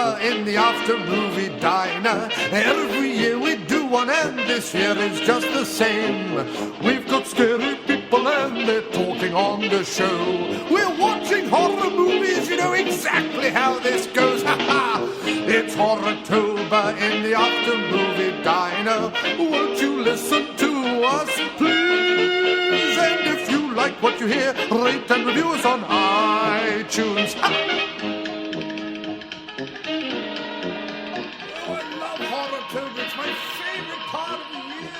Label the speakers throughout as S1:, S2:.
S1: Horrotober in the after-movie diner. Every year we do one, and this year is just the same. We've got scary people and they're talking on the show. We're watching horror movies, you know exactly how this goes. Ha ha! It's Horrotober in the after-movie diner. Won't you listen to us, please? And if you like what you hear, rate and review us on iTunes. Ha! Oh, I love Horrotober. It's my favorite part of the year.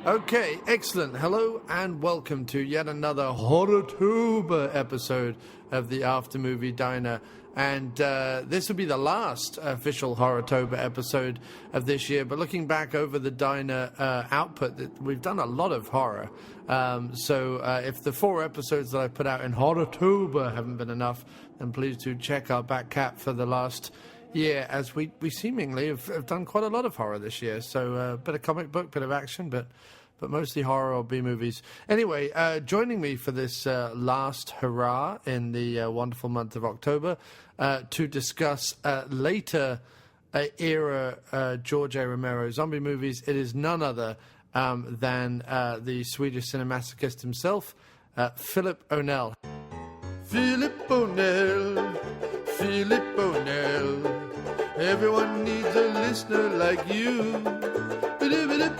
S1: Okay, excellent. Hello and welcome to yet another Horrotober episode of the After Movie Diner. And this will be the last official Horrotober episode of this year. But looking back over the Diner output, we've done a lot of horror. So if the 4 episodes that I put out in Horrotober haven't been enough, then please do check our back cat for the last year, as we seemingly have done quite a lot of horror this year. So a bit of comic book, bit of action, but mostly horror or B-movies. Anyway, joining me for this last hurrah in the wonderful month of October to discuss later era George A. Romero zombie movies, it is none other than the Swedish Cinemasochist himself, Filip Önell. Filip Önell, Filip Önell. Everyone needs a listener like you. Filip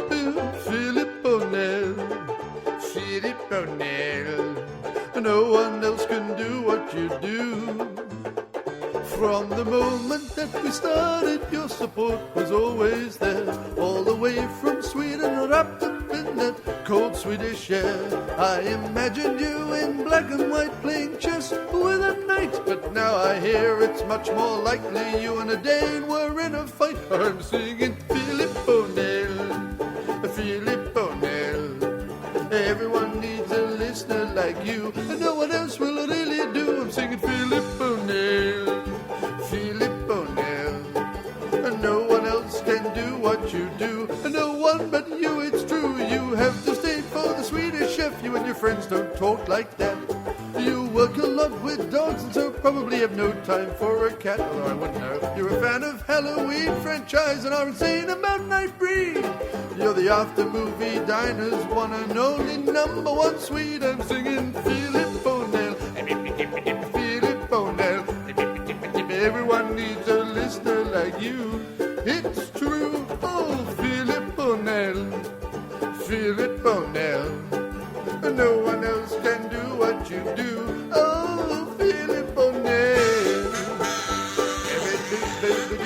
S1: Önell, Filip Önell. No one else can do what you do. From the moment that we started, your support was always there. All the way from Sweden, wrapped up in that cold Swedish air. I imagined you in black and white playing chess with a knight. But now I hear it's much more likely you and a Dane were in a fight. I'm singing Filip Önell, Filip Önell. Everyone needs a listener like you, and no one else will really do. I'm singing Filip Önell, Filip Önell. And no one else can do what you do, and no one but you, it's true. You have to stay for the Swedish chef. You and your friends don't talk like that. You work a lot with dogs and so probably have no time for a cat. Although I wouldn't know. You're a fan of Halloween franchise and are insane about night breed. You're the after movie diner's one and only number 1 Swede. I'm singing Filip Önell, Filip Önell. Everyone needs a listener like you. It's true. Oh, Filip Önell, Filip Önell. No one else can do what you do. Oh, Filip Önell. Filip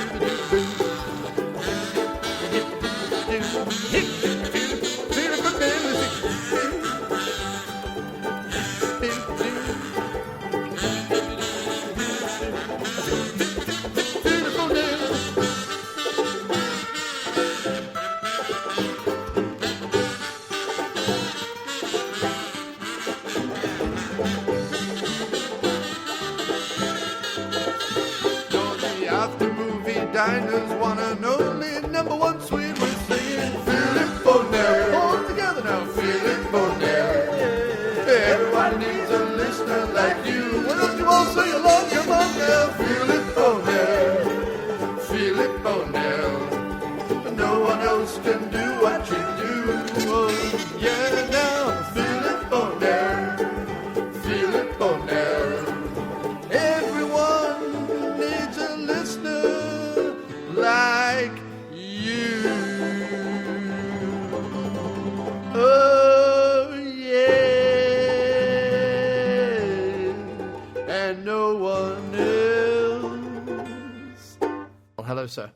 S1: Diner's one and only number 1 Swede. We're singing Filip Önell. All together now, Filip Önell. Everyone needs a listener like you. Why don't you all sing along? Come on now, Filip Önell, Filip Önell. No one else can do what you do. Oh, yeah, now, Filip Önell, Filip Önell. Everyone needs a listener like you. Oh yeah. And no one else. Well, hello, sir.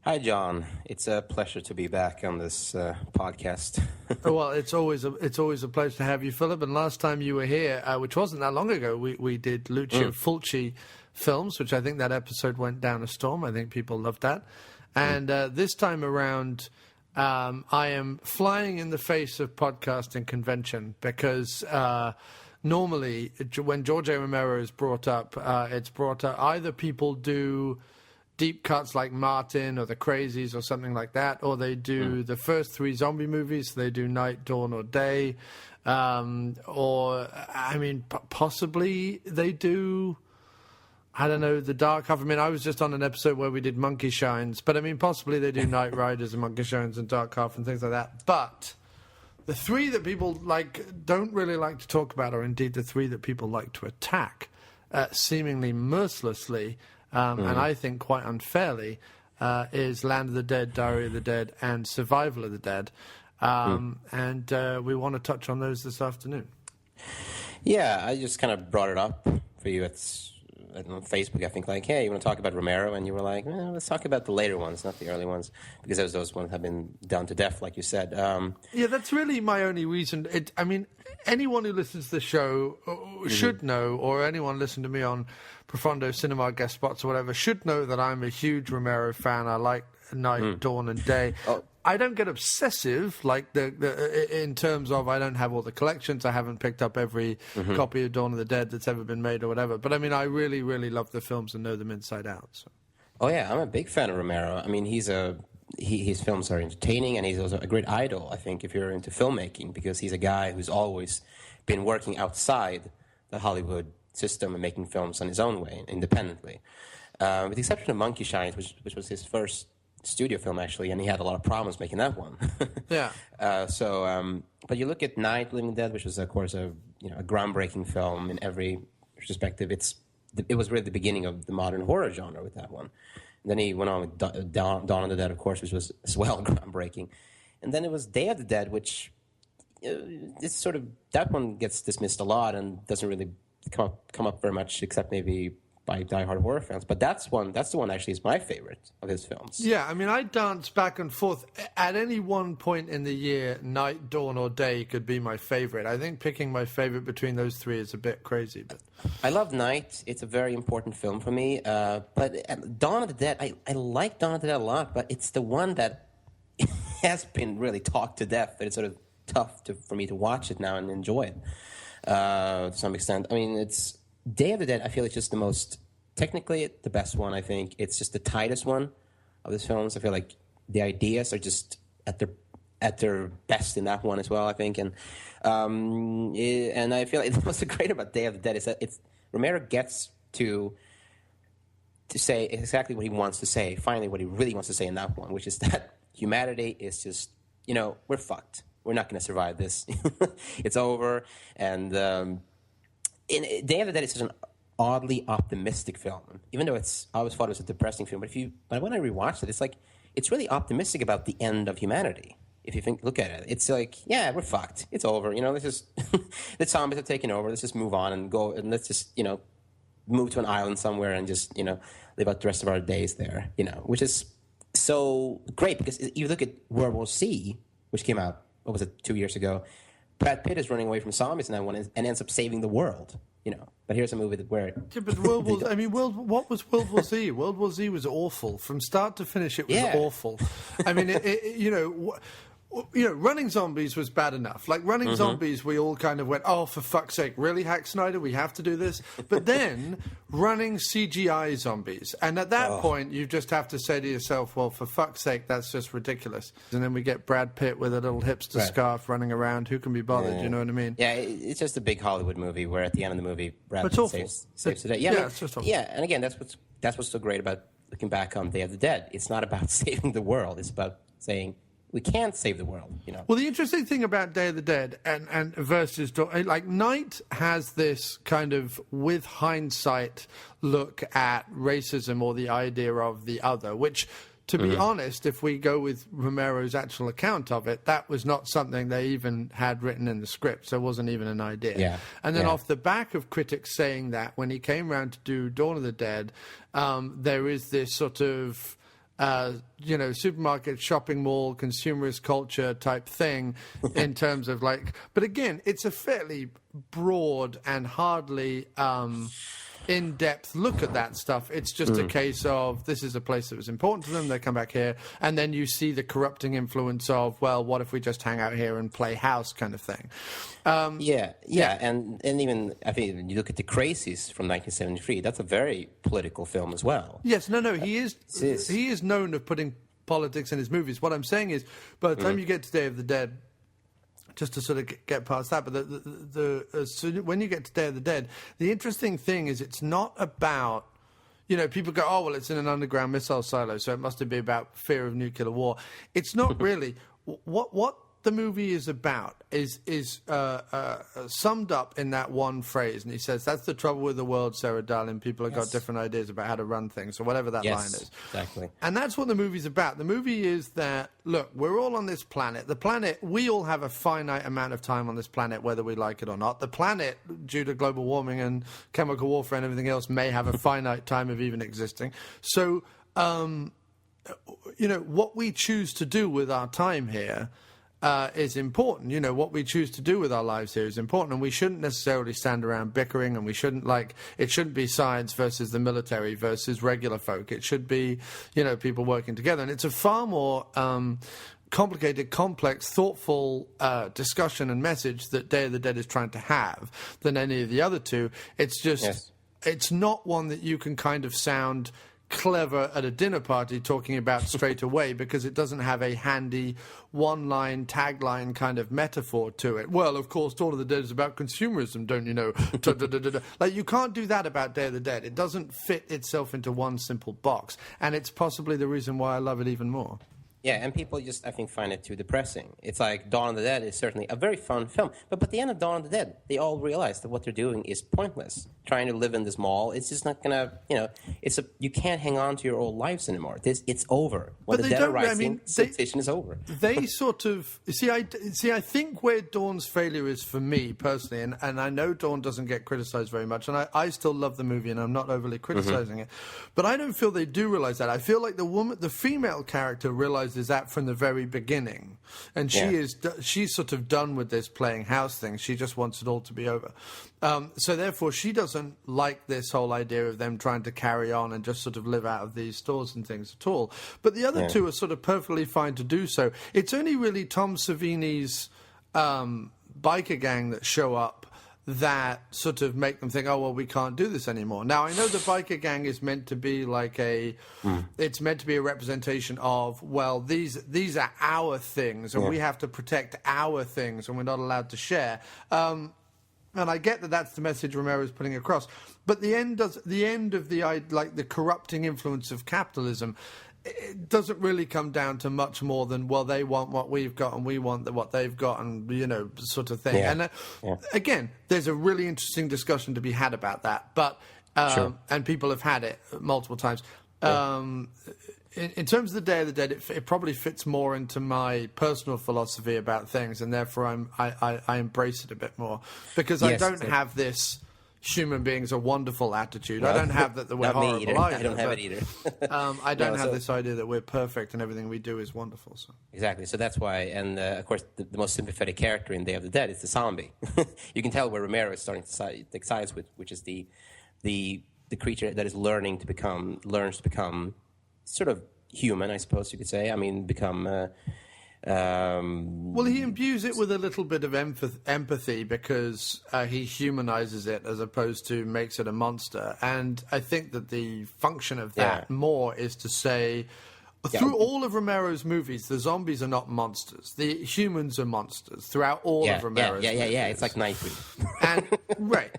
S2: Hi, John. It's a pleasure to be back on this podcast.
S1: Well, it's always a pleasure to have you, Philip. And last time you were here, which wasn't that long ago, we did Lucio Fulci films, which I think that episode went down a storm. I think people loved that. And this time around, I am flying in the face of podcasting convention because normally when George A. Romero is brought up, it's brought up either people do deep cuts like Martin or The Crazies or something like that, or they do the first 3 zombie movies. They do Night, Dawn, or Day, or I mean, possibly they do. I don't know, the Dark Half. I mean, I was just on an episode where we did Monkey Shines, but I mean, possibly they do Night Riders and Monkey Shines and Dark Half and things like that. But the 3 that people don't really like to talk about, or indeed the 3 that people like to attack, seemingly mercilessly, and I think quite unfairly, is Land of the Dead, Diary of the Dead, and Survival of the Dead. And we want to touch on those this afternoon.
S2: Yeah, I just kind of brought it up for you. On Facebook, I think, hey, you want to talk about Romero? And you were like, let's talk about the later ones, not the early ones, because those ones have been done to death, like you said.
S1: Yeah, that's really my only reason. I mean, anyone who listens to the show should know, or anyone listening to me on Profondo Cinema guest spots or whatever, should know that I'm a huge Romero fan. I like Night, Dawn, and Day. I don't get obsessive, like in terms of I don't have all the collections. I haven't picked up every copy of Dawn of the Dead that's ever been made or whatever. But I mean, I really, really love the films and know them inside out. So.
S2: Oh yeah, I'm a big fan of Romero. I mean, his films are entertaining, and he's also a great idol, I think, if you're into filmmaking, because he's a guy who's always been working outside the Hollywood system and making films on his own way, independently. With the exception of Monkey Shines, which was his first studio film, actually, and he had a lot of problems making that one.
S1: Yeah.
S2: But you look at Night, Living Dead, which was, of course, a groundbreaking film in every perspective. It was really the beginning of the modern horror genre with that one. And then he went on with Dawn of the Dead, of course, which was as well groundbreaking. And then it was Day of the Dead, which it's sort of, that one gets dismissed a lot and doesn't really come up very much, except maybe by diehard horror fans, but that's the one actually is my favorite of his films.
S1: Yeah, I mean, I dance back and forth. At any one point in the year, Night, Dawn, or Day could be my favorite. I think picking my favorite between those 3 is a bit crazy, but
S2: I love Night. It's a very important film for me. But Dawn of the Dead, I like Dawn of the Dead a lot, but it's the one that has been really talked to death. That it's sort of tough for me to watch it now and enjoy it to some extent. I mean, it's Day of the Dead, I feel it's just the most, technically the best one, I think. It's just the tightest one of his films. I feel like the ideas are just at their best in that one as well, I think. And I feel like what's great about Day of the Dead is that Romero gets to say exactly what he wants to say, finally what he really wants to say in that one, which is that humanity is just, we're fucked. We're not going to survive this. It's over. And in Day of the Dead is such an oddly optimistic film, even though I always thought it was a depressing film. But when I rewatched it, it's really optimistic about the end of humanity. If you look at it, it's like, yeah, we're fucked. It's over. Let's just the zombies are taking over. Let's just move on and go, and let's just move to an island somewhere and just live out the rest of our days there. Which is so great, because you look at World War C, which came out, what was it, 2 years ago. Brad Pitt is running away from zombies in that one and ends up saving the world, But here's a movie where...
S1: Yeah, but what was World War Z? World War Z was awful. From start to finish, it was awful. I mean, running zombies was bad enough. Like, running zombies, we all kind of went, oh, for fuck's sake, really, Zack Snyder? We have to do this? But then, running CGI zombies. And at that point, you just have to say to yourself, well, for fuck's sake, that's just ridiculous. And then we get Brad Pitt with a little hipster scarf running around. Who can be bothered? You know what I mean?
S2: Yeah, it's just a big Hollywood movie where at the end of the movie, Brad Pitt saves the day. Yeah,
S1: it's just awful.
S2: Yeah, and again, that's what's so great about looking back on Day of the Dead. It's not about saving the world. It's about saying, we can't save the world,
S1: Well, the interesting thing about Day of the Dead and versus, like, Night has this kind of, with hindsight, look at racism or the idea of the other, which, to be honest, if we go with Romero's actual account of it, that was not something they even had written in the script, so it wasn't even an idea.
S2: Yeah.
S1: And then off the back of critics saying that, when he came around to do Dawn of the Dead, there is this sort of... supermarket, shopping mall, consumerist culture type thing in terms of but again, it's a fairly broad and hardly in-depth look at that stuff. It's just a case of this is a place that was important to them, they come back here, and then you see the corrupting influence of, well, what if we just hang out here and play house kind of thing.
S2: And even, I think, when you look at The Crazies from 1973, that's a very political film as well.
S1: Yes, he is known of putting politics in his movies. What I'm saying is, by the time you get to Day of the Dead, just to sort of get past that, but when you get to Day of the Dead, the interesting thing is it's not about, people go, oh, well, it's in an underground missile silo, so it must be about fear of nuclear war. It's not really. What the movie is about is summed up in that one phrase, and he says, that's the trouble with the world, Sarah darling. People have got different ideas about how to run things, or whatever that line is.
S2: Exactly.
S1: And that's what the movie's about. The movie is that, look, we're all on this planet. The planet, we all have a finite amount of time on this planet, whether we like it or not. The planet, due to global warming and chemical warfare and everything else, may have a finite time of even existing. So, what we choose to do with our time here is important. What we choose to do with our lives here is important, and we shouldn't necessarily stand around bickering, and we shouldn't it shouldn't be science versus the military versus regular folk. It should be, people working together. And it's a far more complicated, complex, thoughtful discussion and message that Day of the Dead is trying to have than any of the other two. It's just, it's not one that you can kind of sound clever at a dinner party talking about straight away, because it doesn't have a handy one-line, tagline kind of metaphor to it. Well, of course, Dawn of the Dead is about consumerism, don't you know? Like, you can't do that about Day of the Dead. It doesn't fit itself into one simple box, and it's possibly the reason why I love it even more.
S2: Yeah, and people just, I think, find it too depressing. It's like Dawn of the Dead is certainly a very fun film, but by the end of Dawn of the Dead, they all realize that what they're doing is pointless. Trying to live in this mall, it's just not gonna, you can't hang on to your old lives anymore. It's over. When the Dead are rising, civilization is over.
S1: They sort of I think where Dawn's failure is for me personally, and I know Dawn doesn't get criticized very much, and I still love the movie, and I'm not overly criticizing it, but I don't feel they do realize that. I feel like the female character realizes that from the very beginning, and she's sort of done with this playing house thing. She just wants it all to be over. So therefore, she doesn't like this whole idea of them trying to carry on and just sort of live out of these stores and things at all. But the other two are sort of perfectly fine to do so. It's only really Tom Savini's biker gang that show up that sort of make them think, oh, well, we can't do this anymore. Now, I know the biker gang is meant to be like it's meant to be a representation of, well, these are our things, and we have to protect our things, and we're not allowed to share. And I get that that's the message Romero's putting across. But the end of the corrupting influence of capitalism, it doesn't really come down to much more than, well, they want what we've got and we want what they've got, and, sort of thing. Yeah. And again, there's a really interesting discussion to be had about that. But and people have had it multiple times. In terms of the Day of the Dead, it probably fits more into my personal philosophy about things, and therefore I embrace it a bit more, because I don't have this human beings are wonderful attitude. I don't have that we're horrible either.
S2: I don't have it either.
S1: I don't have this idea that we're perfect and everything we do is wonderful. So.
S2: Exactly. So that's why, and of course, the most sympathetic character in Day of the Dead is the zombie. You can tell where Romero is starting to take sides with, which is the creature that is learns to become sort of human, I suppose you could say. I mean, become.
S1: Well, he imbues it with a little bit of empathy because he humanizes it as opposed to makes it a monster. And I think that the function of that more is to say, through all of Romero's movies, the zombies are not monsters. The humans are monsters throughout all of Romero's movies. Yeah.
S2: It's like Nightbreed.
S1: And right.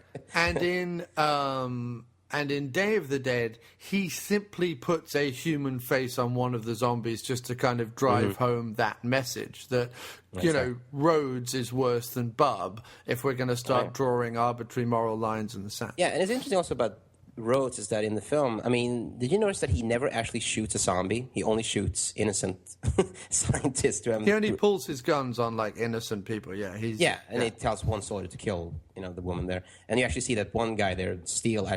S1: And in Day of the Dead, he simply puts a human face on one of the zombies just to kind of drive home that message that, Rhodes is worse than Bub if we're going to start drawing arbitrary moral lines in the sand.
S2: Yeah, and it's interesting also about Rhodes is that in the film, I mean, did you notice that he never actually shoots a zombie? He only shoots innocent scientists.
S1: He only pulls his guns on, innocent people,
S2: and he tells one soldier to kill, the woman there. And you actually see that one guy there, Steele,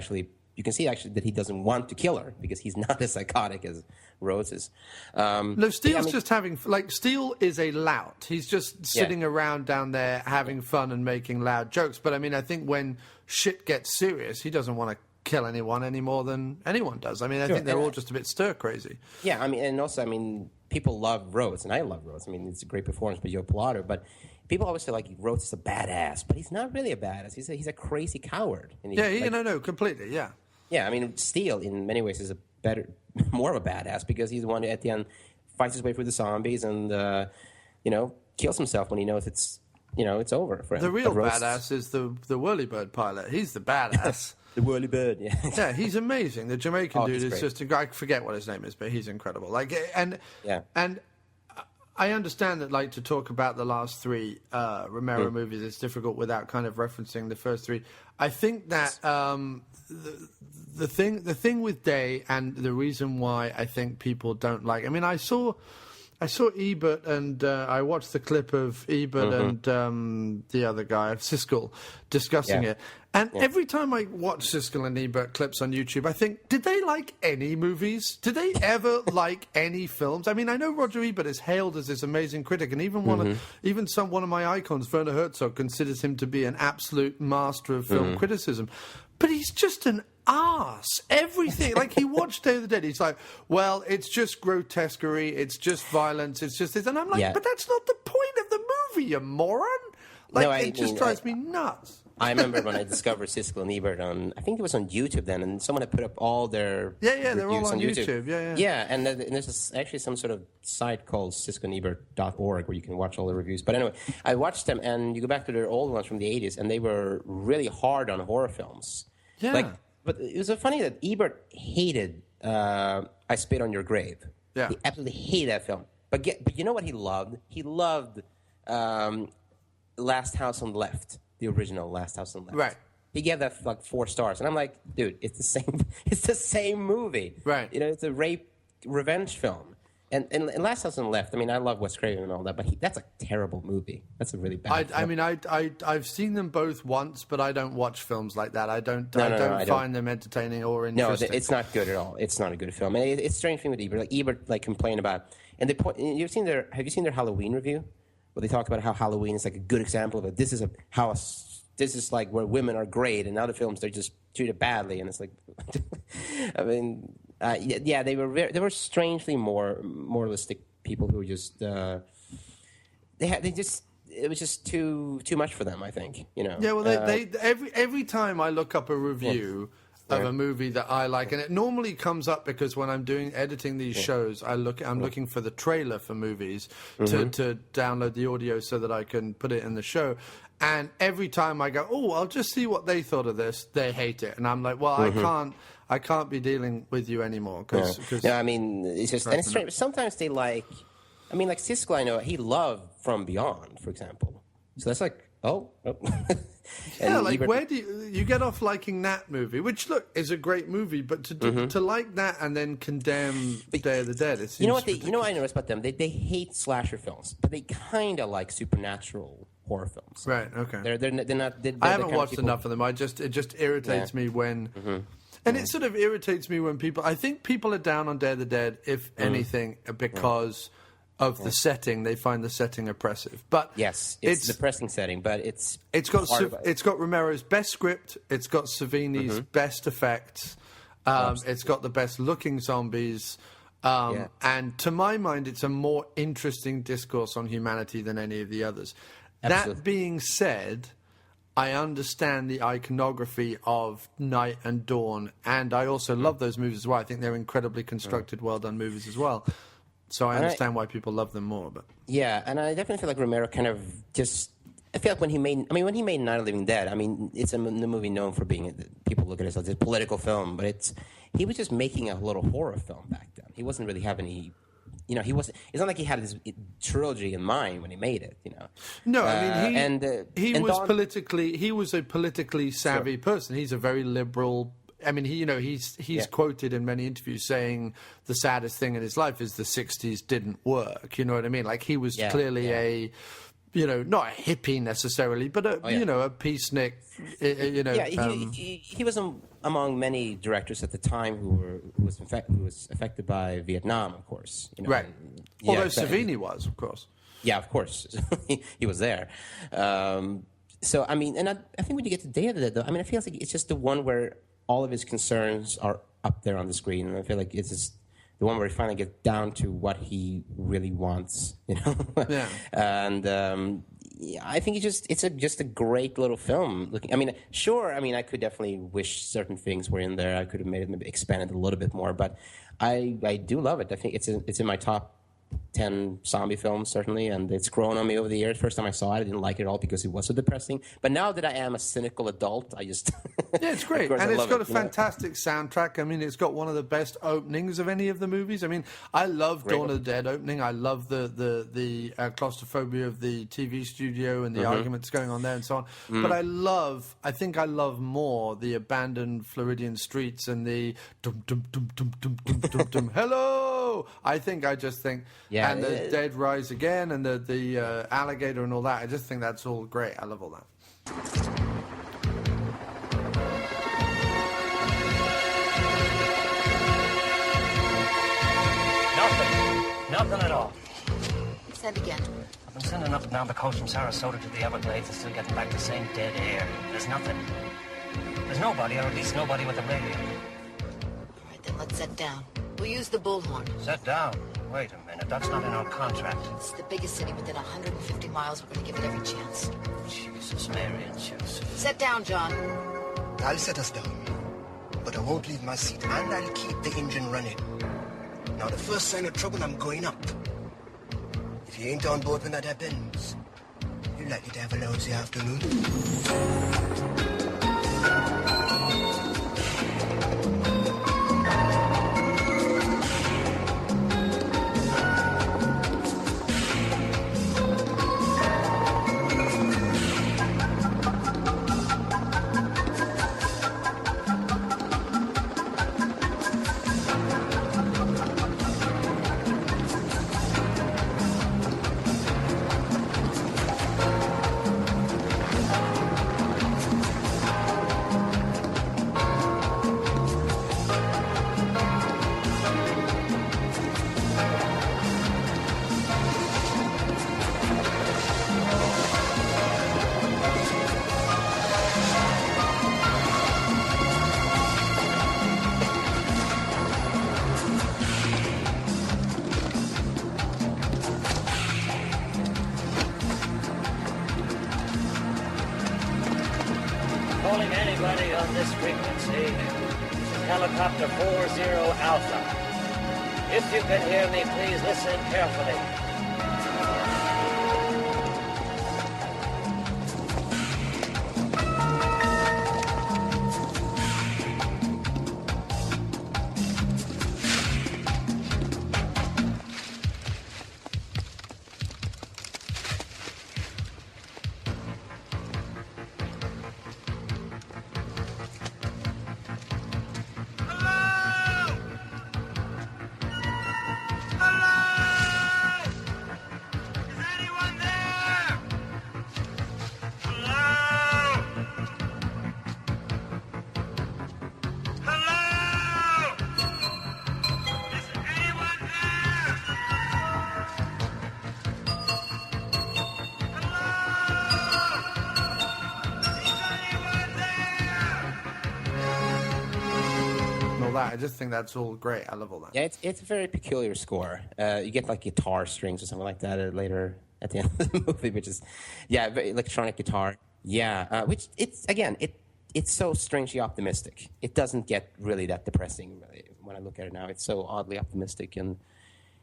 S2: you can see actually that he doesn't want to kill her because he's not as psychotic as Rhodes is.
S1: No, Steele's just having... Steele is a lout. He's just sitting around down there having fun and making loud jokes. But, I mean, I think when shit gets serious, he doesn't want to kill anyone any more than anyone does. I mean, I think they're all just a bit stir crazy.
S2: Yeah, I mean, and also, I mean, people love Rhodes, and I love Rhodes. I mean, it's a great performance by Joe Pilato, but people always say, like, Rhodes is a badass, but he's not really a badass. He's a crazy coward. And
S1: no, completely, yeah.
S2: Yeah, I mean, Steele, in many ways, is more of a badass, because he's the one who, at the end, fights his way through the zombies and, kills himself when he knows it's over for him.
S1: The real badass is the Whirlybird pilot. He's the badass.
S2: The Whirlybird, yeah.
S1: Yeah, he's amazing. The Jamaican dude is
S2: great.
S1: just I forget what his name is, but he's incredible. And I understand that, like, to talk about the last three Romero movies, it's difficult without kind of referencing the first three. I think that the thing with Day, and the reason why I think people don't like. I mean, I saw Ebert, and I watched the clip of Ebert and the other guy, Siskel, discussing it. And every time I watch Siskel and Ebert clips on YouTube, I think, did they like any movies? Did they ever like any films? I mean, I know Roger Ebert is hailed as this amazing critic, and even one of my icons, Werner Herzog, considers him to be an absolute master of film criticism. But he's just an arse. Everything. Like, he watched Day of the Dead. He's like, well, it's just grotesquerie. It's just violence. It's just this. And I'm like, but that's not the point of the movie, you moron. Like, it just drives me nuts.
S2: I remember when I discovered Siskel and Ebert I think it was on YouTube then, and someone had put up all their
S1: they're all on YouTube.
S2: Yeah, and there's actually some sort of site called siskelandebert.org where you can watch all the reviews. But anyway, I watched them, and you go back to their old ones from the 80s, and they were really hard on horror films.
S1: Yeah.
S2: But it was so funny that Ebert hated I Spit on Your Grave.
S1: Yeah.
S2: He absolutely hated that film. But you know what he loved? He loved Last House on the Left. The original Last House on the Left.
S1: Right.
S2: He gave that like 4 stars, and I'm like, dude, it's the same. It's the same movie.
S1: Right.
S2: It's a rape revenge film. And Last House on the Left. I mean, I love Wes Craven and all that, but that's a terrible movie. That's a really bad.
S1: I mean, I've seen them both once, but I don't watch films like that. I don't find them entertaining or interesting.
S2: No, it's not good at all. It's not a good film. And it's a strange thing with Ebert. Like Ebert, complained about, and have you seen their Halloween review? Where they talk about how Halloween is like a good example of it. This is like where women are great, and other films they're just treated badly, and it's like, I mean, they were strangely more moralistic people who were just it was just too much for them, I think. Yeah,
S1: well, they every time I look up a review of a movie that I like, and it normally comes up because when I'm editing these shows, I'm looking for the trailer for movies to download the audio so that I can put it in the show. And every time I go, oh, I'll just see what they thought of this, they hate it, and I'm like, well, I can't be dealing with you anymore because.
S2: I mean, it's just, and it's strange. Sometimes they like Siskel. I know he loved From Beyond, for example. So that's like, oh.
S1: Yeah, like Ebert, where do you get off liking that movie? Which, look, is a great movie, but to like that and then condemn Day of the Dead, it seems
S2: you know what I noticed about them? They hate slasher films, but they kind of like supernatural horror films.
S1: Right. Okay.
S2: They're not.
S1: I haven't watched enough of them. It just irritates me when. And it sort of irritates me when people. I think people are down on Day of the Dead, if anything, because of the setting. They find the setting oppressive. But
S2: yes, it's a depressing setting, but it's
S1: got Romero's best script. It's got Savini's best effects. It's got the best looking zombies. And to my mind, it's a more interesting discourse on humanity than any of the others. Absolutely. That being said, I understand the iconography of Night and Dawn, and I also love those movies as well. I think they're incredibly constructed, well-done movies as well. So I understand why people love them more. But
S2: yeah, and I definitely feel like Romero kind of just... I feel like when he made Night of the Living Dead, I mean, it's the movie known for being... People look at it as a political film, but he was just making a little horror film back then. He wasn't really having any... he wasn't... It's not like he had this trilogy in mind when he made it,
S1: No, I mean, he was a politically savvy person. He's a very liberal... I mean, he's quoted in many interviews saying the saddest thing in his life is the 60s didn't work. You know what I mean? Like, he was clearly a... not a hippie necessarily, but a peacenik.
S2: He was among many directors at the time who was affected by Vietnam, of course.
S1: Right. Although Savini was, of course.
S2: Yeah, of course, he was there. So I mean, and I think when you get to Day of the Dead, though, I mean, it feels like it's just the one where all of his concerns are up there on the screen, and I feel like it's just the one where he finally gets down to what he really wants, you know.
S1: Yeah.
S2: And yeah, I think it's just a great little film. I mean, sure. I mean, I could definitely wish certain things were in there. I could have made it maybe expanded a little bit more, but I do love it. I think it's in my top 10 zombie films, certainly, and it's grown on me over the years. First time I saw it, I didn't like it at all because it was so depressing. But now that I am a cynical adult, I just...
S1: Yeah, it's great. And it's got a fantastic soundtrack. I mean, it's got one of the best openings of any of the movies. I mean, I love Dawn of the Dead opening. I love the claustrophobia of the TV studio and the arguments going on there and so on. But I think I love more the abandoned Floridian streets and the dum dum dum dum dum dum dum dum hello. I just think...
S2: Yeah,
S1: and the Dead Rise Again and the alligator and all that. I just think that's all great. I love all that.
S3: Nothing at all.
S4: Send again.
S3: I've been sending up and down the coast from Sarasota to the Everglades and still getting back the same dead air. There's nothing. There's nobody, or at least nobody with a radio.
S4: All right, then let's set down. We'll use the bullhorn.
S3: Set down? Wait a minute, that's not in our contract.
S4: It's the biggest city within 150 miles. We're going to give it every chance.
S3: Jesus, Mary and Joseph.
S4: Set down, John.
S5: I'll set us down, but I won't leave my seat, and I'll keep the engine running. Now, the first sign of trouble, I'm going up. If you ain't on board when that happens, you're likely to have a lousy afternoon.
S3: Calling anybody on this frequency. This is Helicopter 40 Alpha. If you can hear me, please listen carefully.
S1: I just think that's all great. I love all that.
S2: Yeah, it's a very peculiar score. You get like guitar strings or something like that later at the end of the movie, which is, yeah, very electronic guitar. Yeah, which it's so strangely optimistic. It doesn't get really that depressing really, when I look at it now. It's so oddly optimistic, and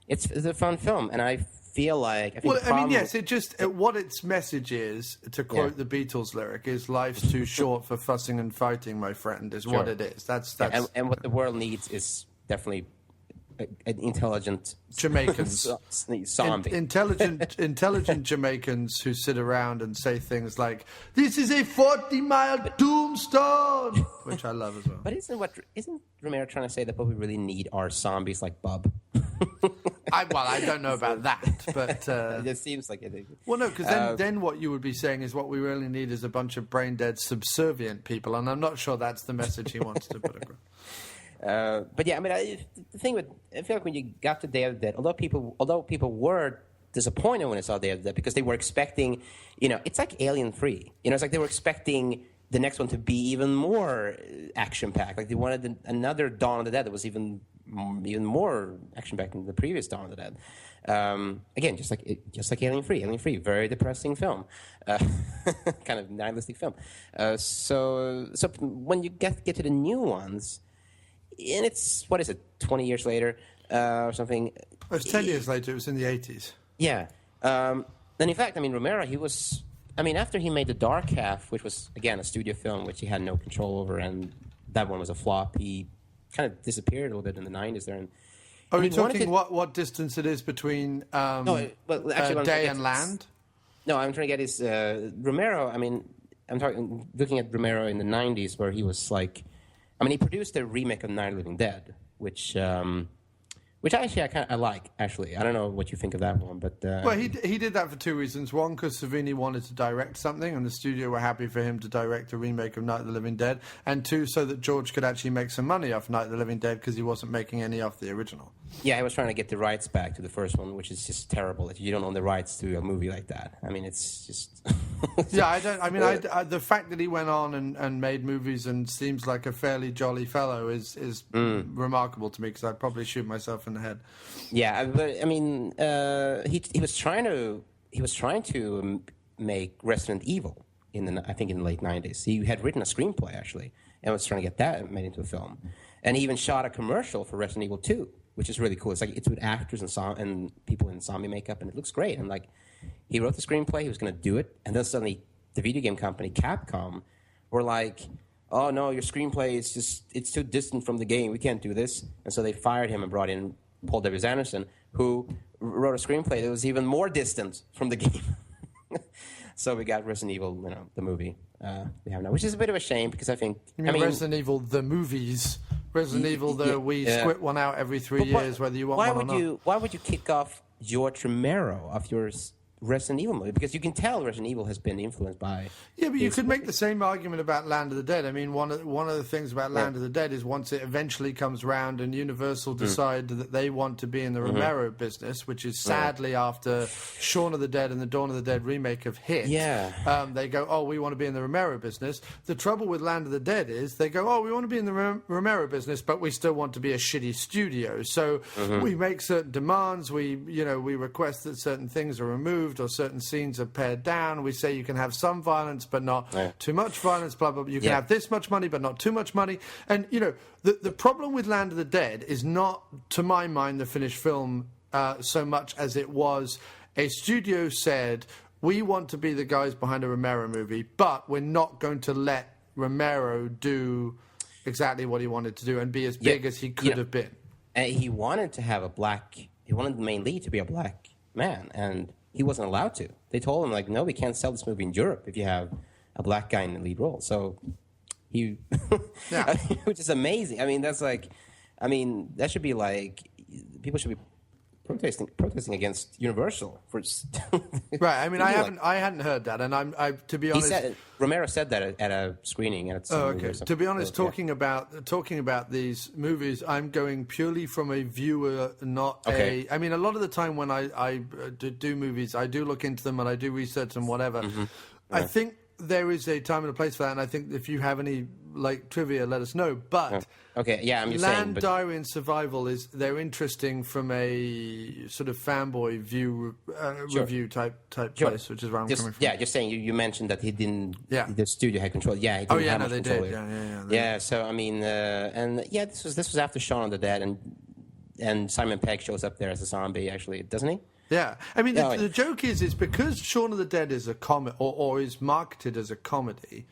S2: it's a fun film. And I feel like
S1: yes, what its message is, to quote the Beatles lyric, is "Life's too short for fussing and fighting, my friend." Is what it is. That's
S2: and what the world needs is definitely an intelligent
S1: Jamaicans,
S2: zombie.
S1: Intelligent Jamaicans who sit around and say things like, "This is a 40-mile tombstone," which I love as well.
S2: But isn't Romero trying to say that what we really need are zombies like Bub?
S1: I don't know about that, but
S2: it seems like it.
S1: Well, no, because then what you would be saying is what we really need is a bunch of brain-dead, subservient people, and I'm not sure that's the message he wants to put across.
S2: But yeah, I mean, the thing I feel like when you got to Day of the Dead, although people were disappointed when they saw Day of the Dead because they were expecting, it's like Alien 3. It's like they were expecting the next one to be even more action-packed. Like they wanted another Dawn of the Dead that was even more action-packed than the previous Dawn of the Dead. Again, just like Alien Free, very depressing film, kind of nihilistic film. So when you get to the new ones, and it's, what is it, 20 years later or something?
S1: Well, it's 10 years later. It was in the 80s.
S2: Yeah. And in fact, I mean, Romero, after he made The Dark Half, which was, again, a studio film which he had no control over, and that one was a flop, he kind of disappeared a little bit in the 90s there.
S1: Are you talking what distance it is between Day and Land?
S2: No, I'm trying to get his Romero. I mean, I'm looking at Romero in the 90s, where he was like, I mean, he produced a remake of Night of the Living Dead, which actually I like. Actually, I don't know what you think of that one, but
S1: well, he did that for two reasons. One, because Savini wanted to direct something, and the studio were happy for him to direct a remake of Night of the Living Dead. And two, so that George could actually make some money off Night of the Living Dead, because he wasn't making any off the original.
S2: Yeah, he was trying to get the rights back to the first one, which is just terrible that you don't own the rights to a movie like that. I mean, it's just
S1: yeah, I don't. I mean, the fact that he went on and made movies and seems like a fairly jolly fellow is remarkable to me, because I'd probably shoot myself in the head.
S2: Yeah, but I mean, he was trying to make Resident Evil in the late 90s. He had written a screenplay actually, and was trying to get that made into a film. And he even shot a commercial for Resident Evil 2, which is really cool. It's with actors and people in zombie makeup, and it looks great. And like, he wrote the screenplay, he was going to do it, and then suddenly the video game company Capcom were like, "Oh no, your screenplay is it's too distant from the game. We can't do this." And so they fired him and brought in Paul W.S. Anderson, who wrote a screenplay that was even more distant from the game. So we got Resident Evil, the movie we have now, which is a bit of a shame, because I think...
S1: You mean Resident Evil, the movies? Resident Evil, we squint one out every 3 years, whether you want one or not.
S2: Why would you kick off George Romero of your Resident Evil movie? Because you can tell Resident Evil has been influenced by...
S1: Yeah, but you could make the same argument about Land of the Dead. I mean, one of the things about Land of the Dead is once it eventually comes round and Universal decide that they want to be in the Romero business, which is sadly after Shaun of the Dead and the Dawn of the Dead remake have hit.
S2: Yeah.
S1: They go, oh, we want to be in the Romero business. The trouble with Land of the Dead is they go, oh, we want to be in the Romero business, but we still want to be a shitty studio. So we make certain demands. We request that certain things are removed or certain scenes are pared down. We say you can have some violence, but not too much violence, blah, blah, blah. You can have this much money, but not too much money. And, the problem with Land of the Dead is not, to my mind, the finished film so much as it was a studio said, we want to be the guys behind a Romero movie, but we're not going to let Romero do exactly what he wanted to do and be as big as he could have been.
S2: And he wanted to have he wanted the main lead to be a black man, and he wasn't allowed to. They told him, like, no, we can't sell this movie in Europe if you have a black guy in the lead role. So he, which is amazing. I mean, that should be like, people should be protesting against Universal for
S1: right. I mean, I hadn't heard that, and to be honest,
S2: Romero said that at a screening at some movie or something.
S1: To be honest, talking about these movies, I'm going purely from a viewer, not a. I mean, a lot of the time when I do movies, I do look into them and I do research and whatever. I think there is a time and a place for that, and I think if you have any trivia, let us know. But
S2: I'm just
S1: Land,
S2: saying,
S1: Diary, and Survival they're interesting from a sort of fanboy view review type place, which is where I'm coming from.
S2: Yeah, just saying. You mentioned that he didn't. Yeah. The studio had control. Yeah. He didn't have much control.
S1: They did.
S2: Yeah. So I mean, this was after Shaun of the Dead, and Simon Pegg shows up there as a zombie. Actually, doesn't he?
S1: Yeah, I mean, the joke is because Shaun of the Dead is a comedy, or is marketed as a comedy.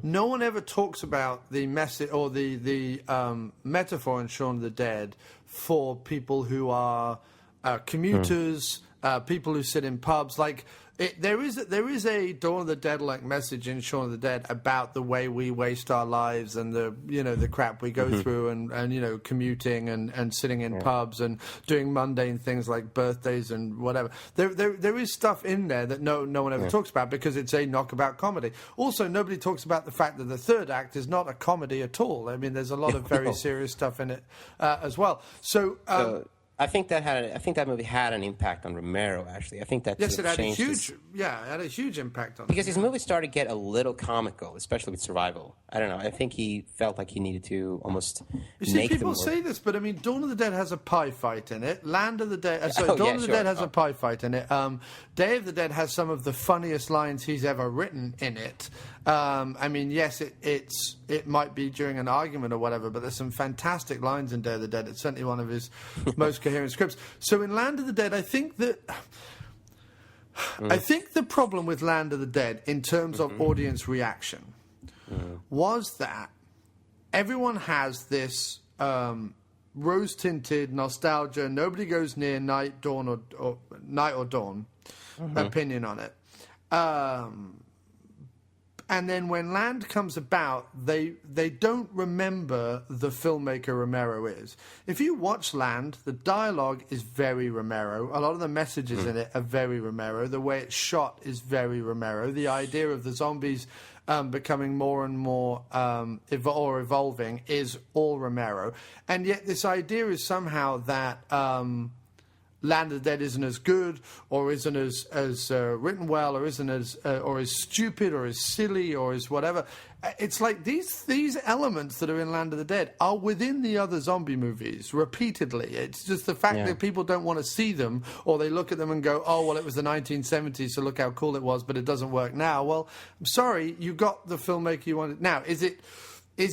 S1: No one ever talks about the message or the metaphor in Shaun of the Dead for people who are commuters, people who sit in pubs. There is a Dawn of the Dead-like message in Shaun of the Dead about the way we waste our lives and the crap we go through and commuting and sitting in pubs and doing mundane things like birthdays and whatever. There is stuff in there that no one ever talks about because it's a knockabout comedy. Also, nobody talks about the fact that the third act is not a comedy at all. I mean, there's a lot of very serious stuff in it as well. So.
S2: I think that movie had an impact on Romero. Actually, I think that
S1: Yes,
S2: sort
S1: it
S2: of
S1: had a
S2: changed
S1: huge,
S2: his,
S1: yeah, it had a huge impact on
S2: because
S1: him.
S2: his movies started to get a little comical, especially with Survival. I don't know. I think he felt like he needed to almost
S1: You see,
S2: make them
S1: people
S2: more.
S1: say this, but I mean, Dawn of the Dead has a pie fight in it. Land of the Dead,
S2: Oh,
S1: Dawn
S2: yeah,
S1: of the
S2: sure.
S1: Dead has
S2: Oh.
S1: a pie fight in it. Day of the Dead has some of the funniest lines he's ever written in it. I mean, yes, it might be during an argument or whatever, but there's some fantastic lines in Day of the Dead. It's certainly one of his most coherent scripts. So in Land of the Dead, I think the problem with Land of the Dead in terms of audience reaction was that everyone has this rose-tinted nostalgia, nobody goes near night, dawn, or night or dawn opinion on it. And then when Land comes about, they don't remember the filmmaker Romero is. If you watch Land, the dialogue is very Romero. A lot of the messages in it are very Romero. The way it's shot is very Romero. The idea of the zombies becoming more and more evolving is all Romero. And yet this idea is somehow that Land of the Dead isn't as good, or isn't as written well, or isn't as or as stupid, or as silly, or as whatever. It's like these elements that are in Land of the Dead are within the other zombie movies repeatedly. It's just the fact that people don't want to see them, or they look at them and go, "Oh, well, it was the 1970s, so look how cool it was, but it doesn't work now." Well, I'm sorry, you got the filmmaker you wanted. Now, is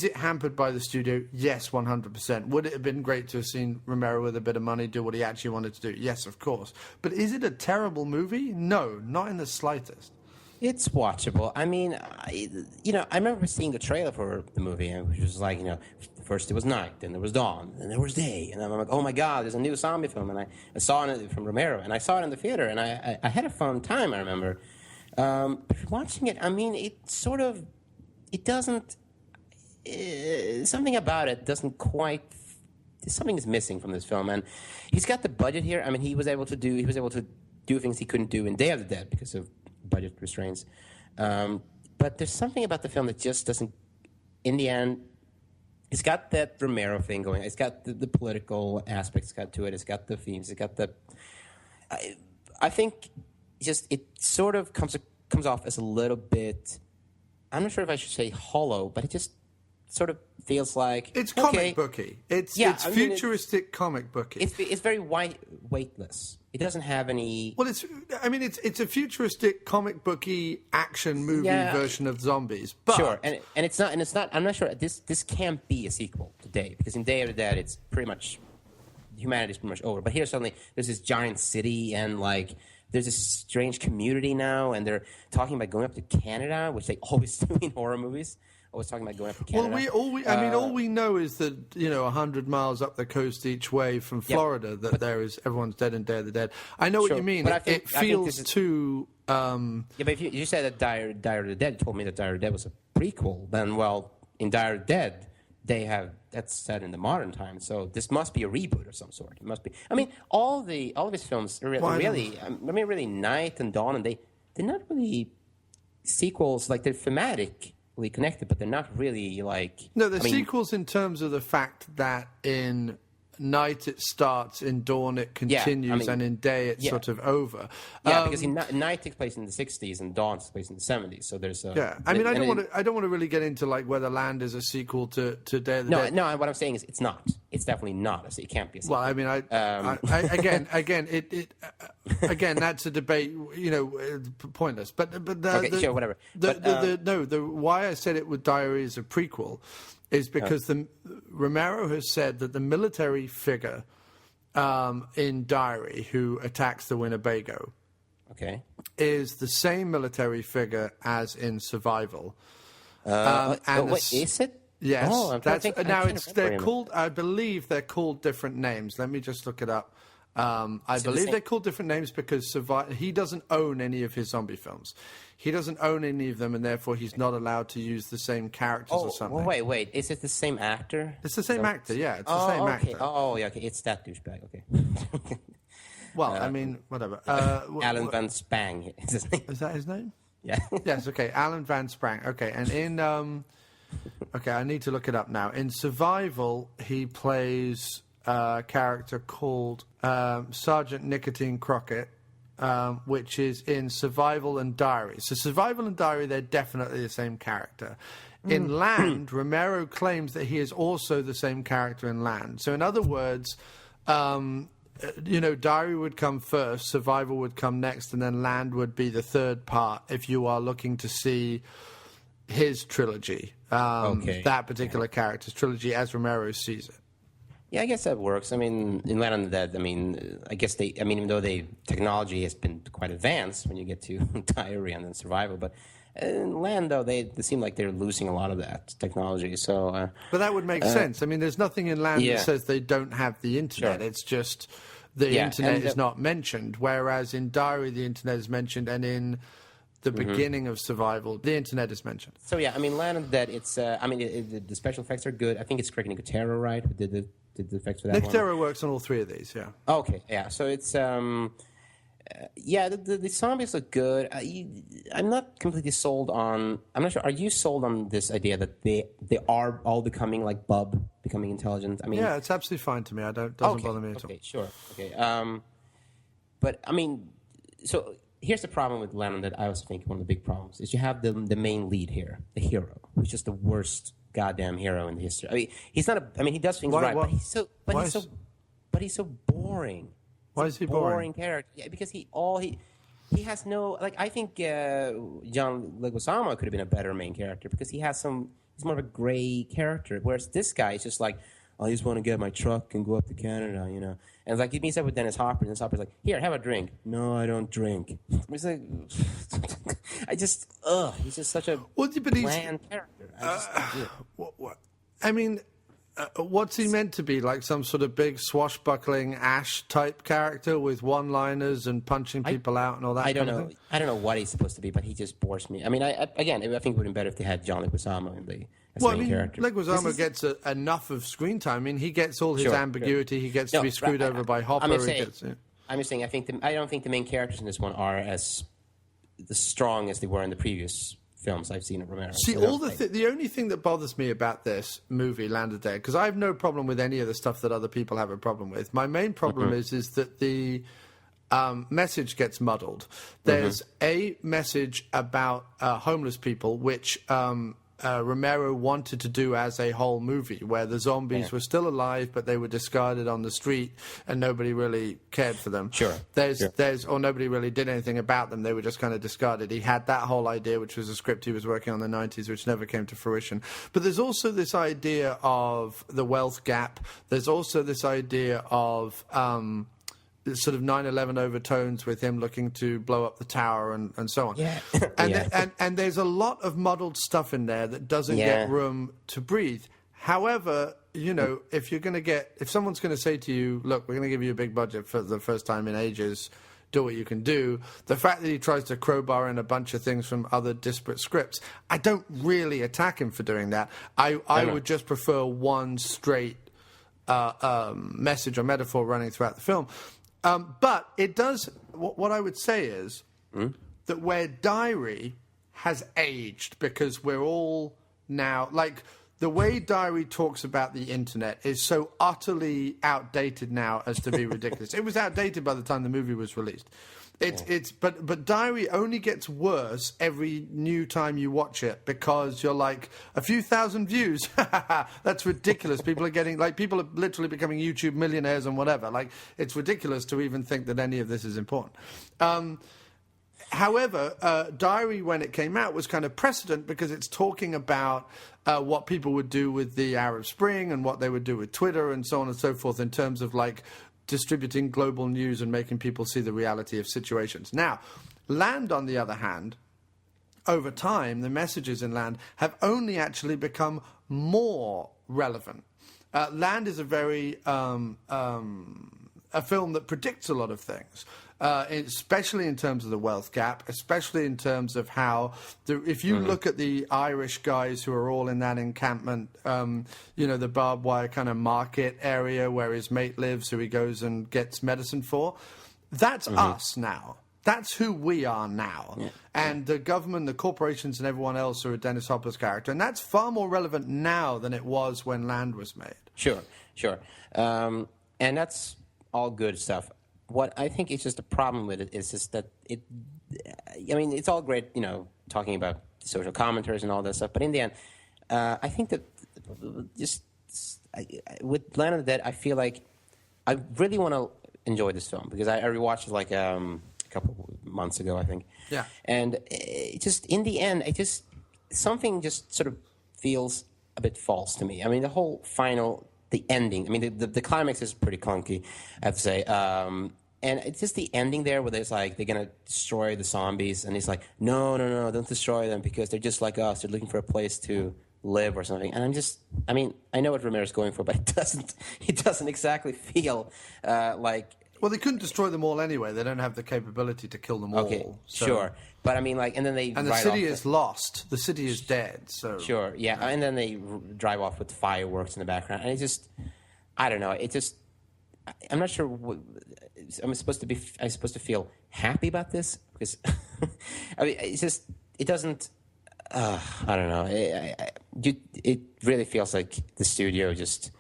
S1: it hampered by the studio? Yes, 100%. Would it have been great to have seen Romero with a bit of money do what he actually wanted to do? Yes, of course. But is it a terrible movie? No, not in the slightest.
S2: It's watchable. I mean, I remember seeing the trailer for the movie, which was like, first it was night, then there was dawn, then there was day, and I'm like, oh my God, there's a new zombie film, and I saw it from Romero, and I saw it in the theater, and I had a fun time. I remember watching it. I mean, it doesn't. Something about it doesn't quite. Something is missing from this film, and he's got the budget here. I mean, he was able to do things he couldn't do in Day of the Dead because of budget restraints. But there's something about the film that just doesn't. In the end, it's got that Romero thing going. It's got the political aspects got to it. It's got the themes. It's got the. I think it sort of comes off as a little bit. I'm not sure if I should say hollow, but it just sort of feels like
S1: it's comic booky. It's futuristic comic booky.
S2: It's very weightless. It doesn't have any.
S1: Well, it's a futuristic comic booky action movie version of zombies. But
S2: sure, and it's not. I'm not sure. This can't be a sequel to Day, because in Day of the Dead, it's pretty much humanity's pretty much over. But here suddenly there's this giant city, and like there's this strange community now, and they're talking about going up to Canada, which they always do in horror movies. Always talking about going up to Canada.
S1: Well, all we know is that 100 miles up the coast each way from Florida, everyone's dead in Day of the Dead. I know what you mean. But it feels too.
S2: Yeah, but if you said that Dire of the Dead, told me that Dire of the Dead was a prequel, then in Dire of the Dead that's set in the modern time, so this must be a reboot of some sort. It must be. I mean, all of his films are really Night and Dawn, and they're not really sequels. Like they're thematically connected, but they're not really like.
S1: No, they're sequels in terms of the fact that in Night it starts, in Dawn it continues, and in Day it's sort of over.
S2: Yeah, because Night takes place in the 60s and Dawn takes place in the 70s. So there's
S1: I mean, I don't want to really get into like whether Land is a sequel to Day of the Dead.
S2: No. What I'm saying is it's not. It's definitely not. It can't be a sequel.
S1: Well, I mean, again, that's a debate. Pointless. But
S2: sure, whatever.
S1: Why I said it with Diary as a prequel is because Romero has said that the military figure in Diary who attacks the Winnebago is the same military figure as in Survival.
S2: Is it?
S1: Yes.
S2: They're
S1: called. I believe they're called different names. Let me just look it up. I believe they're called different names because he doesn't own any of his zombie films. He doesn't own any of them, and therefore he's not allowed to use the same characters or something.
S2: Well, wait. Is it the same actor?
S1: It's the same actor, yeah. It's the same actor.
S2: Oh, yeah, okay. It's that douchebag, okay.
S1: Well, I mean, whatever.
S2: Alan Van Spang is his name.
S1: Is that his name?
S2: Yeah.
S1: Yes, okay. Alan Van Sprang. Okay, and in... okay, I need to look it up now. In Survival, he plays... character called Sergeant Nicotine Crockett, which is in Survival and Diary. So Survival and Diary, they're definitely the same character. In Land, Romero claims that he is also the same character in Land. So in other words, Diary would come first, Survival would come next, and then Land would be the third part if you are looking to see his trilogy, that particular character's trilogy as Romero sees it.
S2: Yeah, I guess that works. I mean, in Land of the Dead, I guess even though technology has been quite advanced when you get to Diary and then Survival, but in Land, though, they seem like they're losing a lot of that technology. So,
S1: but that would make sense. I mean, there's nothing in Land that says they don't have the internet. Sure. It's just the internet is not mentioned, whereas in Diary, the internet is mentioned, and in the beginning of Survival, the internet is mentioned.
S2: So, Land of the Dead, it's, the special effects are good. I think it's Craig Nicotero, right, who did the effects for that one?
S1: Nicotero works on all three of these, yeah.
S2: Okay, yeah. So it's, the zombies look good. I'm not completely sold on, I'm not sure, are you sold on this idea that they are all becoming like Bub, becoming intelligent?
S1: Yeah, it's absolutely fine to me. Doesn't bother me at all.
S2: Okay, sure. Okay. But, so here's the problem with Land that I also think one of the big problems is you have the main lead here, the hero, who's just the worst goddamn hero in the history. I mean, he's not he does things right, but he's so boring.
S1: Why is he boring?
S2: Character. Yeah, because he has no, I think John Leguizamo could have been a better main character because he's more of a gray character, whereas this guy is just like, I just want to get my truck and go up to Canada, And it's like, he meets up with Dennis Hopper, and Dennis Hopper's like, here, have a drink. No, I don't drink. It's like, he's just such a bland character.
S1: What's he meant to be? Like some sort of big swashbuckling Ash-type character with one-liners and punching people out and all that
S2: I don't
S1: kind of
S2: know. I don't know what he's supposed to be, but he just bores me. I mean, I think it would have been better if they had John Leguizamo as the main character.
S1: Leguizamo gets enough of screen time. I mean, he gets all his ambiguity. Sure. He gets to be screwed over by Hopper.
S2: I'm just saying, I don't think the main characters in this one are as strong as they were in the previous films I've seen of Romero.
S1: See, the only thing that bothers me about this movie, Land of the Dead, because I have no problem with any of the stuff that other people have a problem with. My main problem is that the message gets muddled. There's a message about homeless people, which Romero wanted to do as a whole movie, where the zombies were still alive, but they were discarded on the street, and nobody really cared for them.
S2: Sure.
S1: Or nobody really did anything about them. They were just kind of discarded. He had that whole idea, which was a script he was working on in the 90s, which never came to fruition. But there's also this idea of the wealth gap. There's also this idea of sort of 9/11 overtones with him looking to blow up the tower and so on.
S2: Yeah.
S1: And there's a lot of muddled stuff in there that doesn't get room to breathe. However, if someone's going to say to you, look, we're going to give you a big budget for the first time in ages, do what you can do. The fact that he tries to crowbar in a bunch of things from other disparate scripts, I don't really attack him for doing that. I would just prefer one straight message or metaphor running throughout the film. But it does, what I would say is that where Diary has aged, because we're all now, the way Diary talks about the internet is so utterly outdated now as to be ridiculous. It was outdated by the time the movie was released. But Diary only gets worse every new time you watch it, because you're like, a few thousand views, that's ridiculous. People are literally becoming YouTube millionaires and whatever. It's ridiculous to even think that any of this is important. However, Diary, when it came out, was kind of precedent because it's talking about what people would do with the Arab Spring and what they would do with Twitter and so on and so forth in terms of distributing global news and making people see the reality of situations. Now, Land, on the other hand, over time, the messages in Land have only actually become more relevant. Land is a very a film that predicts a lot of things, especially in terms of the wealth gap, especially in terms of how, if you look at the Irish guys who are all in that encampment, the barbed wire kind of market area where his mate lives, who he goes and gets medicine for, that's us now. That's who we are now. Yeah. And the government, the corporations, and everyone else are a Dennis Hopper's character. And that's far more relevant now than it was when Land was made.
S2: Sure. And that's all good stuff. What I think is just a problem with it is just that it's all great, talking about social commentaries and all that stuff. But in the end, I think that with Land of the Dead, I feel like I really want to enjoy this film because I rewatched it like a couple months ago, I think.
S1: Yeah.
S2: And in the end, something just sort of feels a bit false to me. I mean, the ending. I mean, the climax is pretty clunky, I have to say. And it's just the ending there where there's like, they're going to destroy the zombies. And he's like, no, don't destroy them because they're just like us. They're looking for a place to live or something. And I know what Romero's going for, but it doesn't exactly feel like...
S1: Well, they couldn't destroy them all anyway. They don't have the capability to kill them all.
S2: Okay, so. Sure. But I mean, like, and then they...
S1: And the city is lost. The city is dead, so...
S2: Sure, yeah. And then they drive off with fireworks in the background. And I don't know. I'm not sure what... I'm supposed to feel happy about this? Because, I mean, it doesn't... I don't know. It really feels like the studio just...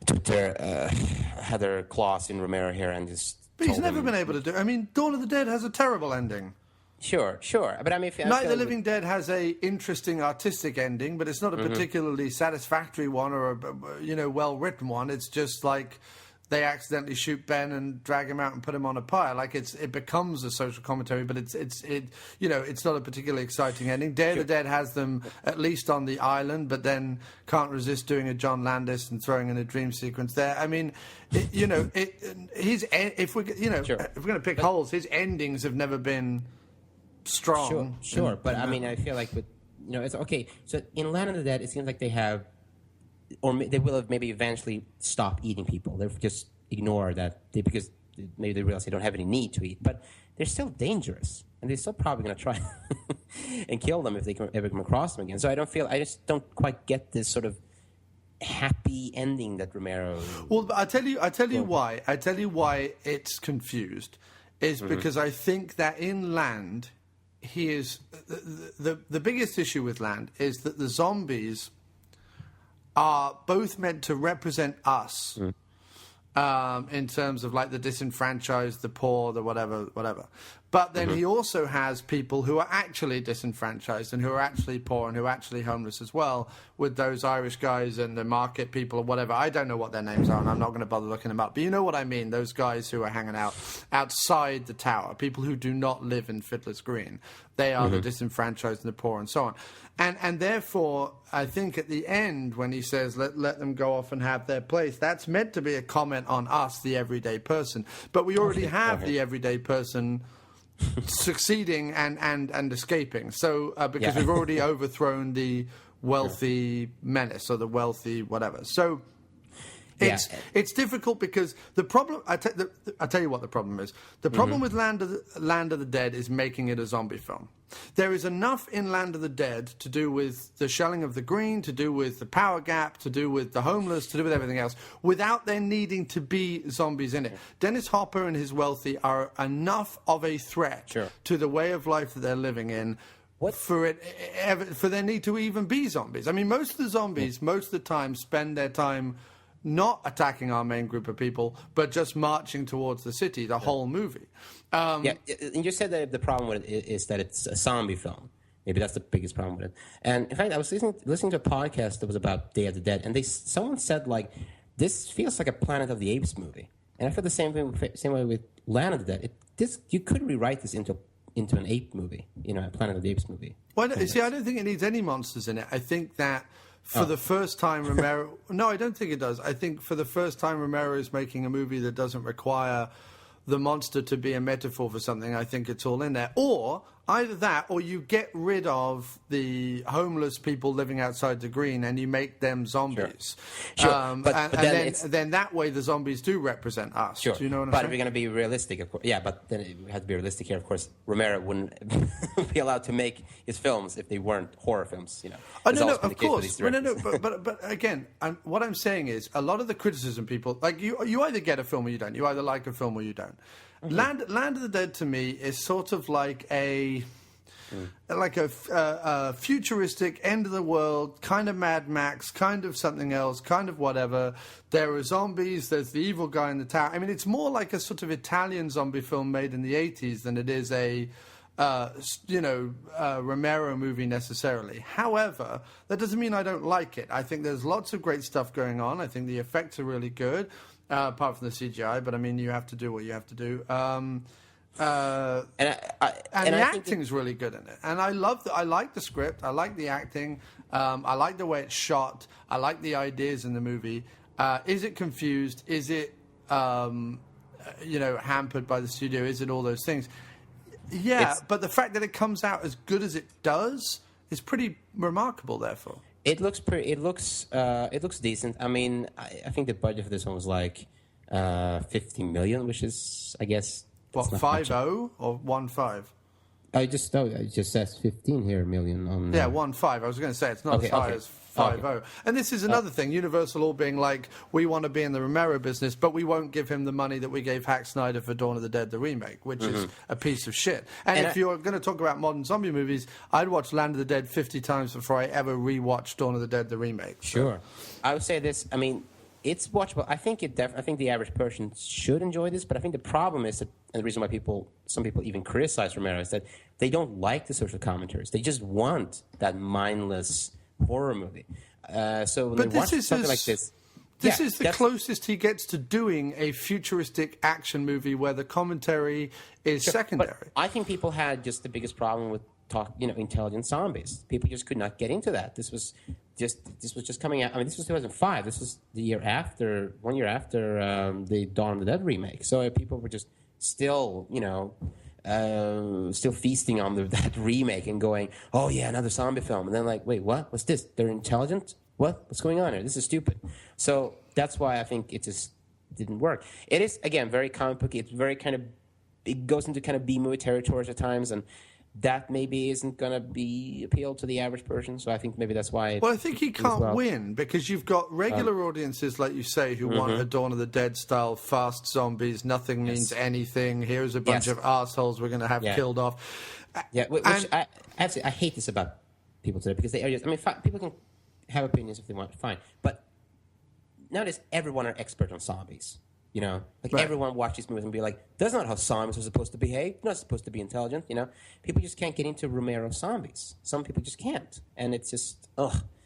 S2: had their claws in Romero here and just...
S1: But he's never been able to do... I mean, Dawn of the Dead has a terrible ending.
S2: Sure. But I mean...
S1: Night of the Living Dead has a interesting artistic ending, but it's not a particularly satisfactory one or a well-written one. It's just like they accidentally shoot Ben and drag him out and put him on a pyre. Like it becomes a social commentary, but it's not a particularly exciting ending. Day of the Dead has them at least on the island, but then can't resist doing a John Landis and throwing in a dream sequence there. I mean, if we're going to pick holes, his endings have never been strong.
S2: Sure. But I mean, I feel like it's okay. So in Land of the Dead, it seems like they have. Or they will have maybe eventually stopped eating people. They've just ignored that because maybe they realize they don't have any need to eat. But they're still dangerous, and they're still probably going to try and kill them if they ever come across them again. So I just don't quite get this sort of happy ending that Romero.
S1: Well, I tell you why. I tell you why it's confused is because I think that in Land, he is the biggest issue with Land is that the zombies are both meant to represent us in terms of like the disenfranchised, the poor, the whatever. But then he also has people who are actually disenfranchised and who are actually poor and who are actually homeless as well, with those Irish guys and the market people or whatever. I don't know what their names are, and I'm not going to bother looking them up. But you know what I mean, those guys who are hanging out outside the tower, people who do not live in Fiddler's Green. They are the disenfranchised and the poor and so on. And therefore, I think at the end, when he says, let them go off and have their place, that's meant to be a comment on us, the everyday person. But we already have the everyday person succeeding and escaping. So, because we've already overthrown the wealthy menace or the wealthy whatever. So... It's difficult because the problem... I tell you what the problem is. The problem with Land of the Dead is making it a zombie film. There is enough in Land of the Dead to do with the shelling of the green, to do with the power gap, to do with the homeless, to do with everything else, without there needing to be zombies in it. Dennis Hopper and his wealthy are enough of a threat to the way of life that they're living in for there need to even be zombies. I mean, most of the zombies, most of the time, spend their time... not attacking our main group of people, but just marching towards the city, the whole movie.
S2: And you said that the problem with it is that it's a zombie film. Maybe that's the biggest problem with it. And in fact, I was listening to a podcast that was about Day of the Dead, and someone said, like, this feels like a Planet of the Apes movie. And I felt the same way with Land of the Dead. You could rewrite this into an ape movie, a Planet of the Apes movie.
S1: Well, I don't think it needs any monsters in it. I think that... For the first time, Romero... No, I don't think it does. I think for the first time, Romero is making a movie that doesn't require the monster to be a metaphor for something. I think it's all in there. Or either that, or you get rid of the homeless people living outside the green and you make them zombies.
S2: Sure. But
S1: then that way the zombies do represent us.
S2: Sure.
S1: Do you know what I'm
S2: saying?
S1: saying?
S2: But we're going to be realistic, of course. Yeah, but then we have to be realistic here. Of course, Romero wouldn't be allowed to make his films if they weren't horror films.
S1: No, of course. No. But again, what I'm saying is a lot of the criticism people, like you either get a film or you don't. You either like a film or you don't. Land of the Dead to me is sort of like a futuristic end of the world kind of Mad Max, kind of something else, kind of whatever. There are zombies. There's the evil guy in the tower. I mean, it's more like a sort of Italian zombie film made in the 80s than it is a Romero movie necessarily. However, that doesn't mean I don't like it. I think there's lots of great stuff going on. I think the effects are really good, apart from the CGI. But I mean, you have to do what you have to do. And the acting's really good in it. And I like the script. I like the acting. I like the way it's shot. I like the ideas in the movie. Is it confused? Is it hampered by the studio? Is it all those things? Yeah, but the fact that it comes out as good as it does is pretty remarkable. Therefore,
S2: it looks decent. I mean, I think the budget for this one was like 50 million, which is, I guess,
S1: what, 50 or 15?
S2: It just says 15 here million on.
S1: Yeah, 15. I was going to say it's not as high as 50. And this is another thing. Universal all being like, we want to be in the Romero business, but we won't give him the money that we gave Zack Snyder for Dawn of the Dead, the remake, which is a piece of shit. And if you're going to talk about modern zombie movies, I'd watch Land of the Dead 50 times before I ever rewatch Dawn of the Dead, the remake. So.
S2: Sure. I would say this. I mean, it's watchable. I think the average person should enjoy this, but I think the problem is that, and the reason why some people even criticize Romero is that they don't like the social commentaries. They just want that mindless horror movie. So when they watch something like this...
S1: This is the closest he gets to doing a futuristic action movie where the commentary is secondary.
S2: But I think people had just the biggest problem with intelligent zombies. People just could not get into that. This was just coming out. I mean, this was 2005. This was 1 year after the Dawn of the Dead remake. So people were just still feasting on that remake and going, oh yeah, another zombie film. And then like, wait, what? What's this? They're intelligent? What's going on here? This is stupid. So that's why I think it just didn't work. It is, again, very comic booky. It's very it goes into kind of B-movie territories at times, and that maybe isn't going to be appeal to the average person. So I think maybe that's why.
S1: Well, I think he can't win because you've got regular audiences, like you say, who want a Dawn of the Dead style fast zombies. Nothing means anything. Here's a bunch of assholes we're going to have killed off.
S2: Yeah, which I hate this about people today because they are just. I mean, people can have opinions if they want, fine. But nowadays, everyone are expert on zombies. Everyone watch these movies and be like, that's not how zombies are supposed to behave. They're not supposed to be intelligent, People just can't get into Romero zombies. Some people just can't. And it's just,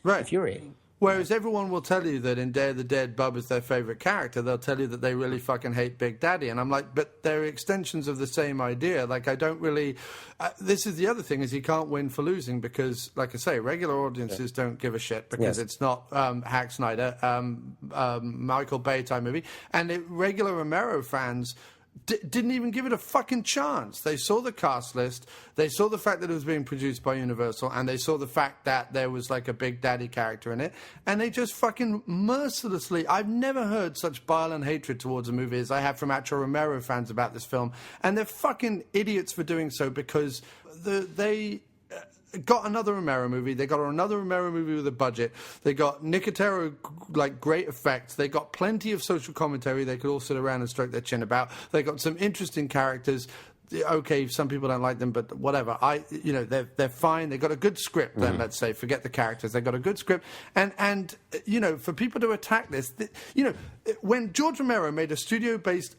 S2: infuriating.
S1: Whereas everyone will tell you that in Day of the Dead, Bub is their favorite character. They'll tell you that they really fucking hate Big Daddy. And I'm like, but they're extensions of the same idea. Like, I don't really... this is the other thing, is he can't win for losing because, like I say, regular audiences don't give a shit because it's not Zack Snyder, Michael Bay type movie. And regular Romero fans... didn't even give it a fucking chance. They saw the cast list, they saw the fact that it was being produced by Universal, and they saw the fact that there was like a Big Daddy character in it, and they just fucking mercilessly... I've never heard such bile and hatred towards a movie as I have from actual Romero fans about this film, and they're fucking idiots for doing so because they got another Romero movie. They got another Romero movie with a budget. They got Nicotero, like, great effects. They got plenty of social commentary they could all sit around and stroke their chin about. They got some interesting characters. Okay, some people don't like them, but whatever. They're fine. They got a good script. Then let's say, forget the characters. They got a good script, and for people to attack this, when George Romero made a studio-based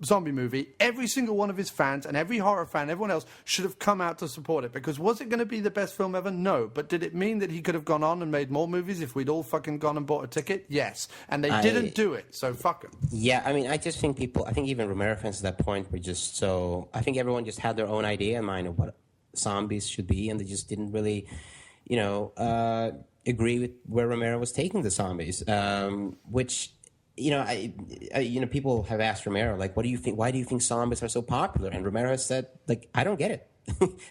S1: zombie movie, every single one of his fans and every horror fan, everyone else, should have come out to support it. Because was it going to be the best film ever? No. But did it mean that he could have gone on and made more movies if we'd all fucking gone and bought a ticket? Yes. And they didn't do it, so fuck them.
S2: Yeah, I mean, I just think I think even Romero fans at that point were just so... I think everyone just had their own idea in mind of what zombies should be, and they just didn't really, agree with where Romero was taking the zombies. Which, people have asked Romero, like, what do you think? Why do you think zombies are so popular? And Romero has said, like, I don't get it.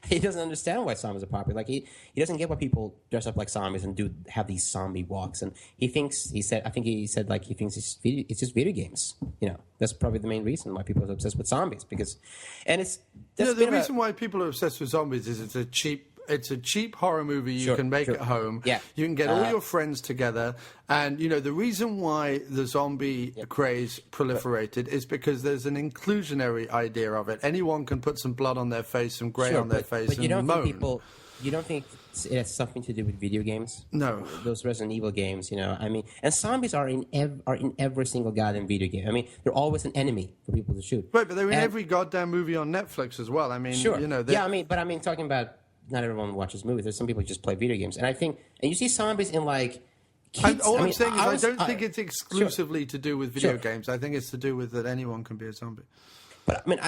S2: He doesn't understand why zombies are popular. Like he doesn't get why people dress up like zombies and have these zombie walks. And he thinks he said it's just video games. That's probably the main reason why people are obsessed with zombies the
S1: reason why people are obsessed with zombies is it's a cheap it's a cheap horror movie you can make at home.
S2: Yeah.
S1: You can get all your friends together. And, you know, the reason why the zombie craze proliferated is because there's an inclusionary idea of it. Anyone can put some blood on their face, some grey on their face,
S2: but you don't
S1: moan.
S2: think you don't think it has something to do with video games?
S1: No.
S2: Those Resident Evil games, you know, I mean, and zombies are in every single goddamn video game. I mean, they're always an enemy for people to shoot.
S1: Right, but they're in every goddamn movie on Netflix as well. I mean, you know.
S2: Yeah, I mean, talking about not everyone watches movies. There's some people who just play video games. And I think, and you see zombies in like, kids.
S1: All I'm saying is I don't think it's exclusively to do with video games. I think it's to do with that anyone can be a zombie.
S2: But I mean,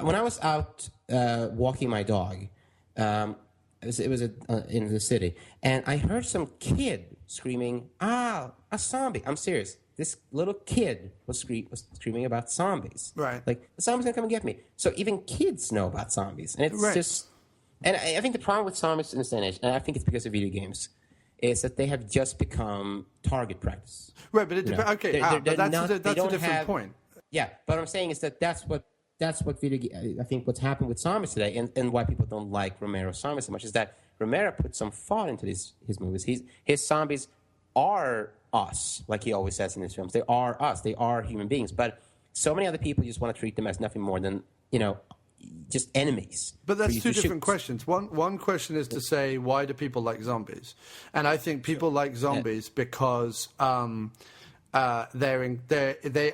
S2: when I was out walking my dog, it was in the city, and I heard some kid screaming, "Ah, a zombie!" I'm serious. This little kid was screaming about zombies.
S1: Right.
S2: Like, the zombie's gonna come and get me. So even kids know about zombies, and it's just. And I think the problem with zombies in this day and age, and I think it's because of video games, is that they have just become target practice.
S1: Right, but it depends. Okay, but that's a different point.
S2: Yeah, but what I'm saying is that that's what I think what's happened with zombies today, and why people don't like Romero's zombies so much is that Romero put some thought into his movies. His zombies are us, like he always says in his films. They are us. They are human beings. But so many other people just want to treat them as nothing more than, you know, just enemies.
S1: But that's two different questions. One question is to say, why do people like zombies? And I think people like zombies because they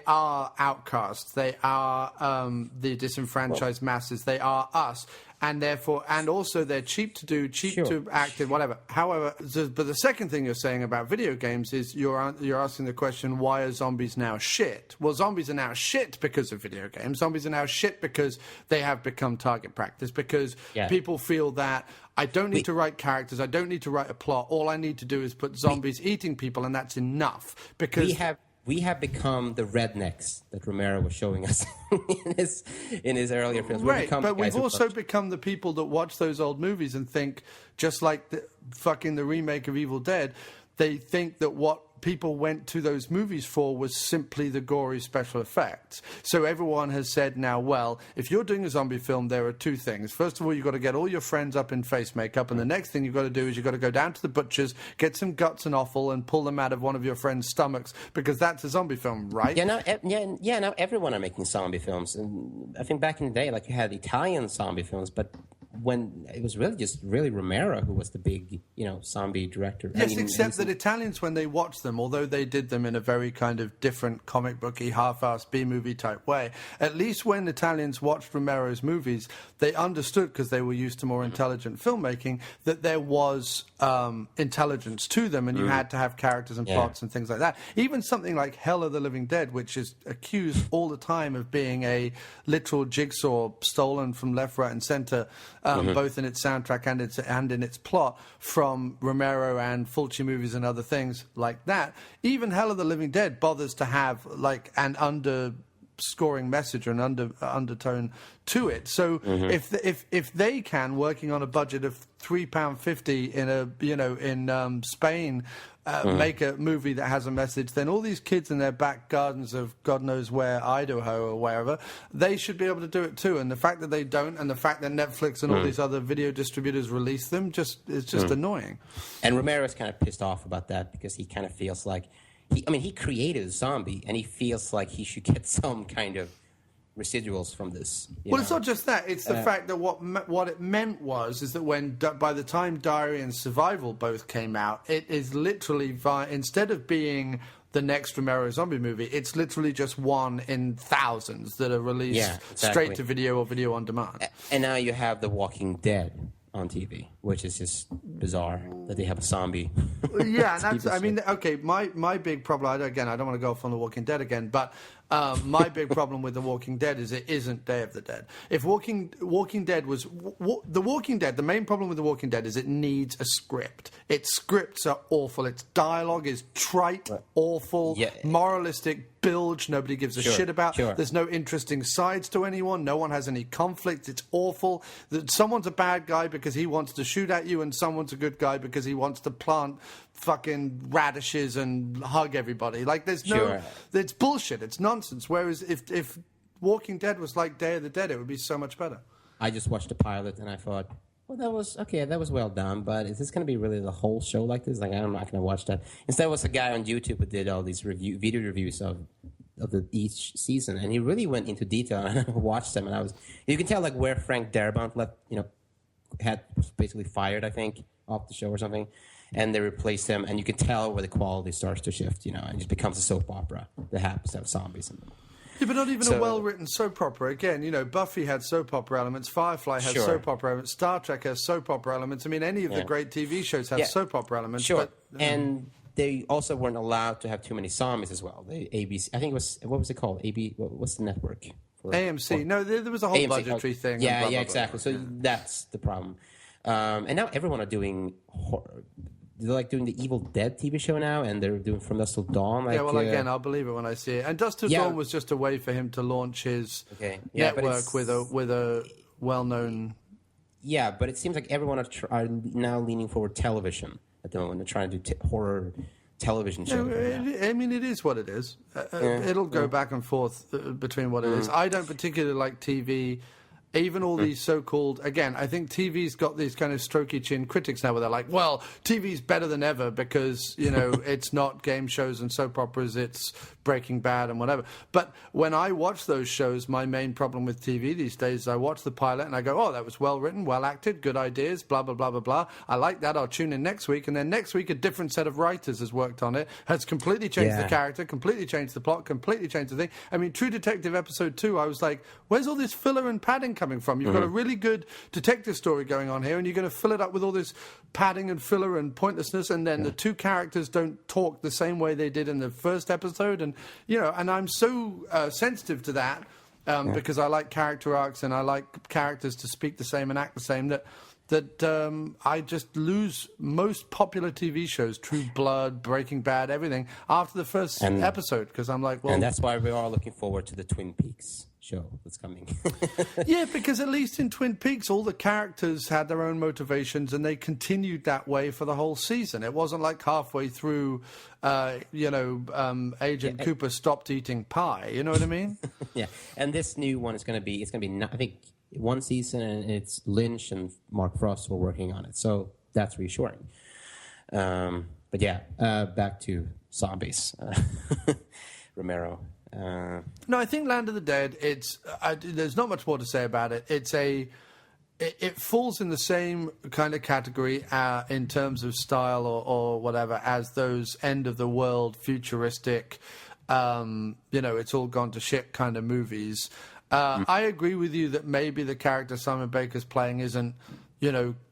S1: are outcasts. They are the disenfranchised masses. They are us. And therefore, and also they're cheap to do, to act in, whatever. However, but the second thing you're saying about video games is you're asking the question, why are zombies now shit? Well, zombies are now shit because of video games. Zombies are now shit because they have become target practice, because people feel that I don't need to write characters, I don't need to write a plot. All I need to do is put zombies eating people, and that's enough. Because
S2: we have become the rednecks that Romero was showing us in his earlier films.
S1: Right, but we've also become the people that watch those old movies and think, just like the remake of Evil Dead, they think that what people went to those movies for was simply the gory special effects. So everyone has said now, well, if you're doing a zombie film, there are two things. First of all, you've got to get all your friends up in face makeup, and the next thing you've got to do is you've got to go down to the butcher's, get some guts and offal, and pull them out of one of your friends' stomachs, because that's a zombie film, right?
S2: Yeah, now everyone are making zombie films. And I think back in the day, like, you had Italian zombie films, but when it was really Romero who was the big, you know, zombie director.
S1: Yes, except that Italians, when they watched them, although they did them in a very kind of different comic booky, half-assed B-movie type way, at least when Italians watched Romero's movies, they understood, because they were used to more intelligent filmmaking, that there was intelligence to them, and you had to have characters and plots and things like that. Even something like Hell of the Living Dead, which is accused all the time of being a literal jigsaw stolen from left, right, and center, both in its soundtrack and in its plot, from Romero and Fulci movies and other things like that. Even Hell of the Living Dead bothers to have like an underscoring message or an undertone to it. So if they can, working on a budget of £3.50 in Spain, make a movie that has a message, then all these kids in their back gardens of God knows where, Idaho or wherever, they should be able to do it too. And the fact that they don't, and the fact that Netflix and all these other video distributors release them, is just annoying.
S2: And Romero's kind of pissed off about that, because he kind of feels like he created a zombie, and he feels like he should get some kind of residuals from this.
S1: Well, it's not just that. It's the fact that what it meant is that by the time Diary and Survival both came out, it is literally, instead of being the next Romero zombie movie, it's literally just one in thousands that are released straight to video or video on demand.
S2: And now you have The Walking Dead on TV, which is just bizarre that they have a zombie.
S1: Yeah, and that's, I mean, okay, my big problem, I don't want to go off on The Walking Dead again, but my big problem with The Walking Dead is it isn't Day of the Dead. If Walking Dead was... The Walking Dead, the main problem with The Walking Dead is it needs a script. Its scripts are awful. Its dialogue is trite, awful, moralistic, bilge, nobody gives a shit about. There's no interesting sides to anyone. No one has any conflict. It's awful. Someone's a bad guy because he wants to shoot at you, and someone's a good guy because he wants to plant fucking radishes and hug everybody. Like, there's no... It's bullshit. It's nonsense. Whereas if Walking Dead was like Day of the Dead, it would be so much better.
S2: I just watched the pilot, and I thought, Well, that was okay. That was well done, but is this going to be really the whole show like this? Like, I'm not going to watch that. Instead, it was a guy on YouTube who did all these video reviews of each season, and he really went into detail. And I watched them, and you can tell like where Frank Darabont was basically fired, I think, off the show or something, and they replaced him, and you can tell where the quality starts to shift, and it just becomes a soap opera that happens to have zombies in it.
S1: Yeah, but not even a well-written soap opera. Again, Buffy had soap opera elements, Firefly had soap opera elements, Star Trek has soap opera elements. I mean, any of the great TV shows have soap opera elements.
S2: Sure,
S1: but,
S2: and they also weren't allowed to have too many zombies as well. The ABC, I think it was, what was it called? What's the network?
S1: AMC. No, there was a whole budgetary thing.
S2: Yeah,
S1: blah, blah,
S2: exactly.
S1: Blah.
S2: So that's the problem. And now everyone are doing horror. They're like doing the Evil Dead TV show now, and they're doing From Dusk Till Dawn. Like,
S1: again, I'll believe it when I see it. And Dusk Till Dawn was just a way for him to launch his network with a well-known.
S2: Yeah, but it seems like everyone are now leaning forward television at the moment. They're trying to do horror television shows.
S1: I mean, it is what it is. It'll go back and forth between what it is. I don't particularly like TV. Even all these so-called, again, I think TV's got these kind of strokey chin critics now where they're like, well, TV's better than ever because, it's not game shows and soap operas, it's Breaking Bad and whatever. But when I watch those shows, my main problem with TV these days is I watch the pilot and I go, oh, that was well written, well acted, good ideas, blah, blah, blah, blah, blah. I like that, I'll tune in next week. And then next week, a different set of writers has worked on it, has completely changed the character, completely changed the plot, completely changed the thing. I mean, True Detective episode 2, I was like, where's all this filler and padding coming from? You've got a really good detective story going on here, and you're going to fill it up with all this padding and filler and pointlessness, and then the two characters don't talk the same way they did in the first episode, and I'm so sensitive to that because I like character arcs and I like characters to speak the same and act the same that I just lose most popular TV shows, True Blood, Breaking Bad, everything, after the first episode, because I'm like, well...
S2: And that's why we are looking forward to the Twin Peaks show that's coming.
S1: Yeah, because at least in Twin Peaks, all the characters had their own motivations, and they continued that way for the whole season. It wasn't like halfway through, Agent Cooper stopped eating pie. You know what I mean?
S2: Yeah, and this new one is going to be, I think, one season, and it's Lynch and Mark Frost who are working on it. So that's reassuring. But yeah, back to zombies. Romero.
S1: No, I think Land of the Dead, there's not much more to say about it. It falls in the same kind of category in terms of style or whatever as those end-of-the-world futuristic, it's all gone to shit kind of movies. I agree with you that maybe the character Simon Baker's playing isn't,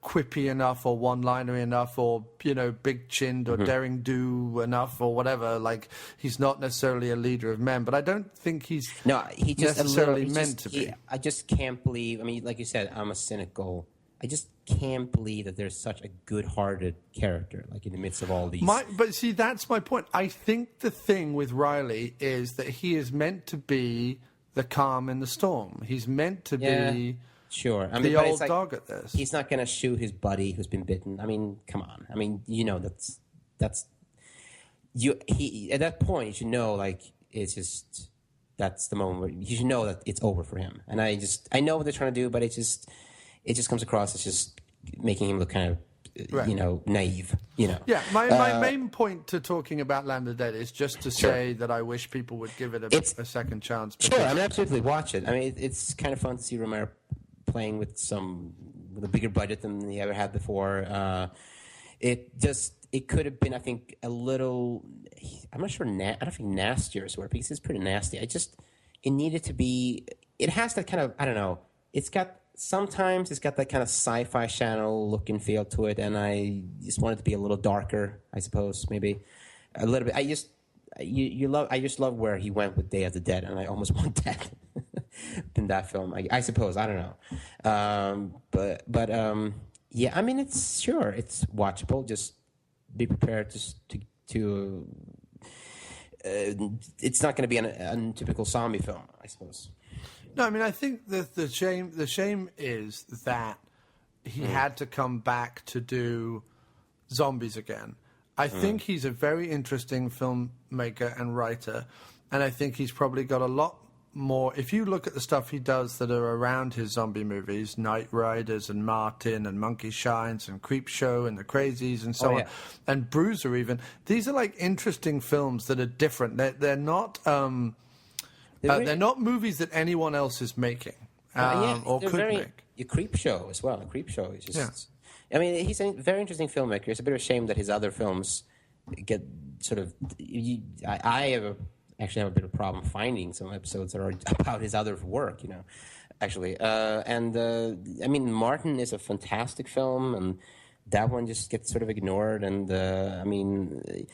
S1: quippy enough or one-linery enough or, big-chinned or daring-do enough or whatever. Like, he's not necessarily a leader of men, but I don't think he's necessarily meant to be.
S2: I just can't believe, like you said, I'm a cynical. I just can't believe that there's such a good-hearted character, like in the midst of all these.
S1: But see, that's my point. I think the thing with Riley is that he is meant to be the calm in the storm. He's meant to be...
S2: Sure.
S1: The old dog at this.
S2: He's not going to shoot his buddy who's been bitten. Come on. That's he at that point you should know, like, it's just that's the moment where you should know that it's over for him. And I know what they're trying to do, but it just comes across as just making him look kind of naive.
S1: Yeah, my main point to talking about Land of the Dead is just to say that I wish people would give it a second chance.
S2: Sure, absolutely watch it. It's kind of fun to see Romero playing with a bigger budget than he ever had before. It could have been, I think, a little. I'm not sure. I don't think nastier is word, because it's pretty nasty. It needed to be. It has that kind of, I don't know. Sometimes it's got that kind of sci-fi channel look and feel to it, and I just want it to be a little darker, I suppose, maybe a little bit. I just love where he went with Day of the Dead, and I almost want that in that film. I suppose, I don't know, but yeah. It's watchable. Just be prepared to. It's not going to be an untypical zombie film, I suppose.
S1: No, I think the shame is that he had to come back to do zombies again. I think he's a very interesting filmmaker and writer, and I think he's probably got a lot more. If you look at the stuff he does that are around his zombie movies, Night Riders and Martin and Monkey Shines and Creepshow and The Crazies and so on, and Bruiser even, these are like interesting films that are different. They're not they're not movies that anyone else is making or could make.
S2: A Creepshow as well. A Creepshow is just... I mean, he's a very interesting filmmaker. It's a bit of a shame that his other films get sort of... actually have a bit of a problem finding some episodes that are about his other work, actually. I mean, Martin is a fantastic film, and that one just gets sort of ignored. And, The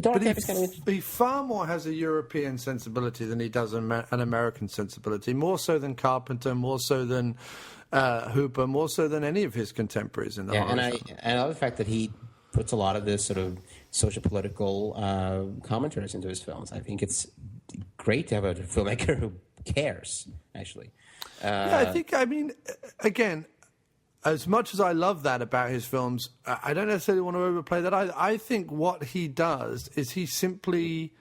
S2: Dark Knight is kind of...
S1: He far more has a European sensibility than he does an American sensibility, more so than Carpenter, more so than Hooper, more so than any of his contemporaries in the horror genre.
S2: And I love the fact that he puts a lot of this sort of social-political commentaries into his films. I think it's great to have a filmmaker who cares, actually.
S1: Again, as much as I love that about his films, I don't necessarily want to overplay that either. I think what he does is he simply,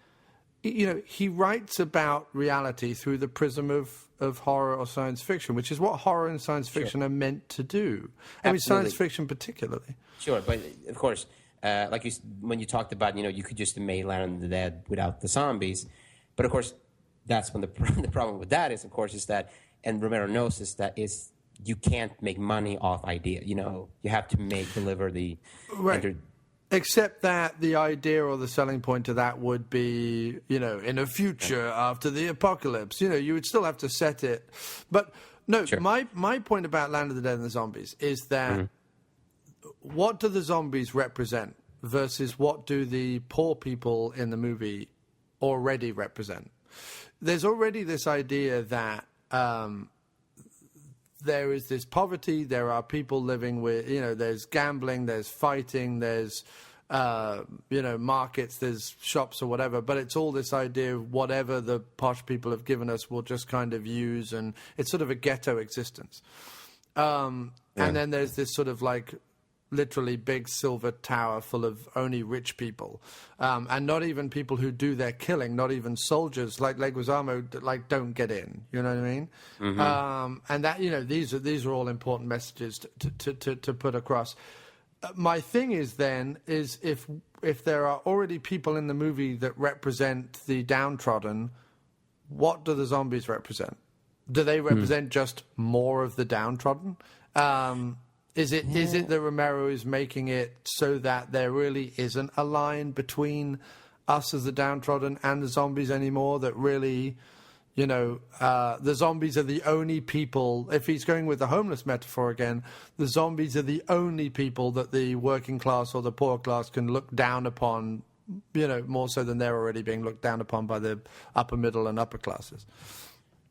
S1: he writes about reality through the prism of horror or science fiction, which is what horror and science fiction are meant to do. I mean, science fiction particularly.
S2: Sure, but of course, when you talked about, you could just have made Land of the Dead without the zombies. But of course, that's when the problem with that is, of course, is that, and Romero knows this, that is you can't make money off idea. You have to deliver the...
S1: Right. Except that the idea or the selling point to that would be, in a future after the apocalypse. You would still have to set it. But no, my point about Land of the Dead and the Zombies is that what do the zombies represent versus what do the poor people in the movie already represent? There's already this idea that there is this poverty, there are people living with, there's gambling, there's fighting, there's, markets, there's shops or whatever, but it's all this idea of whatever the posh people have given us we'll just kind of use, and it's sort of a ghetto existence. And then there's this sort of like literally big silver tower full of only rich people, and not even people who do their killing, not even soldiers like Leguizamo, don't get in. You know what I mean? Mm-hmm. And that these are all important messages to put across. My thing is if there are already people in the movie that represent the downtrodden, what do the zombies represent? Do they represent just more of the downtrodden? Is it that Romero is making it so that there really isn't a line between us as the downtrodden and the zombies anymore, that really, the zombies are the only people, if he's going with the homeless metaphor again, the zombies are the only people that the working class or the poor class can look down upon, more so than they're already being looked down upon by the upper middle and upper classes.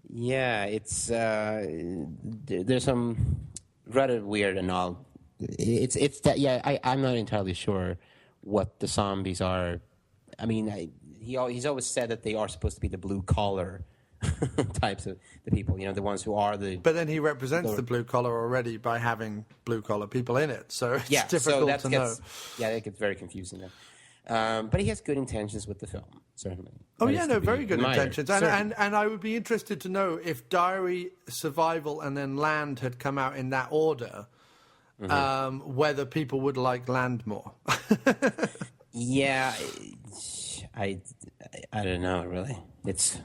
S2: Yeah, it's there's some rather weird and all. It's that. Yeah, I'm not entirely sure what the zombies are. I mean, he's always said that they are supposed to be the blue collar types of the people. The ones who are the.
S1: But then he represents the blue collar already by having blue collar people in it, so it's difficult to know.
S2: Yeah, it gets very confusing then. But he has good intentions with the film, certainly.
S1: Oh, very good intentions. And I would be interested to know if Diary, Survival, and then Land had come out in that order, whether people would like Land more.
S2: Yeah, I don't know, really. It's...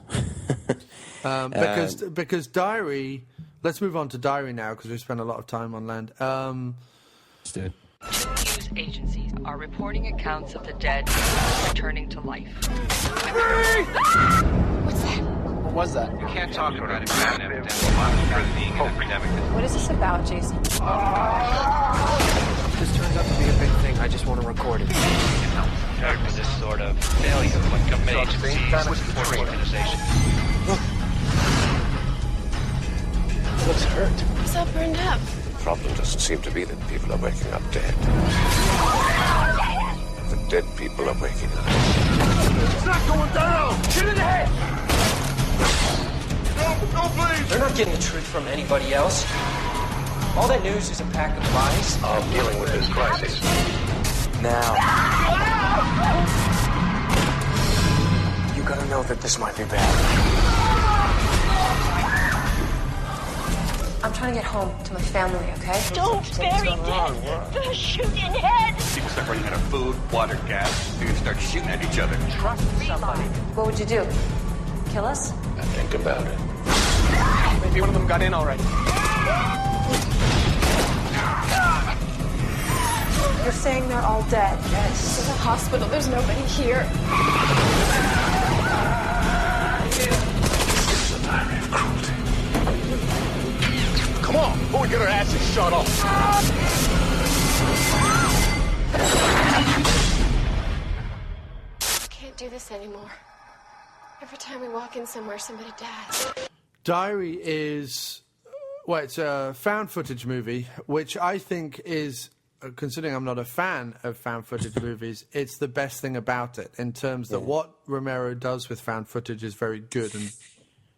S1: because Diary... Let's move on to Diary now, because we spent a lot of time on Land.
S2: Let's do it.
S6: News agencies are reporting accounts of the dead returning to life.
S4: What's that?
S7: What was that?
S8: You can't talk about it.
S6: What is this about, Jason?
S7: This turns out to be a big thing. I just want to record it.
S8: For this sort of failure of what government agencies support organization.
S7: Looks hurt.
S4: It's all burned up.
S9: The problem doesn't seem to be that people are waking up dead. The dead people are waking up.
S8: It's not going down! Get in the head! No, please!
S7: They're not getting the truth from anybody else. All that news is a pack of lies.
S9: I'm dealing with this crisis.
S7: Now. You gotta know that this might be bad.
S10: I'm trying to get home to my family, okay?
S11: Don't bury death. They're shooting heads.
S12: You can start running out of food, water, gas. You can start shooting at each other.
S10: Trust somebody. What would you do? Kill us?
S9: I think about it.
S7: Maybe one of them got in already.
S10: You're saying they're all dead?
S11: Yes. This is a hospital. There's nobody here.
S9: This is an irony of cruelty.
S12: Come on, before we get our asses shot off.
S11: I can't do this anymore. Every time we walk in somewhere, somebody dies.
S1: Diary is, well, it's a found footage movie, which I think is, considering I'm not a fan of found footage movies, it's the best thing about it in terms that what Romero does with found footage is very good and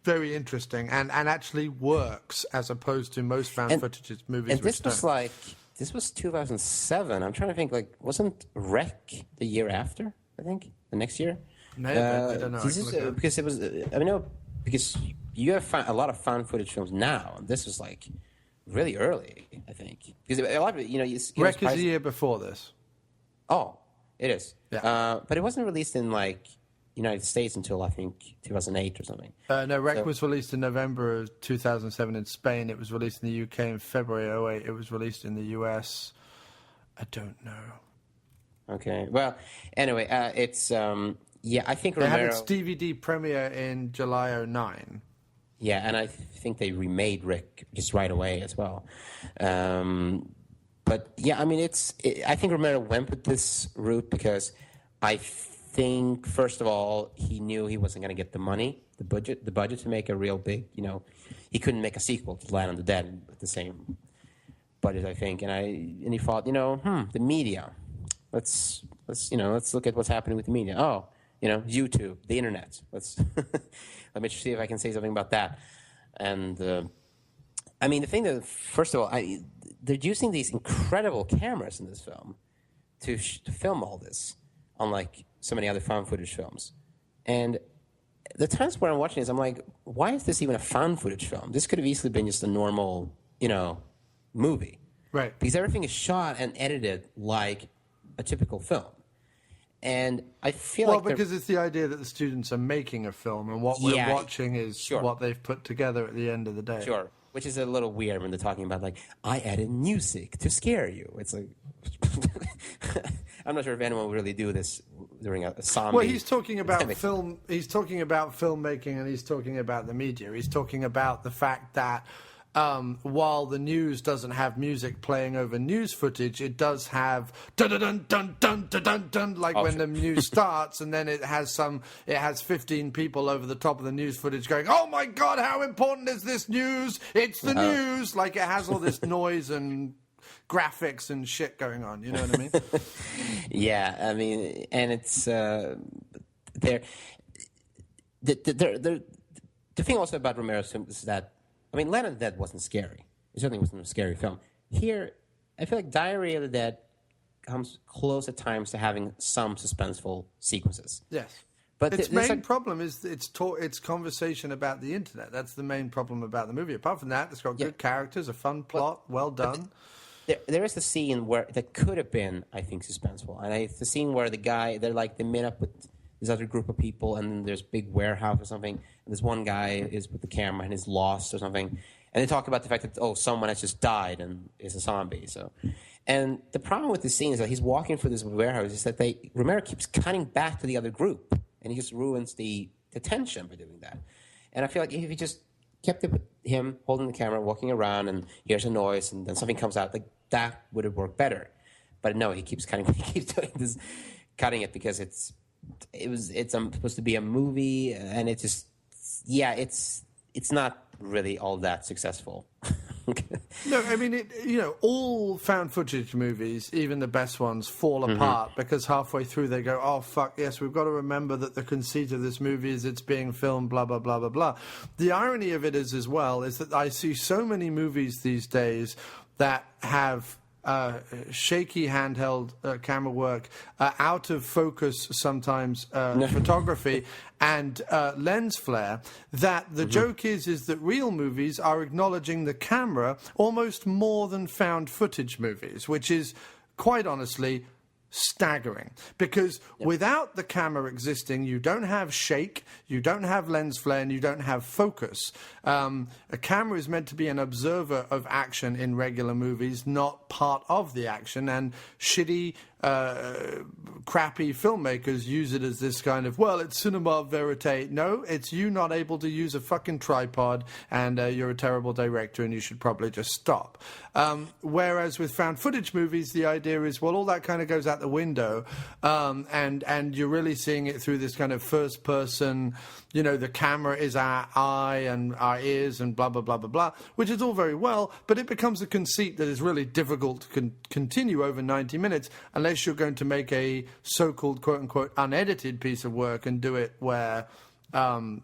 S1: very interesting and actually works as opposed to most found footage movies.
S2: And this was like, this was 2007. I'm trying to think, like, wasn't Wreck the year after, I think? The next year?
S1: Maybe, I don't know.
S2: Because it was, I mean, no, because you have a lot of found footage films now, and this was like really early, I think. Because a lot of it,
S1: Wreck is a year before this.
S2: Oh, it is.
S1: Yeah.
S2: But it wasn't released in like United States until I think 2008 or something.
S1: No, Wreck was released in November of 2007 in Spain. It was released in the UK in February 2008. It was released in the US. I don't know.
S2: Okay. Well, anyway, it's I think Romero.
S1: They had its DVD premiere in July 2009.
S2: Yeah, and I think they remade Rick just right away as well. But yeah, I mean, I think Romero went with this route because I think, first of all, he knew he wasn't going to get the money, the budget to make a real big, he couldn't make a sequel to Land of the Dead with the same budget, I think. And he thought, the media. Let's look at what's happening with the media. Oh, YouTube, the internet. Let me see if I can say something about that. And I mean, the thing that, first of all, they're using these incredible cameras in this film to film all this, unlike so many other found footage films. And the times where I'm watching this, I'm like, why is this even a found footage film? This could have easily been just a normal, movie.
S1: Right.
S2: Because everything is shot and edited like a typical film. And I feel
S1: because it's the idea that the students are making a film, and what we're watching is what they've put together at the end of the day.
S2: Sure. Which is a little weird when they're talking about, like, I added music to scare you. It's like, I'm not sure if anyone would really do this during a zombie.
S1: Well, he's talking about film. He's talking about filmmaking, and he's talking about the media. He's talking about the fact that while the news doesn't have music playing over news footage, it does have dun dun dun dun dun dun dun dun, like when the news starts, and then it has 15 people over the top of the news footage going, "Oh my God, how important is this news? It's the news!" Like it has all this noise and graphics and shit going on. You know what I mean?
S2: Yeah, I mean, and it's the thing also about Romero's film is that, I mean, Land of the Dead wasn't scary. It certainly wasn't a scary film. Here, I feel like Diary of the Dead comes close at times to having some suspenseful sequences.
S1: Yes.
S2: But
S1: its main problem is its conversation about the internet. That's the main problem about the movie. Apart from that, it's got good characters, a fun plot, well done.
S2: There is a scene that could have been, I think, suspenseful. And it's the scene where they meet up with this other group of people, and then there's a big warehouse or something, and this one guy is with the camera and is lost or something, and they talk about the fact that, someone has just died and is a zombie. And the problem with this scene is that he's walking through this warehouse is that Romero keeps cutting back to the other group, and he just ruins the tension by doing that. And I feel like if he just kept it with him holding the camera, walking around, and hears a noise, and then something comes out, like that would have worked better. But no, he keeps cutting. He keeps doing this, cutting it because it's supposed to be a movie, and it's not really all that successful.
S1: No, I mean, all found footage movies, even the best ones, fall apart because halfway through they go, oh, fuck, yes, we've got to remember that the conceit of this movie is it's being filmed, blah, blah, blah, blah, blah. The irony of it is, as well, is that I see so many movies these days that have shaky handheld camera work, out of focus sometimes photography, and lens flare, that the joke is that real movies are acknowledging the camera almost more than found footage movies, which is, quite honestly, staggering, because without the camera existing, you don't have shake, you don't have lens flare, and you don't have focus. A camera is meant to be an observer of action in regular movies, not part of the action, and shitty, crappy filmmakers use it as this kind of, well, it's cinema verite. No, it's you not able to use a fucking tripod, and you're a terrible director and you should probably just stop. Whereas with found footage movies, the idea is, well, all that kind of goes out the window, and you're really seeing it through this kind of first person, you know, the camera is our eye and our ears and blah, blah, blah, blah, blah, which is all very well, but it becomes a conceit that is really difficult to continue over 90 minutes unless you're going to make a so-called quote-unquote unedited piece of work and do it where,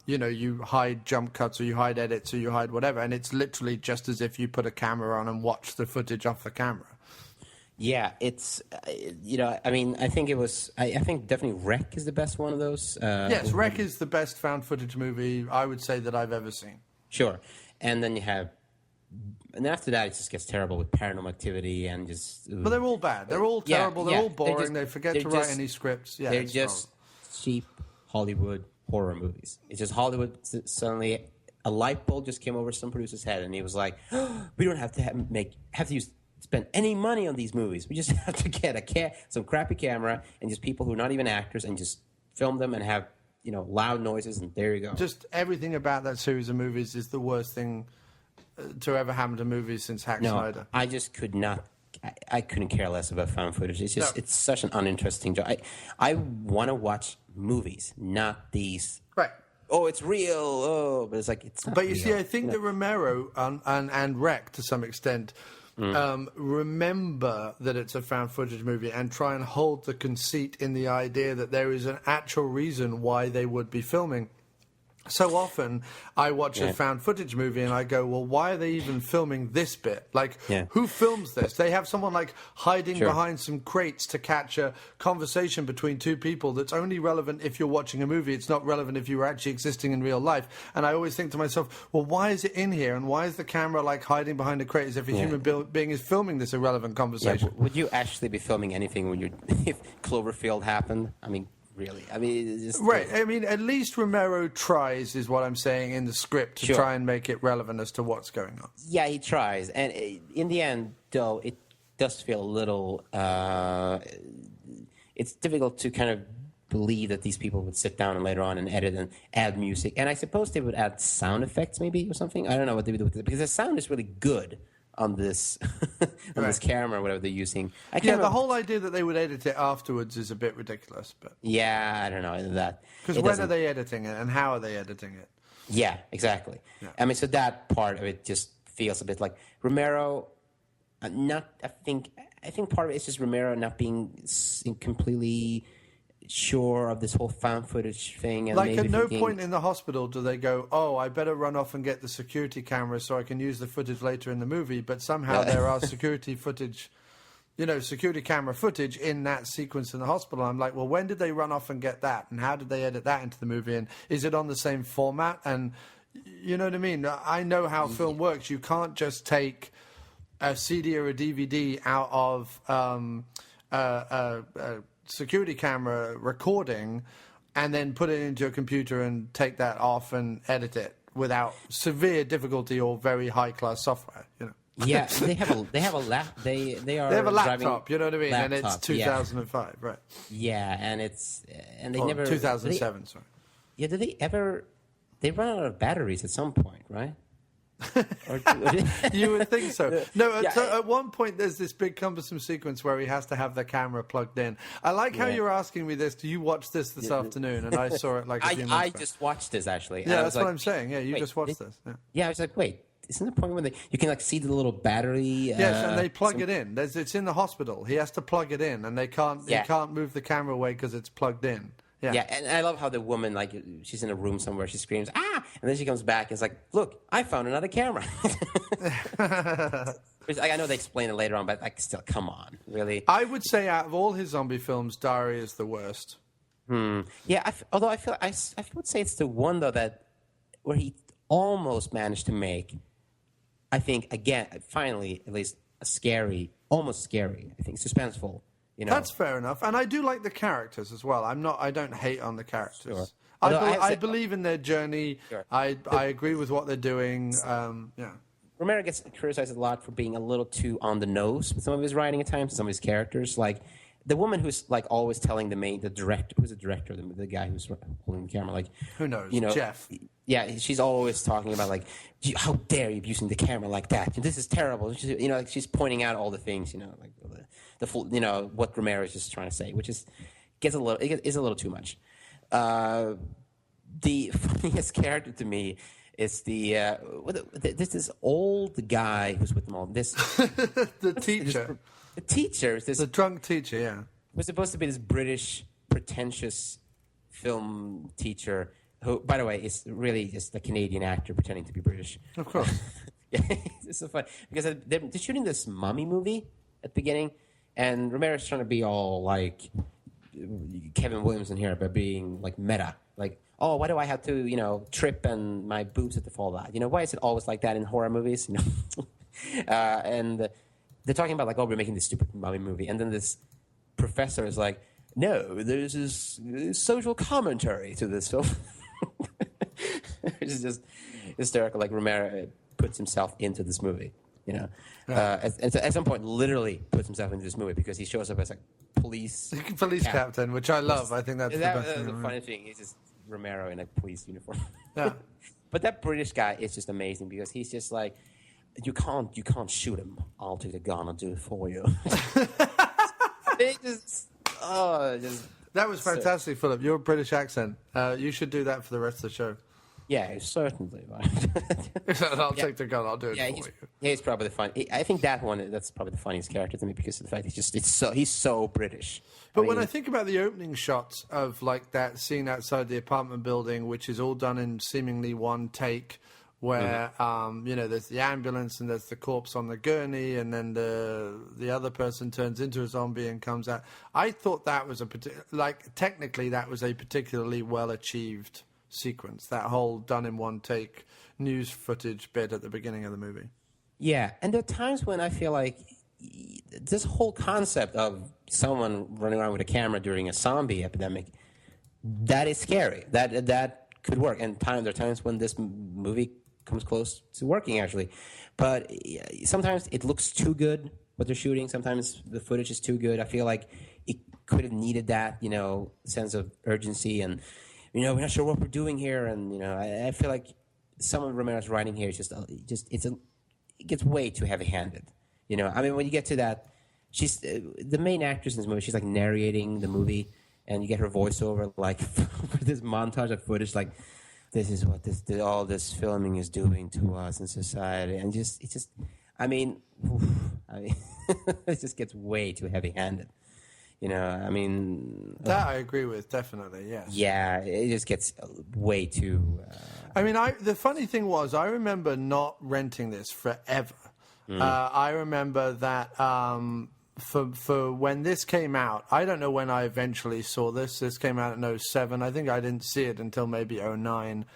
S1: you know, you hide jump cuts or you hide edits or you hide whatever, and it's literally just as if you put a camera on and watch the footage off the camera.
S2: Yeah, it's, you know, I mean, I think definitely Wreck is the best one of those.
S1: Yes, Wreck is the best found footage movie, I would say, that I've ever seen.
S2: Sure. And then you have, and after that it just gets terrible with Paranormal Activity and just...
S1: But they're all bad. They're all terrible. They're all boring. They forget to write any scripts. Yeah,
S2: they're just cheap Hollywood horror movies. It's just Hollywood, suddenly a light bulb just came over some producer's head and he was like, oh, we don't have to spend any money on these movies. We just have to get some crappy camera and just people who are not even actors and just film them and have, you know, loud noises, and there you go.
S1: Just everything about that series of movies is the worst thing to ever happen to movies since Zack Snyder.
S2: I just could not. I couldn't care less about found footage. It's just it's such an uninteresting job. I want to watch movies, not these.
S1: Right.
S2: Oh, it's real. Oh, but it's like it's not.
S1: But you
S2: real.
S1: see, I think that Romero and Wreck to some extent remember that it's a found footage movie and try and hold the conceit in the idea that there is an actual reason why they would be filming. So often I watch a found footage movie and I go, well, why are they even filming this bit? Like, who films this? They have someone like hiding behind some crates to catch a conversation between two people that's only relevant if you're watching a movie. It's not relevant if you were actually existing in real life. And I always think to myself, well, why is it in here? And why is the camera like hiding behind a crate as if a human being is filming this irrelevant conversation?
S2: Yeah, would you actually be filming anything when if Cloverfield happened? I mean... Really, I mean, it's just
S1: right. I mean, at least Romero tries, is what I'm saying, in the script to try and make it relevant as to what's going on.
S2: Yeah, he tries, and in the end, though, it does feel a little. It's difficult to kind of believe that these people would sit down and later on and edit and add music, and I suppose they would add sound effects, maybe, or something. I don't know what they would do with it because the sound is really good on this this camera or whatever they're using.
S1: The whole idea that they would edit it afterwards is a bit ridiculous. But
S2: yeah, I don't know that.
S1: Because when are they editing it and how are they editing it?
S2: Yeah, exactly. Yeah. I mean, so that part of it just feels a bit like Romero. I think part of it is just Romero not being completely sure of this whole found footage thing. And
S1: like at no point in the hospital do they go, oh, I better run off and get the security camera so I can use the footage later in the movie, but somehow there are security footage, security camera footage in that sequence in the hospital. I'm like, well, when did they run off and get that? And how did they edit that into the movie? And is it on the same format? And you know what I mean? I know how film works. You can't just take a CD or a DVD out of security camera recording and then put it into a computer and take that off and edit it without severe difficulty or very high class software.
S2: Yeah, they have a laptop. They have a
S1: laptop. You know what I mean? Laptop, and it's 2005, right?
S2: Yeah, and they never
S1: 2007. Sorry.
S2: Yeah, did they ever? They run out of batteries at some point, right?
S1: You would think so. No, at one point there's this big cumbersome sequence where he has to have the camera plugged in. I like how you're asking me this. Do you watch this afternoon? And I saw it like a few months back.
S2: I just watched this actually.
S1: Yeah, that's what I'm saying. Yeah, you just watched this.
S2: Yeah, I was like, wait, isn't the point when you can see the little battery?
S1: Yes, and they plug it in. It's in the hospital. He has to plug it in, and they can't move the camera away because it's plugged in.
S2: Yeah, and I love how the woman, like, she's in a room somewhere, she screams, ah! And then she comes back and it's like, look, I found another camera. I know they explain it later on, but like, still, come on, really.
S1: I would say out of all his zombie films, Diary is the worst.
S2: Yeah, although I would say it's the one though that where he almost managed to make, I think again, finally at least almost scary. I think suspenseful. You know,
S1: that's fair enough, and I do like the characters as well. I don't hate on the characters.
S2: Sure.
S1: I believe in their journey.
S2: Sure.
S1: I agree with what they're doing. Yeah.
S2: Romero gets criticized a lot for being a little too on the nose with some of his writing at times, some of his characters. Like the woman who's like always telling the director, who's the director, the guy who's holding the camera, like
S1: who knows, Jeff.
S2: Yeah, she's always talking about like, how dare you using the camera like that? This is terrible. Like she's pointing out all the things, like the full, what Romero is just trying to say, which is is a little too much. The funniest character to me is this old guy who's with them all.
S1: The teacher.
S2: The teacher is
S1: the drunk teacher. Yeah,
S2: was supposed to be this British pretentious film teacher who, by the way, is really just a Canadian actor pretending to be British.
S1: Of course.
S2: Yeah, it's so fun because they're shooting this Mummy movie at the beginning, and Romero's trying to be all like Kevin Williamson here, but being like meta, like, oh, why do I have to, trip and my boobs have to fall out? Why is it always like that in horror movies? And they're talking about like, oh, we're making this stupid Mummy movie, and then this professor is like, no, there's this social commentary to this film. Which is just hysterical. Like Romero puts himself into this movie, at some point literally puts himself into this movie because he shows up as a police
S1: captain, which I love. I think that's the best thing.
S2: The funny thing. He's just Romero in a police uniform.
S1: Yeah.
S2: But that British guy is just amazing because he's just like, you can't shoot him. I'll take the gun and do it for you.
S1: That was fantastic, Philip. Your British accent. You should do that for the rest of the show.
S2: Yeah, certainly.
S1: I'll take the gun. I'll do it for you.
S2: Yeah, he's probably the fun. I think that's probably the funniest character to me because of the fact he's so British.
S1: But when I think about the opening shots of like that scene outside the apartment building, which is all done in seemingly one take, where there's the ambulance and there's the corpse on the gurney, and then the other person turns into a zombie and comes out. I thought that was technically that was a particularly well achieved sequence. That whole done in one take news footage bit at the beginning of the movie.
S2: Yeah, and there are times when I feel like this whole concept of someone running around with a camera during a zombie epidemic, that is scary. That could work. And there are times when this movie comes close to working, actually. But sometimes it looks too good, what they're shooting. Sometimes the footage is too good. I feel like it could have needed that, sense of urgency and, we're not sure what we're doing here. And, I feel like some of Romero's writing here is it gets way too heavy-handed. When you get to that, she's the main actress in this movie. She's like narrating the movie, and you get her voiceover like this montage of footage, like this is what all this filming is doing to us in society, and it just gets way too heavy-handed.
S1: That I agree with, definitely, yes.
S2: Yeah, it just gets way too...
S1: the funny thing was, I remember not renting this forever. I remember that for when this came out, I don't know when I eventually saw this. This came out in 2007. I think I didn't see it until maybe 2009.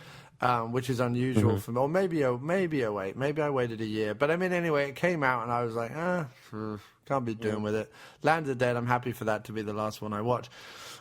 S1: Which is unusual for me. Or maybe 2008. Maybe I waited a year. But anyway, it came out and I was like, can't be doing with it. Land of the Dead, I'm happy for that to be the last one I watched.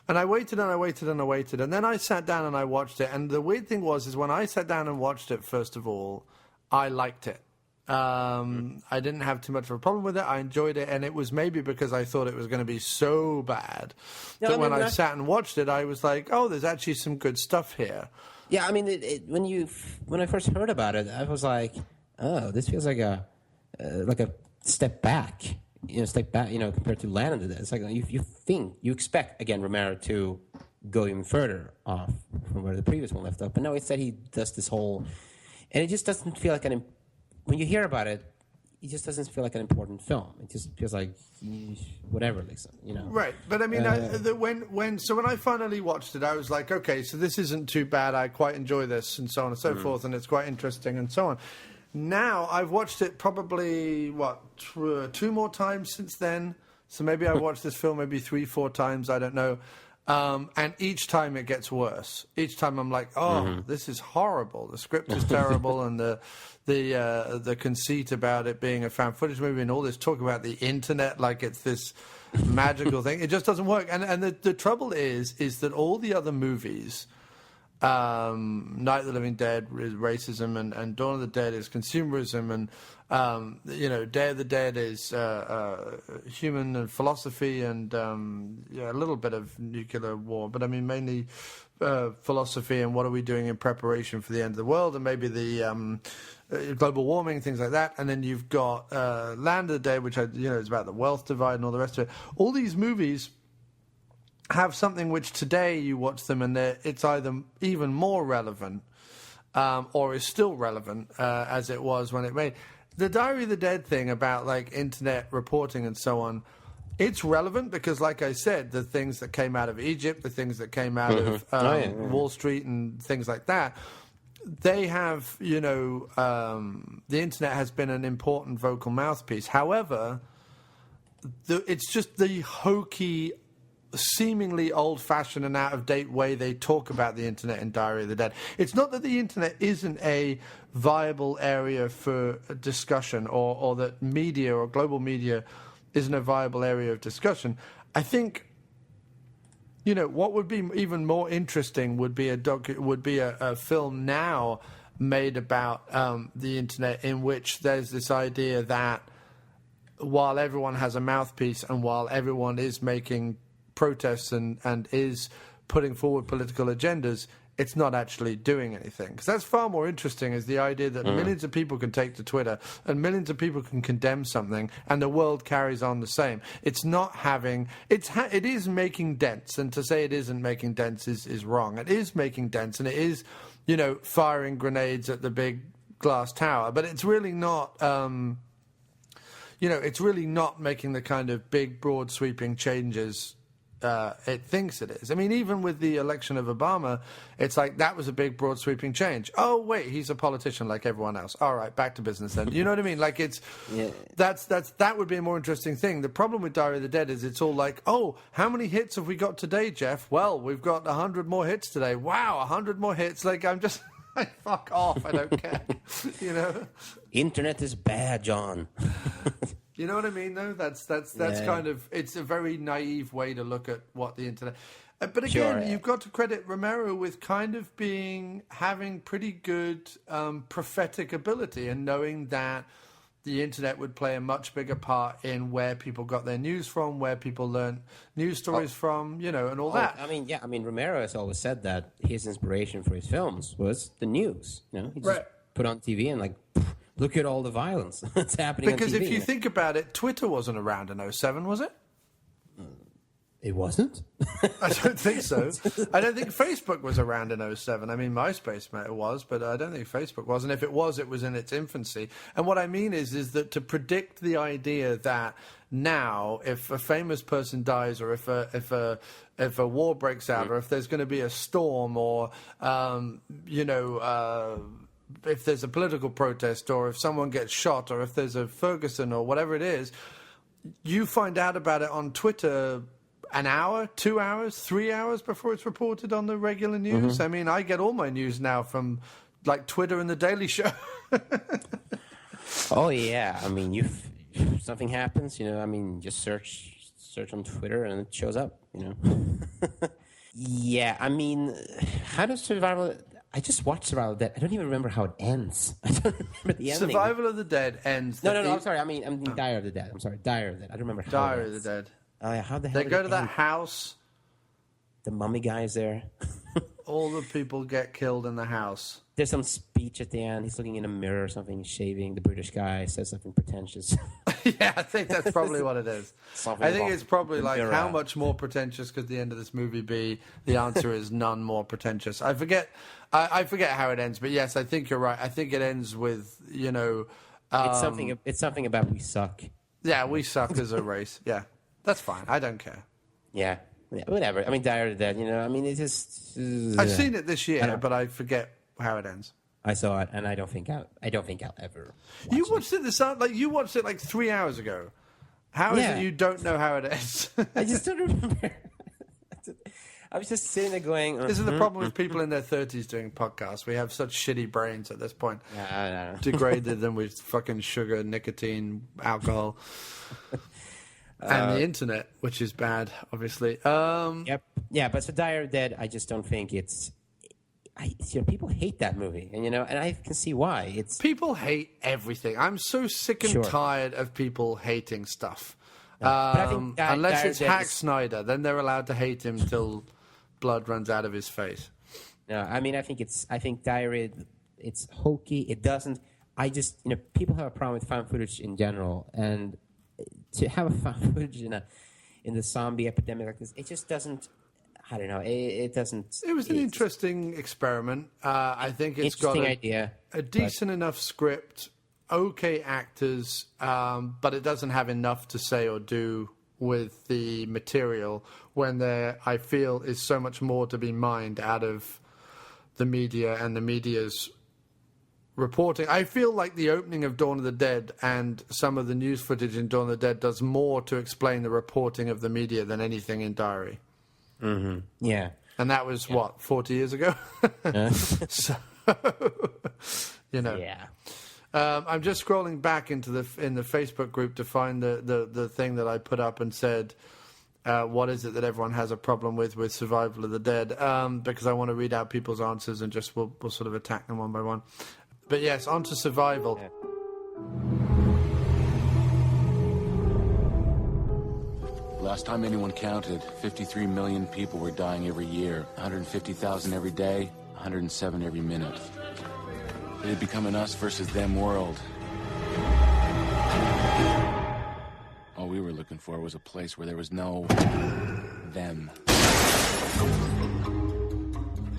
S1: And I waited and I waited and I waited. And then I sat down and I watched it. And the weird thing is when I sat down and watched it, first of all, I liked it. I didn't have too much of a problem with it. I enjoyed it. And it was maybe because I thought it was going to be so bad that when I sat and watched it, I was like, oh, there's actually some good stuff here.
S2: Yeah, when I first heard about it, I was like, oh, this feels like a step back, compared to Land of the Dead. It's like you expect again Romero to go even further off from where the previous one left off, but no, instead he does this whole, and it just doesn't feel like when you hear about it, it just doesn't feel like an important film. It just feels like whatever,
S1: Right, but when I finally watched it, I was like, okay, so this isn't too bad. I quite enjoy this, and so on and so forth, and it's quite interesting, and so on. now I've watched it probably, 2 more times since then. So maybe I watched this film maybe 3-4 times, I don't know. And each time it gets worse. Each time I'm like, this is horrible. The script is terrible, and the conceit about it being a found footage movie and all this talk about the internet like it's this magical thing. It just doesn't work. And the trouble is that all the other movies, Night of the Living Dead is racism, and Dawn of the Dead is consumerism, and Day of the Dead is human and philosophy, and a little bit of nuclear war, but I mean mainly philosophy and what are we doing in preparation for the end of the world, and maybe the global warming, things like that. And then you've got Land of the Dead, which is about the wealth divide and all the rest of it. All these movies have something which today you watch them and it's either even more relevant or is still relevant as it was when it made. The Diary of the Dead thing about like internet reporting and so on, it's relevant because, like I said, the things that came out of Egypt, the things that came out of Wall Street and things like that, they have, the internet has been an important vocal mouthpiece. However, it's just the hokey, seemingly old-fashioned and out-of-date way they talk about the internet in Diary of the Dead. It's not that the internet isn't a viable area for discussion, or that media or global media isn't a viable area of discussion. I think, what would be even more interesting would be a film now made about the internet, in which there's this idea that while everyone has a mouthpiece and while everyone is making protests and is putting forward political agendas, it's not actually doing anything. Because that's far more interesting, is the idea that millions of people can take to Twitter and millions of people can condemn something and the world carries on the same. It's not having... it is making dents, and to say it isn't making dents is wrong. It is making dents, and it is, firing grenades at the big glass tower, but it's really not... it's really not making the kind of big, broad, sweeping changes it thinks it is. I mean, even with the election of Obama, it's like that was a big, broad, sweeping change. Oh, wait, he's a politician like everyone else. All right, back to business then. You know what I mean? Like that would be a more interesting thing. The problem with Diary of the Dead is it's all like, oh, how many hits have we got today, Jeff? Well, we've got 100 more hits today. Wow, 100 more hits. Like, I'm just... fuck off, I don't care.
S2: Internet is bad, John.
S1: You know what I mean, though? That's kind of... It's a very naive way to look at what the internet... But again, you've got to credit Romero with kind of having pretty good prophetic ability and knowing that the internet would play a much bigger part in where people got their news from, where people learned news stories from, and all that.
S2: I mean, Romero has always said that his inspiration for his films was the news. He just put on TV and look at all the violence that's happening on TV.
S1: Because if you think about it, Twitter wasn't around in 2007, was it?
S2: It wasn't?
S1: I don't think so. I don't think Facebook was around in 2007. I mean, MySpace was, but I don't think Facebook was. And if it was in its infancy. And what I mean is that to predict the idea that now, if a famous person dies, or if a war breaks out, or if there's going to be a storm, or if there's a political protest, or if someone gets shot, or if there's a Ferguson, or whatever it is, you find out about it on Twitter an hour, 2 hours, 3 hours before it's reported on the regular news. I mean, I get all my news now from Twitter and the Daily Show.
S2: Oh yeah, I mean, if something happens, just search on Twitter and it shows up. Yeah, I mean, how does survival? I just watched Survival of the Dead. I don't even remember how it ends. I don't remember the ending.
S1: Survival of the Dead ends.
S2: No, I'm sorry. I mean Diary of the Dead. I'm sorry, Diary of the Dead. I don't remember how
S1: Diary
S2: it
S1: of
S2: ends.
S1: the Dead.
S2: Oh yeah, how the hell
S1: they go to that house.
S2: The mummy guy is there.
S1: All the people get killed in the house.
S2: There's some speech at the end. He's looking in a mirror or something. He's shaving. The British guy says something pretentious.
S1: Yeah, I think that's probably what it is. I think it's probably how much more pretentious could the end of this movie be? The answer is none more pretentious. I forget how it ends, but yes, I think you're right. I think it ends with,
S2: It's something about we suck.
S1: Yeah, we suck as a race. Yeah, that's fine. I don't care.
S2: Yeah, whatever. I mean, Diary of the Dead, it's just...
S1: I've seen it this year, but I forget how it ends.
S2: I saw it, and I don't think I'll ever.
S1: You watched it you watched it like 3 hours ago. How is it you don't know how it ends?
S2: I just don't remember. I was just sitting there going...
S1: This is the problem with people in their 30s doing podcasts. We have such shitty brains at this point.
S2: Yeah,
S1: Degraded them with fucking sugar, nicotine, alcohol, and the internet, which is bad, obviously.
S2: Yep. Yeah, but for Diary of the Dead, I just don't think it's... people hate that movie, and I can see why.
S1: People hate everything. I'm so sick and tired of people hating stuff.
S2: But I think
S1: unless it's Zack Snyder, then they're allowed to hate him till blood runs out of his face.
S2: No, I mean, I think Diary, it's hokey. It doesn't. I just, people have a problem with found footage in general, and to have a found footage in the zombie epidemic like this, it just doesn't. I don't know. It doesn't.
S1: It was an interesting experiment. I think it's got a decent enough script, okay actors, but it doesn't have enough to say or do with the material when there, I feel, is so much more to be mined out of the media and the media's reporting. I feel like the opening of Dawn of the Dead and some of the news footage in Dawn of the Dead does more to explain the reporting of the media than anything in Diary.
S2: Mm-hmm. Yeah.
S1: And that was, 40 years ago? So,
S2: Yeah.
S1: I'm just scrolling back in the Facebook group to find the thing that I put up and said, what is it that everyone has a problem with Survival of the Dead? Because I want to read out people's answers and just we'll sort of attack them one by one. But yes, on to Survival.
S2: Yeah.
S13: Last time anyone counted, 53 million people were dying every year. 150,000 every day, 107 every minute. It had become an us versus them world. All we were looking for was a place where there was no them.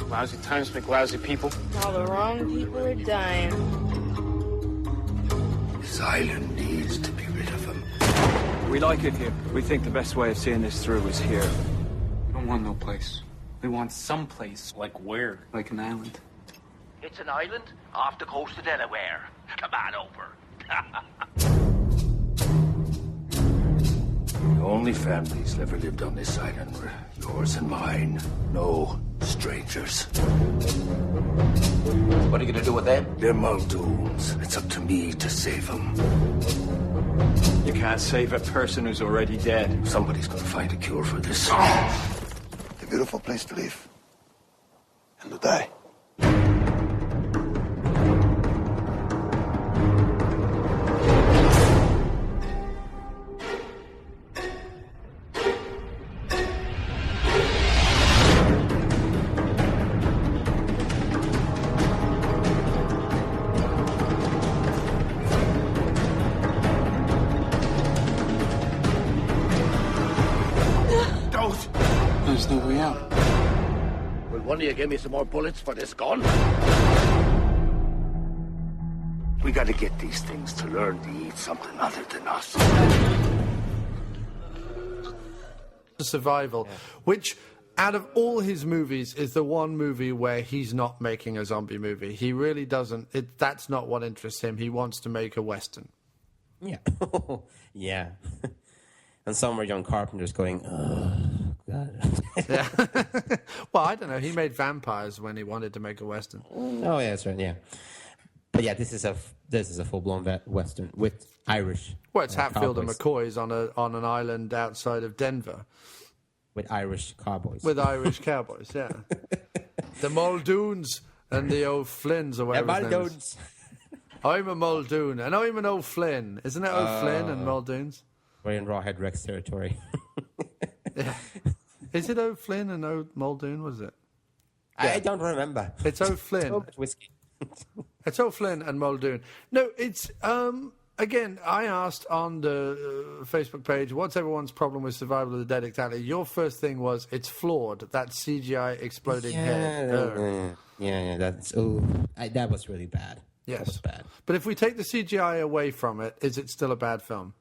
S14: Lousy times make lousy people.
S15: All the wrong people are dying.
S5: This island needs to be rid of them.
S14: We like it here. We think the best way of seeing this through is here. We don't want no place. We want some place. Like where? Like an island.
S16: It's an island off the coast of Delaware. Come on over.
S5: The only families that ever lived on this island were yours and mine. No strangers.
S16: What are you gonna do with them?
S5: They're Muldoons. It's up to me to save them.
S14: You can't save a person who's already dead.
S5: Somebody's gonna find a cure for this. A beautiful place to live. And to die.
S14: There's no way out.
S16: Will one of you give me some more bullets for this gun?
S5: We gotta get these things to learn to eat something other than us.
S1: Survival, which out of all his movies is the one movie where he's not making a zombie movie. He really doesn't. That's not what interests him. He wants to make a Western.
S2: Yeah. Yeah. And somewhere John Carpenter's going, oh, God.
S1: Yeah. Well, I don't know. He made vampires when he wanted to make a Western.
S2: Oh, yeah, that's right, yeah. But yeah, this is a full-blown Western with Irish.
S1: Well, it's Hatfield
S2: cowboys.
S1: and McCoy's on an island outside of Denver.
S2: With Irish cowboys.
S1: With Irish cowboys, yeah. The Muldoons and the O'Flynns or whatever his name is. I'm a Muldoon and I'm an O'Flynn. Isn't it O'Flynn and Muldoons?
S2: We're in Rawhead Rex territory.
S1: Yeah. Is it O'Flynn and Muldoon, was it?
S2: Yeah. I don't remember.
S1: It's O'Flynn.
S2: Whiskey.
S1: It's O'Flynn and Muldoon. No, it's... Again, I asked on the Facebook page, what's everyone's problem with Survival of the Dead exactly? Your first thing was, it's flawed, that CGI exploding head.
S2: Yeah, that's... that was really bad.
S1: Yes.
S2: That was bad.
S1: But if we take the CGI away from it, is it still a bad film?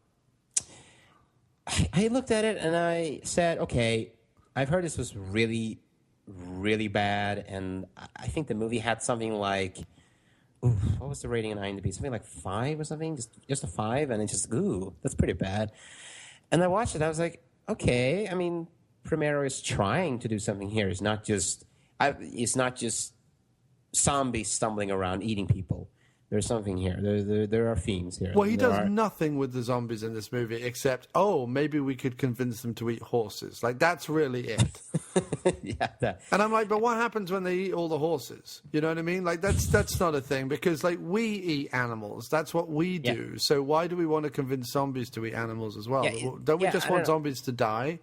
S2: I looked at it and I said, okay, I've heard this was really, really bad, and I think the movie had something like what was the rating on IMDb? Something like 5 or something, just a 5, and it's just that's pretty bad. And I watched it. I was like, okay. I mean, Romero is trying to do something here. It's not just zombies stumbling around eating people. There's something here. There are themes here.
S1: Well, he does nothing with the zombies in this movie except, maybe we could convince them to eat horses. Like, that's really it.
S2: Yeah.
S1: And I'm like, but what happens when they eat all the horses? You know what I mean? Like, that's not a thing because, like, we eat animals. That's what we do. So why do we want to convince zombies to eat animals as well? Don't we just want zombies to die?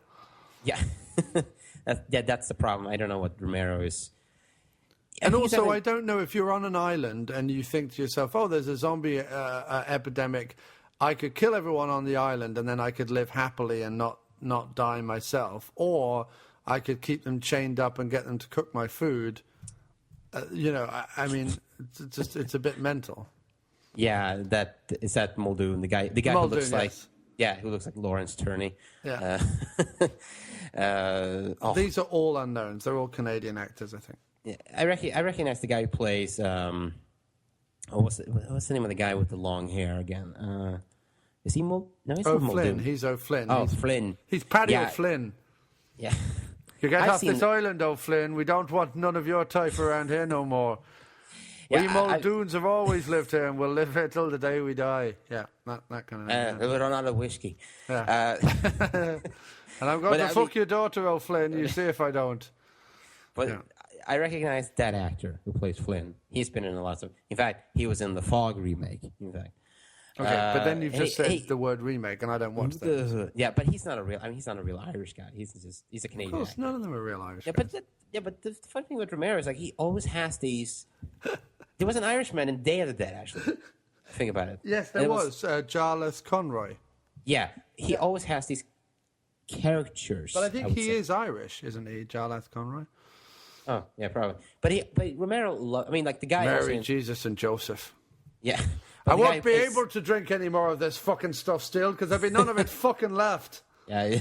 S2: Yeah. That's the problem. I don't know what Romero is...
S1: And also, I don't know if you're on an island and you think to yourself, there's a zombie epidemic. I could kill everyone on the island and then I could live happily and not die myself. Or I could keep them chained up and get them to cook my food. I mean, it's a bit mental.
S2: Yeah, is that Muldoon, the guy
S1: Muldoon,
S2: who looks like...
S1: yes.
S2: Yeah, who looks like Lawrence Turney.
S1: Yeah. These are all unknowns. They're all Canadian actors, I think.
S2: Yeah, I recognize the guy who plays. What's the name of the guy with the long hair again? Is he No, he's not
S1: O'Flynn.
S2: Muldoon.
S1: He's O'Flynn.
S2: Flynn.
S1: He's Paddy O'Flynn.
S2: Yeah.
S1: You get off this island, O'Flynn. We don't want none of your type around here no more. We Muldoons have always lived here and we'll live here till the day we die. Yeah, that kind of thing.
S2: We run out of whiskey.
S1: Yeah. And I'm going to fuck your daughter, O'Flynn. You see if I don't.
S2: But I recognize that actor who plays Flynn. He's been in a lot of... In fact, he was in the Fog remake, in fact.
S1: Okay, but then you've just said the word remake, and I don't watch that.
S2: Yeah, but he's not a real Irish guy. He's a Canadian.
S1: Of course,
S2: actor.
S1: none of them are real Irish.
S2: But the funny thing with Romero is like he always has these. There was an Irishman in Day of the Dead, actually. Think about it.
S1: Yes, there was Jarlath Conroy.
S2: Yeah, he always has these caricatures.
S1: But I think he is Irish, isn't he, Jarlath Conroy?
S2: Oh, yeah, probably. But Romero, I mean, like the guy...
S1: Mary, Jesus, and Joseph.
S2: Yeah.
S1: I won't be able to drink any more of this fucking stuff still, because there'll be none of it fucking left.
S2: Yeah.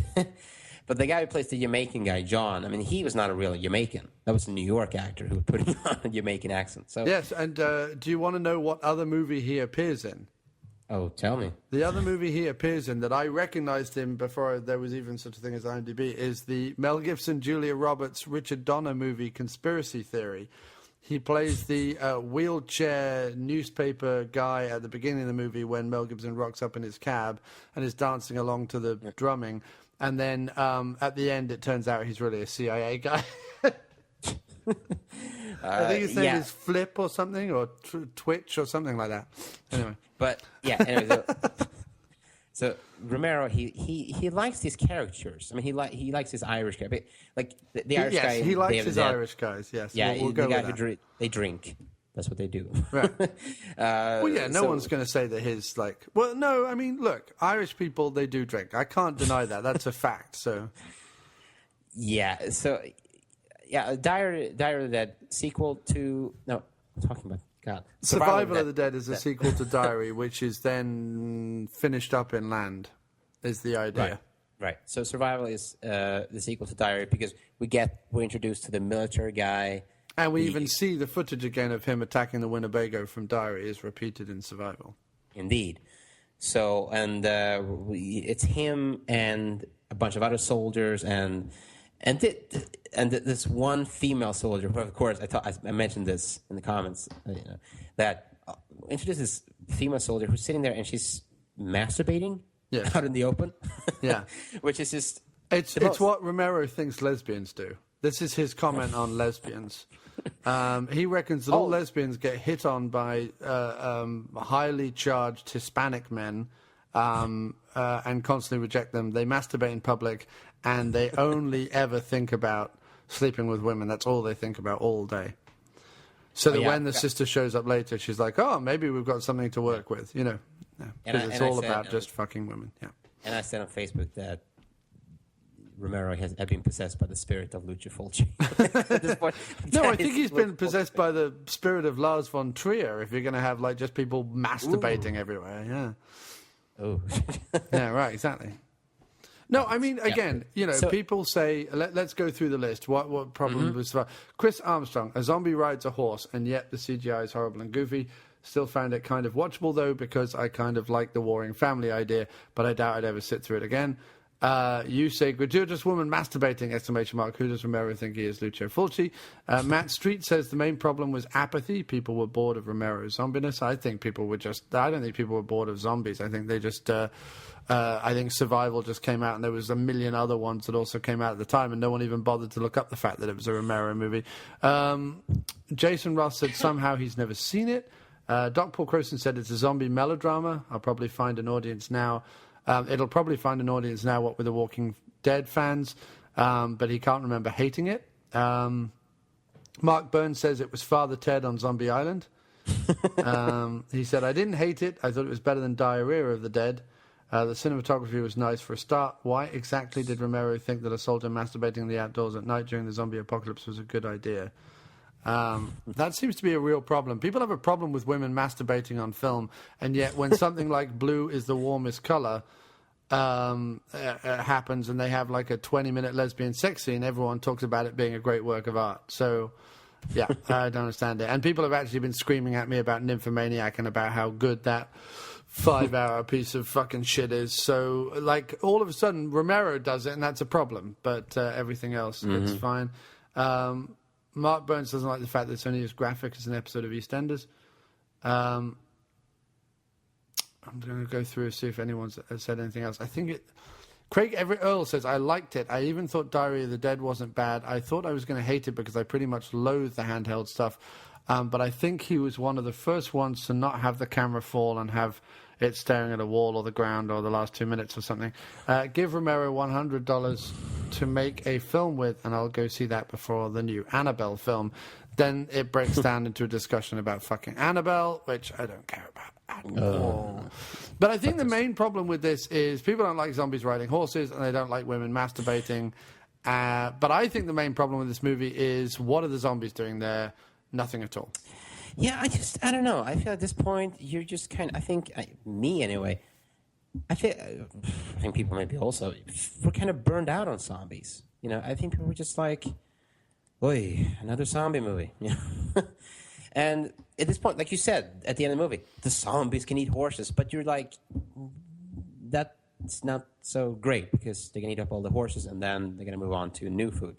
S2: But the guy who plays the Jamaican guy, John, I mean, he was not a real Jamaican. That was a New York actor who put him on a Jamaican accent. So
S1: yes, and do you want to know what other movie he appears in?
S2: Oh, tell me.
S1: The other movie he appears in that I recognized him before there was even such a thing as IMDb is the Mel Gibson, Julia Roberts, Richard Donner movie Conspiracy Theory. He plays the wheelchair newspaper guy at the beginning of the movie when Mel Gibson rocks up in his cab and is dancing along to the drumming. And then at the end, it turns out he's really a CIA guy. I think his name is Flip or something, or Twitch or something like that. Anyway.
S2: But, anyway, so Romero, he likes these characters. I mean, he likes his Irish guy. But, like, the Irish guy...
S1: Yes, he likes his Irish guys, yes.
S2: Yeah,
S1: we'll go
S2: the guy
S1: with
S2: who they drink. That's what they do.
S1: Right. No one's going to say that his, like... Well, no, I mean, look, Irish people, they do drink. I can't deny that. That's a fact, so...
S2: Yeah, so... Yeah, Diary of the Dead sequel to... No, I'm talking about... God.
S1: Survival of the Dead is a sequel to Diary, which is then finished up in land, is the idea.
S2: Right. So Survival is the sequel to Diary because we're introduced to the military guy...
S1: And we even see the footage again of him attacking the Winnebago from Diary is repeated in Survival.
S2: Indeed. So, and it's him and a bunch of other soldiers and this one female soldier. Of course, I mentioned this in the comments. That introduces this female soldier who's sitting there and she's masturbating out in the open.
S1: Yeah,
S2: which is just
S1: it's what Romero thinks lesbians do. This is his comment on lesbians. He reckons that all lesbians get hit on by highly charged Hispanic men and constantly reject them. They masturbate in public, and they only ever think about sleeping with women. That's all they think about all day. So that when the sister shows up later, she's like, oh, maybe we've got something to work with, you know. Because it's all about just fucking women, yeah.
S2: And I said on Facebook that Romero had been possessed by the spirit of Lucio Fulci. At this point,
S1: no, I think he's been possessed by the spirit of Lars von Trier. If you're going to have like just people masturbating everywhere, yeah.
S2: Oh,
S1: yeah, right, exactly. No, I mean, again, people say, let's go through the list. What problem was Chris Armstrong? A zombie rides a horse, and yet the CGI is horrible and goofy. Still found it kind of watchable, though, because I kind of like the warring family idea, but I doubt I'd ever sit through it again. You say, gratuitous woman masturbating, exclamation mark. Who does Romero think he is, Lucio Fulci? Matt Street says the main problem was apathy. People were bored of Romero's zombiness. I don't think people were bored of zombies. I think they just, I think Survival just came out, and there was a million other ones that also came out at the time, and no one even bothered to look up the fact that it was a Romero movie. Jason Ross said somehow he's never seen it. Doc Paul Croson said it's a zombie melodrama. I'll probably find an audience now. It'll probably find an audience now, what with the Walking Dead fans, but he can't remember hating it. Mark Burns says it was Father Ted on Zombie Island. He said, I didn't hate it. I thought it was better than Diarrhea of the Dead. The cinematography was nice for a start. Why exactly did Romero think that a soldier masturbating in the outdoors at night during the zombie apocalypse was a good idea? That seems to be a real problem. People have a problem with women masturbating on film, and yet when something like blue is the warmest color happens and they have like a 20-minute lesbian sex scene, everyone talks about it being a great work of art. So, yeah, I don't understand it. And people have actually been screaming at me about Nymphomaniac and about how good that 5-hour piece of fucking shit is. So, like, all of a sudden, Romero does it, and that's a problem. But everything else, it's fine. Mark Burns doesn't like the fact that it's only as graphic as an episode of EastEnders. I'm going to go through and see if anyone's said anything else. I think Craig Everett Earl says, I liked it. I even thought Diary of the Dead wasn't bad. I thought I was going to hate it because I pretty much loathe the handheld stuff. But I think he was one of the first ones to not have the camera fall and have it staring at a wall or the ground or the last 2 minutes or something. Give Romero $100 to make a film with, and I'll go see that before the new Annabelle film. Then it breaks down into a discussion about fucking Annabelle, which I don't care about at all. But I think the main problem with this is people don't like zombies riding horses and they don't like women masturbating. But I think the main problem with this movie is, what are the zombies doing there? Nothing at all.
S2: Yeah, I don't know. I feel at this point, you're just kind of, I think, me anyway, I think people maybe also, we're kind of burned out on zombies. You know, I think people were just like, boy, another zombie movie. You know? And at this point, like you said, at the end of the movie, the zombies can eat horses, but you're like, that's not so great because they can eat up all the horses and then they're going to move on to new food.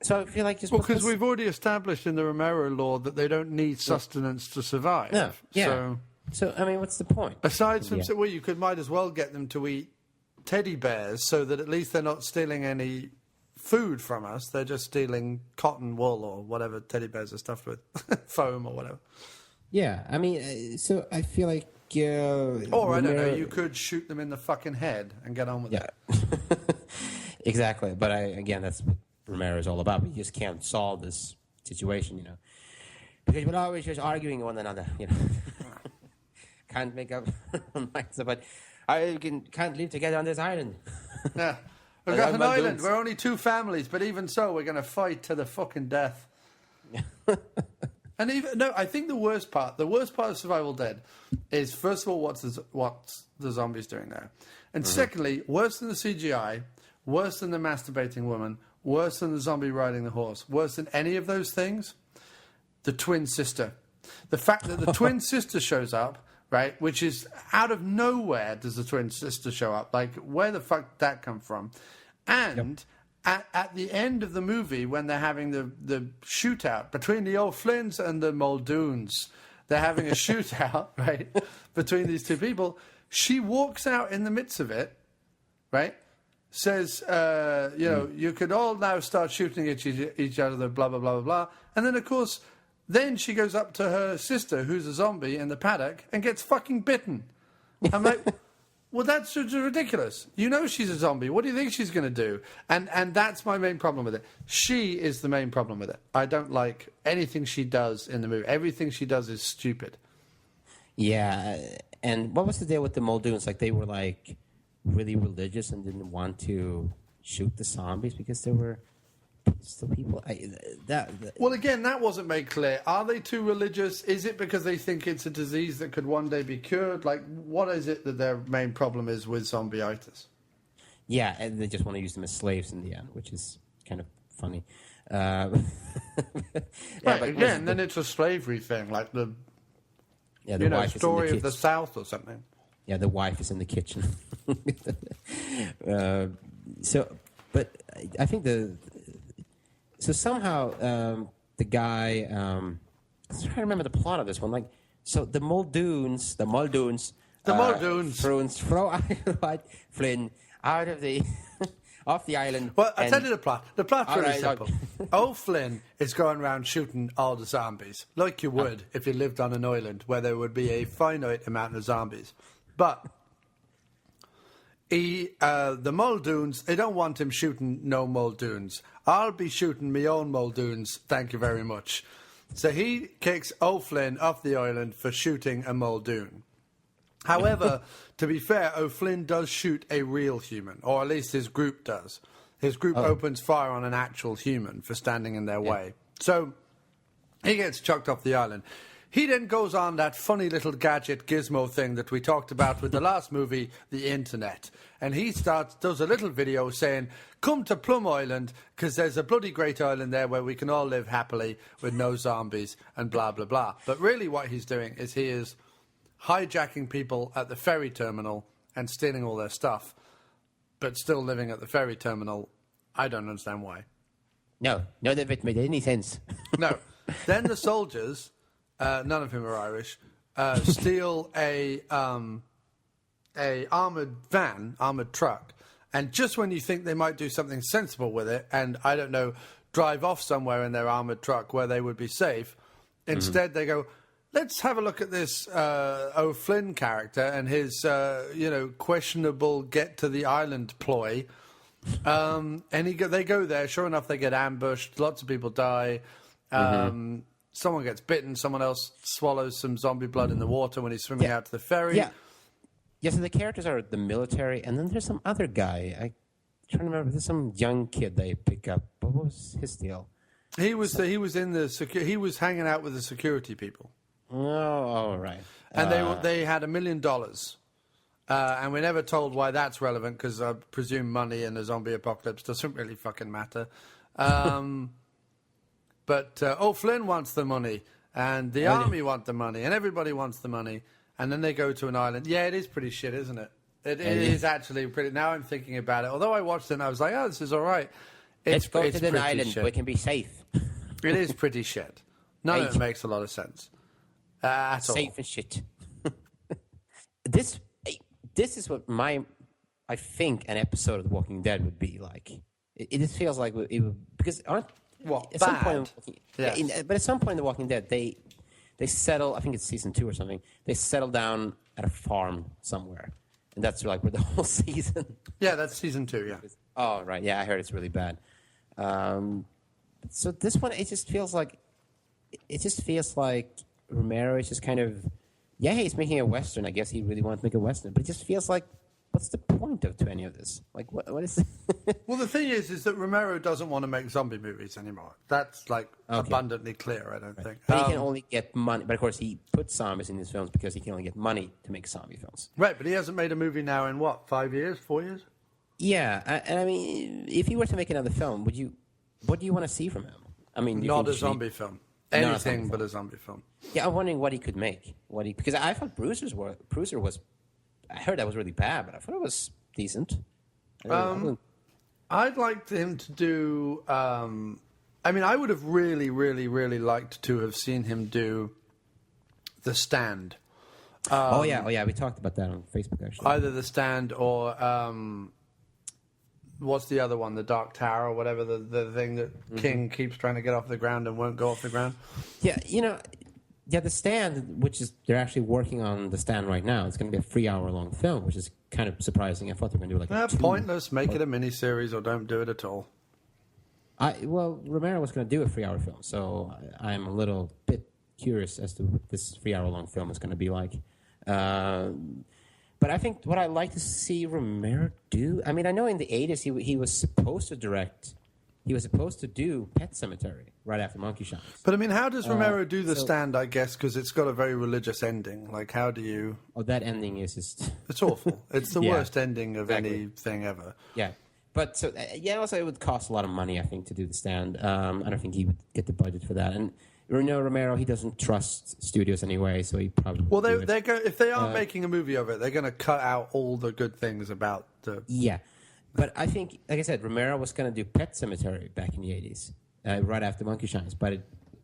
S2: So I feel like just
S1: because we've already established in the Romero law that they don't need sustenance to survive.
S2: No, yeah. So I mean, what's the point?
S1: Aside from well, you might as well get them to eat teddy bears so that at least they're not stealing any food from us. They're just stealing cotton wool or whatever teddy bears are stuffed with, foam or whatever.
S2: Yeah, I mean, so I feel like.
S1: Or I don't know. You could shoot them in the fucking head and get on with it.
S2: Exactly, but again, that's what Romero is all about. But you just can't solve this situation, you know, because we're always just arguing with one another, you know. Can't make up minds, but I can't live together on this island.
S1: Yeah, we've got an island. We're only two families, but even so, we're going to fight to the fucking death. And I think the worst part of Survival Dead is, first of all, what's the zombies doing there, and secondly, worse than the CGI, worse than the masturbating woman, worse than the zombie riding the horse, worse than any of those things, the twin sister. The fact that the twin sister shows up, right, which is out of nowhere does the twin sister show up. Like, where the fuck did that come from? And at the end of the movie, when they're having the shootout between the old Flynns and the Muldoons, they're having a shootout, right, between these two people. She walks out in the midst of it, right, says, you could all now start shooting at each other, blah, blah, blah, blah, blah. And then, of course, then she goes up to her sister, who's a zombie, in the paddock, and gets fucking bitten. I'm like, well, that's just ridiculous. You know she's a zombie. What do you think she's going to do? And that's my main problem with it. She is the main problem with it. I don't like anything she does in the movie. Everything she does is stupid.
S2: Yeah, and what was the deal with the Muldoons? Like, they were, like, really religious and didn't want to shoot the zombies because they were still people.
S1: Well, again, that wasn't made clear. Are they too religious? Is it because they think it's a disease that could one day be cured? Like, what is it that their main problem is with zombieitis?
S2: Yeah, and they just want to use them as slaves in the end, which is kind of funny.
S1: Right, again, then it's a slavery thing, like the
S2: Yeah,
S1: you know, Story of the South or something.
S2: Yeah, the wife is in the kitchen. But I think somehow the guy. I'm trying to remember the plot of this one. Like, so the Muldoons. Throw Flynn out of the off the island.
S1: Well, I'll tell you the plot. The plot's really simple. O'Flynn is going around shooting all the zombies, like you would if you lived on an island where there would be a finite amount of zombies. But the Muldoons, they don't want him shooting no Muldoons. I'll be shooting my own Muldoons, thank you very much. So he kicks O'Flynn off the island for shooting a Muldoon. However, to be fair, O'Flynn does shoot a real human, or at least his group does. His group opens fire on an actual human for standing in their way. So he gets chucked off the island. He then goes on that funny little gadget gizmo thing that we talked about with the last movie, the internet. And he does a little video saying, come to Plum Island, because there's a bloody great island there where we can all live happily with no zombies and blah, blah, blah. But really what he's doing is he is hijacking people at the ferry terminal and stealing all their stuff, but still living at the ferry terminal. I don't understand why.
S2: No, none of it made any sense.
S1: No. Then the soldiers, none of whom are Irish, steal a armoured truck, and just when you think they might do something sensible with it, and, I don't know, drive off somewhere in their armoured truck where they would be safe, instead they go, let's have a look at this O'Flynn character and his, questionable get-to-the-island ploy. And they go there. Sure enough, they get ambushed. Lots of people die. Someone gets bitten. Someone else swallows some zombie blood in the water when he's swimming out to the ferry.
S2: Yeah, so the characters are the military, and then there's some other guy. I'm trying to remember. There's some young kid they pick up. What was his deal? He was
S1: hanging out with the security people.
S2: Oh, all right.
S1: And they had $1 million. And we're never told why that's relevant, because I presume money in a zombie apocalypse doesn't really fucking matter. But O'Flynn wants the money, and the army want the money, and everybody wants the money. And then they go to an island. Yeah, it is pretty shit, isn't it? It is actually pretty... Now I'm thinking about it. Although I watched it and I was like, oh, this is all right.
S2: Let's go to an island where we can be safe.
S1: It is pretty shit. None of it makes a lot of sense. At all.
S2: Safe as shit. This is what I think an episode of The Walking Dead would be like. It just feels like it would, because at some point, but at some point in The Walking Dead, they settle. I think it's season 2 or something. They settle down at a farm somewhere, and that's like where the whole season.
S1: Yeah, that's season 2. Yeah.
S2: Oh right, yeah, I heard it's really bad. So this one, it just feels like Romero is just kind of. Yeah, he's making a Western. I guess he really wanted to make a Western. But it just feels like, what's the point to any of this? Like, what is it?
S1: Well, the thing is that Romero doesn't want to make zombie movies anymore. That's, abundantly clear, I don't think.
S2: But he can only get money. But, of course, he puts zombies in his films because he can only get money to make zombie films.
S1: Right, but he hasn't made a movie now in, 5 years, 4 years?
S2: Yeah, and I mean, if he were to make another film, what do you want to see from him? I mean,
S1: not a zombie film. Anything but a zombie film.
S2: Yeah, I'm wondering what he could make. Because I thought Bruiser was. I heard that was really bad, but I thought it was decent.
S1: I'd like him to do. I would have really, really, really liked to have seen him do The Stand.
S2: We talked about that on Facebook actually.
S1: Either The Stand or. What's the other one? The Dark Tower or whatever, the thing that King keeps trying to get off the ground and won't go off the ground?
S2: Yeah, The Stand, which is, they're actually working on The Stand right now. It's going to be a 3-hour-long film, which is kind of surprising. I thought they were going to do
S1: pointless. Make it a miniseries or don't do it at all.
S2: Romero was going to do a 3-hour film, so I'm a little bit curious as to what this 3-hour-long film is going to be like. But I think what I'd like to see Romero do... I mean, I know in the 80s he was supposed to direct... He was supposed to do Pet Sematary right after Monkey Shines.
S1: But, I mean, how does Romero do The Stand, I guess, because it's got a very religious ending? Like, how do you...
S2: Oh, that ending is just...
S1: It's awful. It's the worst ending of anything ever.
S2: Yeah. But, also it would cost a lot of money, I think, to do The Stand. I don't think he would get the budget for that. And Romero, he doesn't trust studios anyway, so he probably
S1: Well, if they are making a movie of it, they're going to cut out all the good things about the...
S2: Yeah. But I think, like I said, Romero was going to do Pet Sematary back in the 80s, right after Monkey Shines, but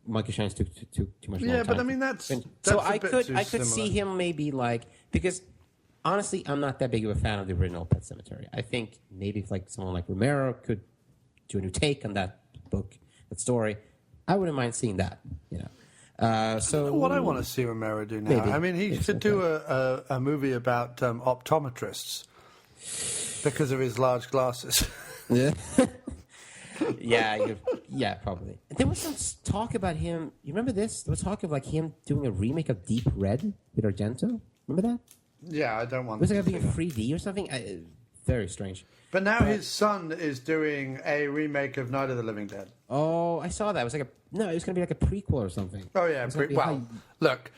S2: Monkey Shines took too much longer time.
S1: Yeah, but I mean, that's
S2: so
S1: a
S2: I
S1: bit
S2: could
S1: too
S2: I could see
S1: similar.
S2: him maybe like, because honestly, I'm not that big of a fan of the original Pet Sematary. I think maybe if like someone like Romero could do a new take on that book, that story, I wouldn't mind seeing that. So
S1: what I want to see Romero do now.
S2: Maybe.
S1: I mean, he should do a movie about optometrists because of his large glasses.
S2: Yeah. yeah, probably. There was some talk about him. You remember this? There was talk of like him doing a remake of Deep Red with Argento. Remember that?
S1: Yeah, I don't want.
S2: Was it going to be in 3D or something? Very strange.
S1: But now his son is doing a remake of Night of the Living Dead.
S2: Oh, I saw that. It was like it was going to be like a prequel or something.
S1: Oh yeah, look,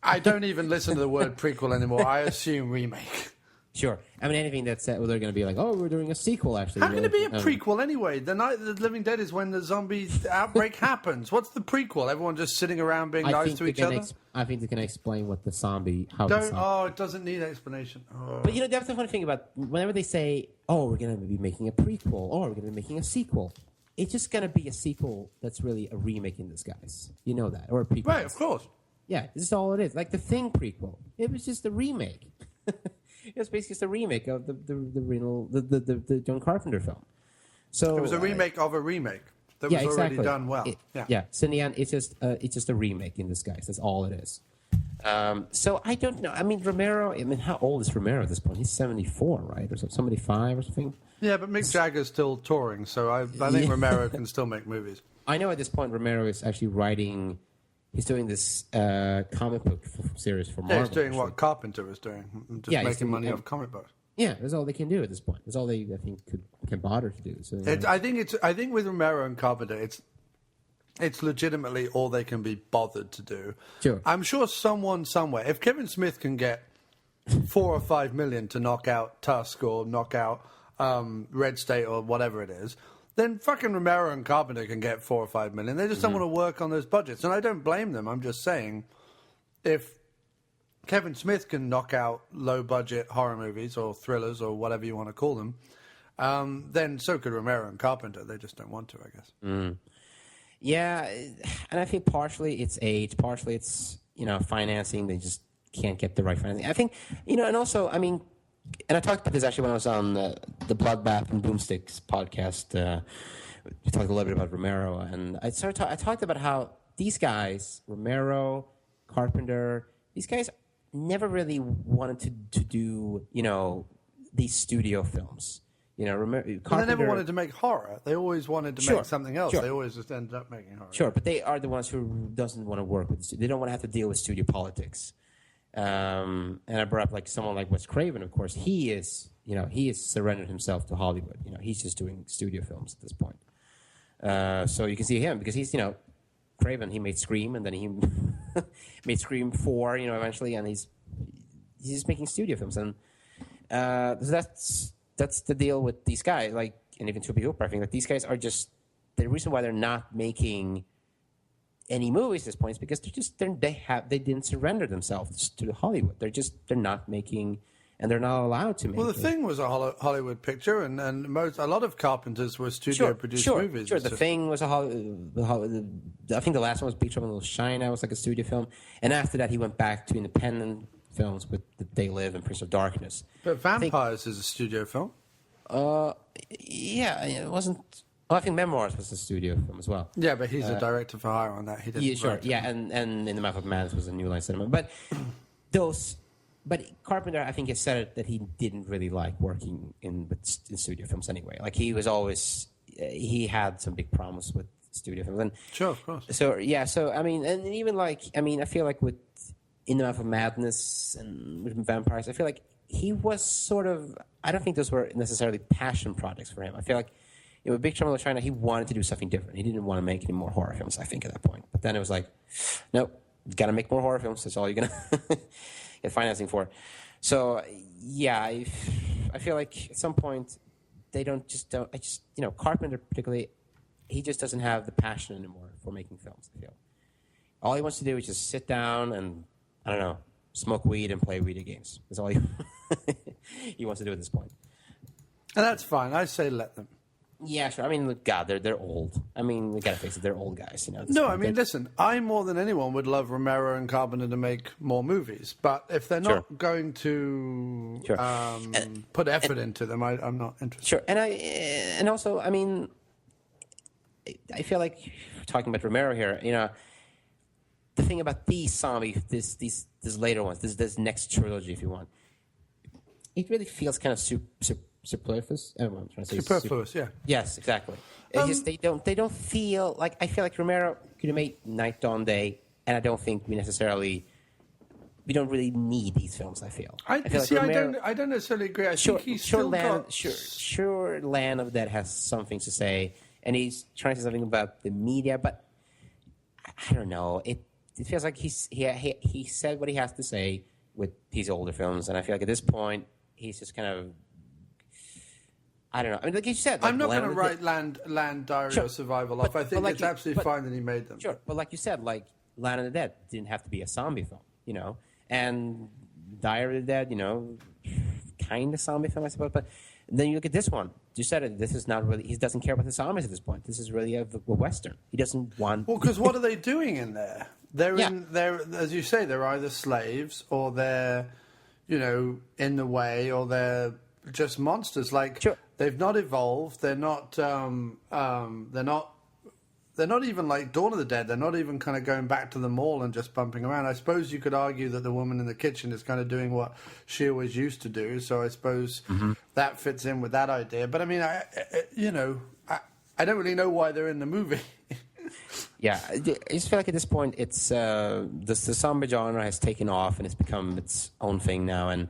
S1: I don't even listen to the word prequel anymore. I assume remake.
S2: Sure. I mean, anything that's they're going to be like, we're doing a sequel, actually.
S1: How can it be a prequel anyway? The Night of the Living Dead is when the zombie outbreak happens. What's the prequel? Everyone just sitting around being nice to each other?
S2: I think they can explain what the zombie...
S1: it doesn't need explanation. Oh.
S2: But, that's the funny thing about... Whenever they say, we're going to be making a prequel, or we're going to be making a sequel, it's just going to be a sequel that's really a remake in disguise. You know that. Or a prequel.
S1: Right, of course.
S2: Yeah, this is all it is. Like the Thing prequel. It was just a remake. It was basically just a remake of the John Carpenter film. So
S1: it was a remake of a remake that was already done well.
S2: So in the end, it's just a remake in disguise. That's all it is. So I don't know. I mean, Romero. How old is Romero at this point? He's 74, right, or 75 or something.
S1: Yeah, but Mick Jagger's still touring, so I think Romero can still make movies.
S2: I know at this point Romero is actually writing. He's doing this comic book series for Marvel.
S1: Yeah, he's doing what Carpenter was doing, just making money off comic books.
S2: Yeah, that's all they can do at this point. That's all they, I think, can bother to do. So,
S1: I think with Romero and Carpenter, it's legitimately all they can be bothered to do.
S2: Sure.
S1: I'm sure someone somewhere, if Kevin Smith can get 4 or 5 million to knock out Tusk or knock out Red State or whatever it is, then fucking Romero and Carpenter can get 4 or 5 million. They just don't want to work on those budgets. And I don't blame them. I'm just saying, if Kevin Smith can knock out low-budget horror movies or thrillers or whatever you want to call them, then so could Romero and Carpenter. They just don't want to, I guess.
S2: Mm. Yeah, and I think partially it's age, partially it's, financing. They just can't get the right financing. I think, and also, I mean, and I talked about this actually when I was on the Bloodbath and Boomsticks podcast. We talked a little bit about Romero, and I talked about how these guys, Romero, Carpenter, these guys never really wanted to do, these studio films. Carpenter,
S1: they never wanted to make horror. They always wanted to make something else. Sure. They always just ended up making horror.
S2: Sure, but they are the ones who doesn't want to work with. They don't want to have to deal with studio politics. And I brought up like someone like Wes Craven, of course. He is surrendered himself to Hollywood. He's just doing studio films at this point. So you can see him because he's, Craven. He made Scream, and then he made Scream 4, eventually, and he's just making studio films, and so that's the deal with these guys. Like, and even Toby Hooper, I think that these guys are just the reason why they're not making any movies at this point is because they didn't surrender themselves to Hollywood. They're not making, and they're not allowed to make.
S1: Well, The Thing was a Hollywood picture, and a lot of Carpenter's were studio-produced movies.
S2: Sure, The Thing was I think the last one was Big Trouble in Little China. It was like a studio film, and after that he went back to independent films with They Live and Prince of Darkness.
S1: But Vampires is a studio film.
S2: Yeah, it wasn't. Well, I think Memoirs was a studio film as well.
S1: Yeah, but he's a director for hire on that. He didn't.
S2: Sure. Yeah, and In the Mouth of Madness was a New Line Cinema. But Carpenter, I think, has said it that he didn't really like working in studio films anyway. Like he had some big problems with studio films. And
S1: sure, of course.
S2: So yeah, I mean, and even I feel like with In the Mouth of Madness and with Vampires, I feel like he was sort of. I don't think those were necessarily passion projects for him. I feel like. With Big Trouble in Little China, he wanted to do something different. He didn't want to make any more horror films, I think, at that point. But then it was like, nope, you got to make more horror films. That's all you're going to get financing for. So, yeah, I feel like at some point Carpenter particularly, he just doesn't have the passion anymore for making films, I feel. All he wants to do is just sit down and, I don't know, smoke weed and play video games. That's all he wants to do at this point.
S17: And that's fine. I say let them.
S2: Yeah, sure. I mean, look, God, they're old. I mean, we gotta face it, they're old guys, you know.
S17: No, I mean, listen, I more than anyone would love Romero and Carpenter to make more movies, but if they're not going to put effort into them, I'm not interested.
S2: Sure, and also, I mean, I feel like talking about Romero here, you know, the thing about these zombie, these later ones, this next trilogy, if you want, it really feels kind of superfluous. I don't know what I'm trying to say.
S17: Superfluous, yeah.
S2: Yes, exactly. They don't feel like, I feel like Romero could have made Night, Dawn, Day, and I don't think we don't really need these films. I feel.
S17: I don't necessarily agree. I think he's still got...
S2: Sure, Land of the Dead has something to say, and he's trying to say something about the media, but I don't know. It feels like he said what he has to say with these older films, and I feel like at this point he's just kind of, I don't know. I mean, like you said, like
S17: I'm not going to write Land Diary or Survival off. I think it's absolutely fine that he made them.
S2: Sure, but like you said, like Land of the Dead didn't have to be a zombie film, you know, and Diary of the Dead, you know, kind of zombie film, I suppose. But then you look at this one. You said it. This is not really. He doesn't care about the zombies at this point. This is really a western. He doesn't want.
S17: Well, because what are they doing in there? They're as you say, they're either slaves or they're, you know, in the way, or they're just monsters. Like they've not evolved. They're not. They're not even like Dawn of the Dead. They're not even kind of going back to the mall and just bumping around. I suppose you could argue that the woman in the kitchen is kind of doing what she always used to do. So I suppose that fits in with that idea. But I mean, I don't really know why they're in the movie.
S2: Yeah, I just feel like at this point, it's the zombie genre has taken off and it's become its own thing now. And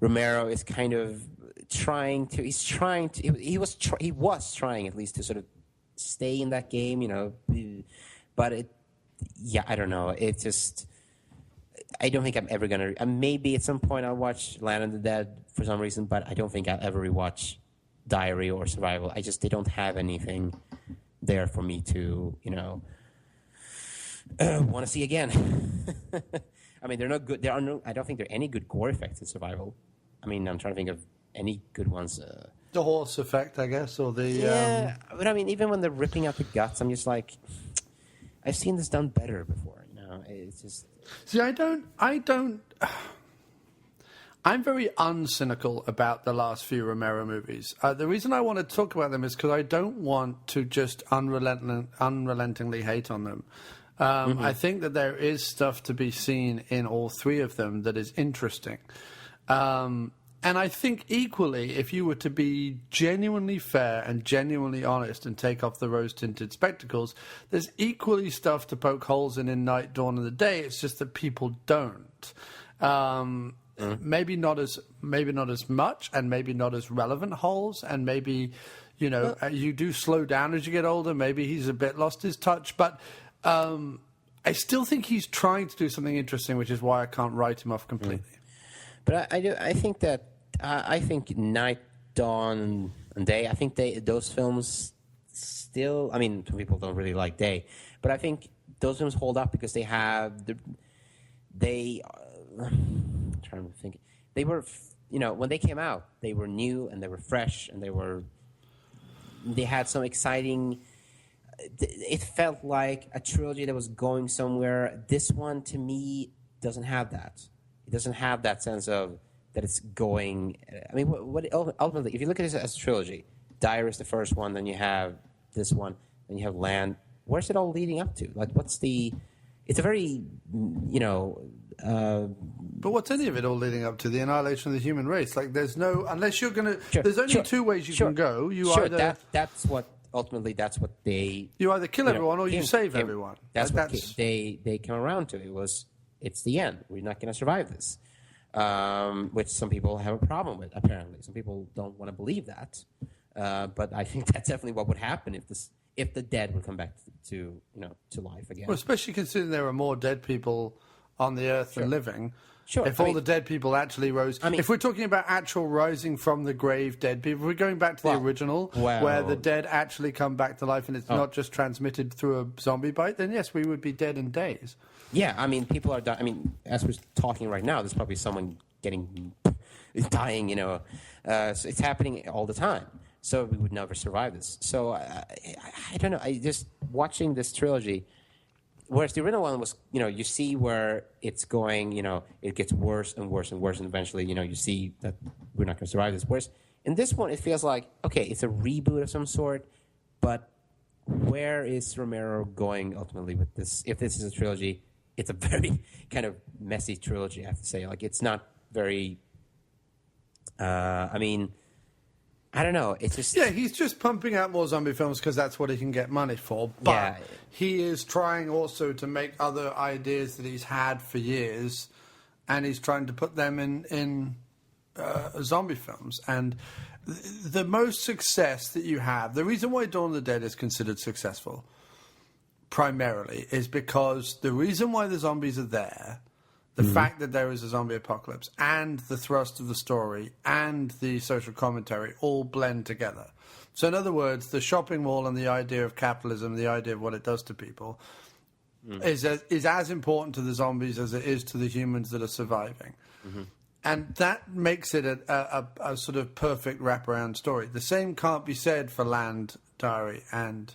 S2: Romero is kind of trying to. He was trying at least to sort of stay in that game, you know, but I don't know. It just, I don't think I'm ever gonna. Maybe at some point I'll watch Land of the Dead for some reason, but I don't think I'll ever rewatch Diary or Survival. They don't have anything there for me to, you know, want to see again. I mean, they're not good. I don't think there are any good gore effects in Survival. I mean, I'm trying to think of any good ones.
S17: The horse effect, I guess, or the...
S2: Yeah, but I mean, even when they're ripping out the guts, I'm just like, I've seen this done better before, you know? It's just...
S17: See, I'm very uncynical about the last few Romero movies. The reason I want to talk about them is because I don't want to just unrelentingly hate on them. I think that there is stuff to be seen in all three of them that is interesting. And I think equally, if you were to be genuinely fair and genuinely honest and take off the rose-tinted spectacles, there's equally stuff to poke holes in Night, Dawn of the Day. It's just that people don't. Maybe not as much, and maybe not as relevant holes, and maybe, you know, you do slow down as you get older. Maybe he's a bit lost his touch, but I still think he's trying to do something interesting, which is why I can't write him off completely.
S2: But I think Night, Dawn, and Day, I think those films still, I mean, some people don't really like Day, but I think those films hold up because I'm trying to think, they were, you know, when they came out, they were new and they were fresh and they had some exciting, it felt like a trilogy that was going somewhere. This one, to me, doesn't have that. It doesn't have that sense of that it's going. I mean, what ultimately, if you look at it as a trilogy, Diary is the first one, then you have this one, then you have Land. Where's it all leading up to? Like, it's a very, you know.
S17: But what's any of it all leading up to? The annihilation of the human race. Like, there's no, unless you're going to. There's only two ways you can go.
S2: That's what they.
S17: You either kill everyone or you save everyone.
S2: That's what they come around to. It's the end. We're not going to survive this. Which some people have a problem with, apparently. Some people don't want to believe that. But I think that's definitely what would happen if the dead would come back to life again.
S17: Well, especially considering there are more dead people on the earth than living.
S2: Sure.
S17: If all the dead people actually rose... if we're talking about actual rising from the grave dead people, we're going back to the original, where the dead actually come back to life and it's not just transmitted through a zombie bite, then yes, we would be dead in days.
S2: Yeah, I mean, people are dying. I mean, as we're talking right now, there's probably someone dying, you know. So it's happening all the time. So we would never survive this. So I don't know. I just watching this trilogy, whereas the original one was, you know, you see where it's going, you know, it gets worse and worse and worse, and eventually, you know, you see that we're not going to survive this. Whereas in this one, it feels like, okay, it's a reboot of some sort, but where is Romero going ultimately with this? If this is a trilogy, it's a very kind of messy trilogy, I have to say. Like, it's not very... I mean, I don't know. It's just...
S17: Yeah, he's just pumping out more zombie films because that's what he can get money for. But he is trying also to make other ideas that he's had for years, and he's trying to put them in zombie films. And the most success that you have... The reason why Dawn of the Dead is considered successful, primarily, is because the reason why the zombies are there... The fact that there is a zombie apocalypse and the thrust of the story and the social commentary all blend together. So in other words, the shopping mall and the idea of capitalism, the idea of what it does to people, is as important to the zombies as it is to the humans that are surviving. Mm-hmm. And that makes it a sort of perfect wraparound story. The same can't be said for Land Diary and...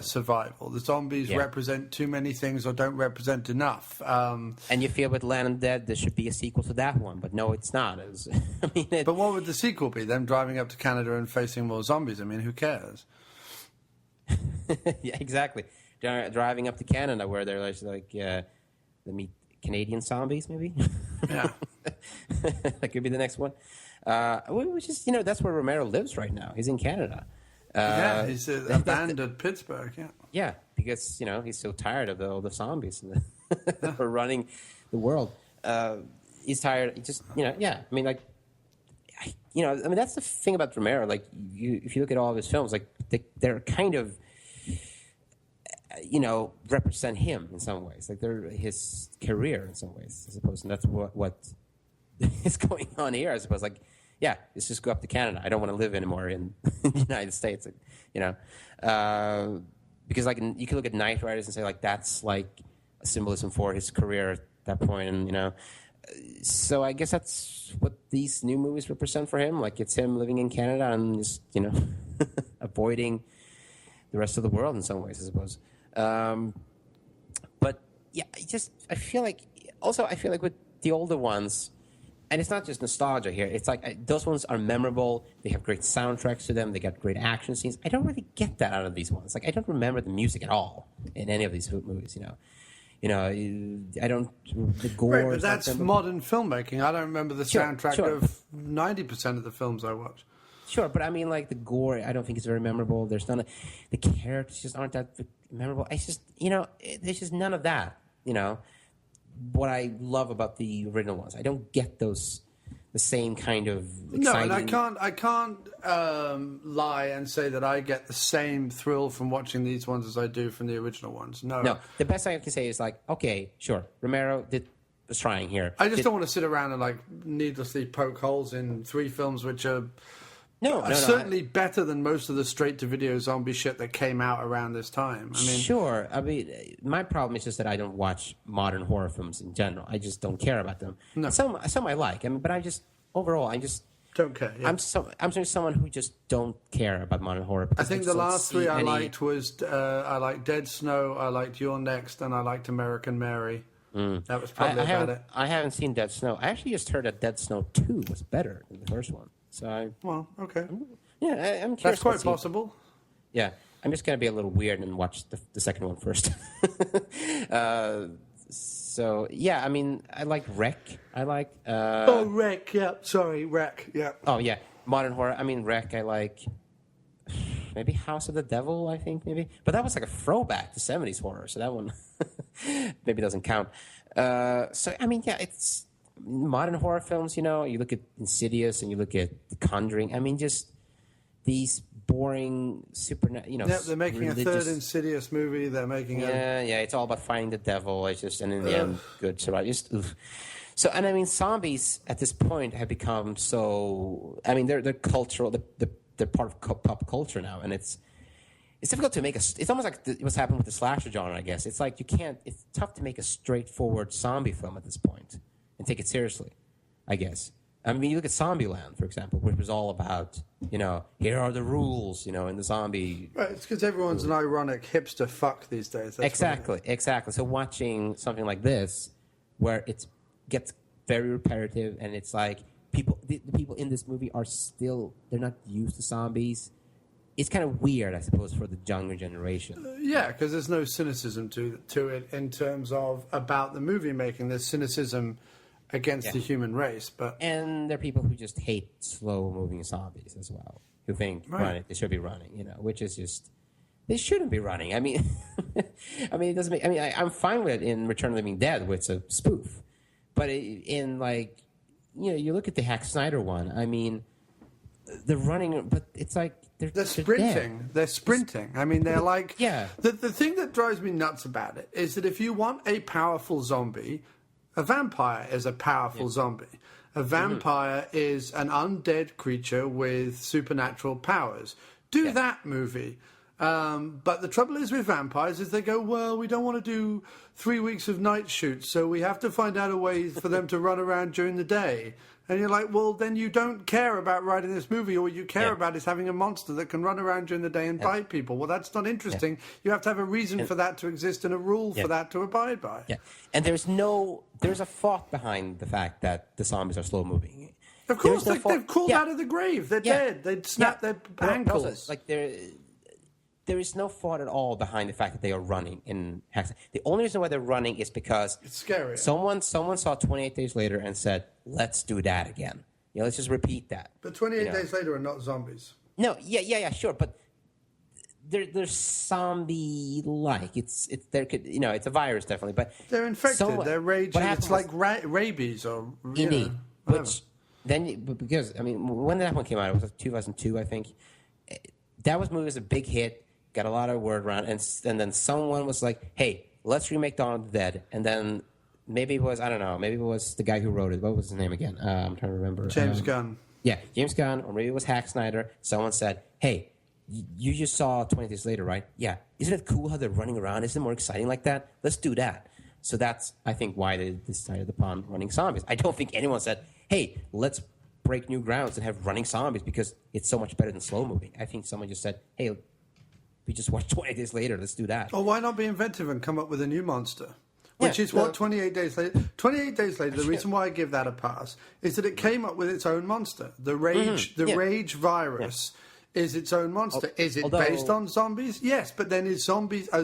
S17: survival. The zombies represent too many things or don't represent enough.
S2: And you feel with Land of the Dead there should be a sequel to that one, but no, it's not.
S17: But what would the sequel be? Them driving up to Canada and facing more zombies? I mean, who cares?
S2: Yeah, exactly. Driving up to Canada where they're like they meet Canadian zombies, maybe?
S17: Yeah.
S2: That could be the next one. Which is, you know, that's where Romero lives right now. He's in Canada.
S17: He's abandoned Pittsburgh,
S2: Yeah, because, you know, he's so tired of all the zombies for running the world. He's tired. He just, you know, I mean, like, that's the thing about Romero. Like, if you look at all of his films, like, they're kind of, you know, represent him in some ways. Like, they're his career in some ways, I suppose. And that's what is going on here, I suppose. Like, yeah, let's just go up to Canada. I don't want to live anymore in the United States, you know. Because, like, you can look at Knight Riders and say, like, that's, like, a symbolism for his career at that point, and, you know. So I guess that's what these new movies represent for him. Like, it's him living in Canada and just, you know, avoiding the rest of the world in some ways, I suppose. But, yeah, I feel like with the older ones... And it's not just nostalgia here. It's like those ones are memorable. They have great soundtracks to them. They got great action scenes. I don't really get that out of these ones. Like, I don't remember the music at all in any of these movies. You know, I don't. The gore.
S17: Right, but that's modern filmmaking. I don't remember the soundtrack of 90% of the films I watch.
S2: Sure, but I mean, like, the gore, I don't think it's very memorable. There's none. The characters just aren't that memorable. I just, you know, there's just none of that. You know. What I love about the original ones, I don't get the same kind of exciting...
S17: No, and I can't lie and say that I get the same thrill from watching these ones as I do from the original ones. No,
S2: the best I can say is, like, okay, sure, Romero was trying here.
S17: I just don't want to sit around and, like, needlessly poke holes in three films which are certainly better than most of the straight-to-video zombie shit that came out around this time. I mean,
S2: sure. I mean, my problem is just that I don't watch modern horror films in general. I just don't care about them. No. Some I like. I mean, but I just
S17: don't care. Yeah.
S2: I'm just someone who just don't care about modern horror.
S17: I think the last three I liked was I liked Dead Snow, I liked You're Next, and I liked American Mary. That was probably about it.
S2: I haven't seen Dead Snow. I actually just heard that Dead Snow 2 was better than the first one. So
S17: okay.
S2: I'm curious.
S17: That's quite possible.
S2: Yeah, I'm just going to be a little weird and watch the second one first. So, yeah, I mean, I like Wreck. I like...
S17: Wreck, yeah. Sorry, Wreck, yeah.
S2: Oh, yeah. Modern horror. I mean, Wreck, I like... Maybe House of the Devil, I think, maybe. But that was like a throwback to 70s horror, so that one maybe doesn't count. So, I mean, yeah, it's... Modern horror films, you know, you look at Insidious and you look at The Conjuring. I mean, just these boring, you know...
S17: Yeah, they're making a third Insidious movie. They're making
S2: Yeah, it's all about finding the devil. It's just, and in the end, good survival. So, and I mean, zombies at this point have become so. I mean, they're cultural. They're part of pop culture now, and it's difficult to make it's almost like what's happened with the slasher genre. I guess it's like it's tough to make a straightforward zombie film at this point and take it seriously. I guess. I mean, you look at Zombieland, for example, which was all about, here are the rules, in the zombie.
S17: Right, it's because everyone's an ironic hipster fuck these days. That's
S2: exactly. So watching something like this, where it gets very repetitive, and it's like the people in this movie they're not used to zombies. It's kind of weird, I suppose, for the younger generation.
S17: Yeah, because there's no cynicism to it in terms of about the movie making. There's cynicism against the human race,
S2: and there are people who just hate slow-moving zombies as well, who think they should be running, which is just they shouldn't be running. I mean, it doesn't make. I mean, I'm fine with it in Return of the Living Dead, where it's a spoof, but in you look at the Zack Snyder one. I mean, they're running, but it's like they're
S17: sprinting. They're sprinting. I mean, they're like The thing that drives me nuts about it is that if you want a powerful zombie. A vampire is a powerful zombie. A vampire is an undead creature with supernatural powers. Do that movie. But the trouble is with vampires is they go, well, we don't want to do 3 weeks of night shoots, so we have to find out a way for them to run around during the day. And you're like, well, then you don't care about writing this movie. All you care about is having a monster that can run around during the day and bite people. Well, that's not interesting. You have to have a reason for that to exist and a rule for that to abide by.
S2: Yeah, and there's a thought behind the fact that the zombies are slow moving.
S17: Of course, they've crawled out of the grave. They're dead. They'd snap their ankles.
S2: There is no thought at all behind the fact that they are running in Hacks. The only reason why they're running is because
S17: it's scary.
S2: Someone saw 28 Days Later and said, "Let's do that again. Let's just repeat that."
S17: But 28 Days Later are not zombies.
S2: No, yeah, sure, but they're zombie-like. It's a virus definitely, but
S17: they're infected. They're raging. It's like rabies or
S2: indeed. Because when that one came out, it was like 2002, I think. That movie was a big hit. Got a lot of word around, and then someone was like, "Hey, let's remake Dawn of the Dead." And then maybe it was the guy who wrote it. What was his name again? I'm trying to remember.
S17: James Gunn.
S2: Yeah, James Gunn, or maybe it was Zack Snyder. Someone said, "Hey, you just saw 20 Days Later, right? Yeah, isn't it cool how they're running around? Isn't it more exciting like that? Let's do that." So that's, I think, why they decided upon running zombies. I don't think anyone said, "Hey, let's break new grounds and have running zombies because it's so much better than slow moving." I think someone just said, "Hey, we just watched 20 Days Later. Let's do that."
S17: Or why not be inventive and come up with a new monster? Which is what 28 Days Later... 28 Days Later, the reason why I give that a pass is that it came up with its own monster. The rage virus is its own monster. Is it based on zombies? Yes, but then are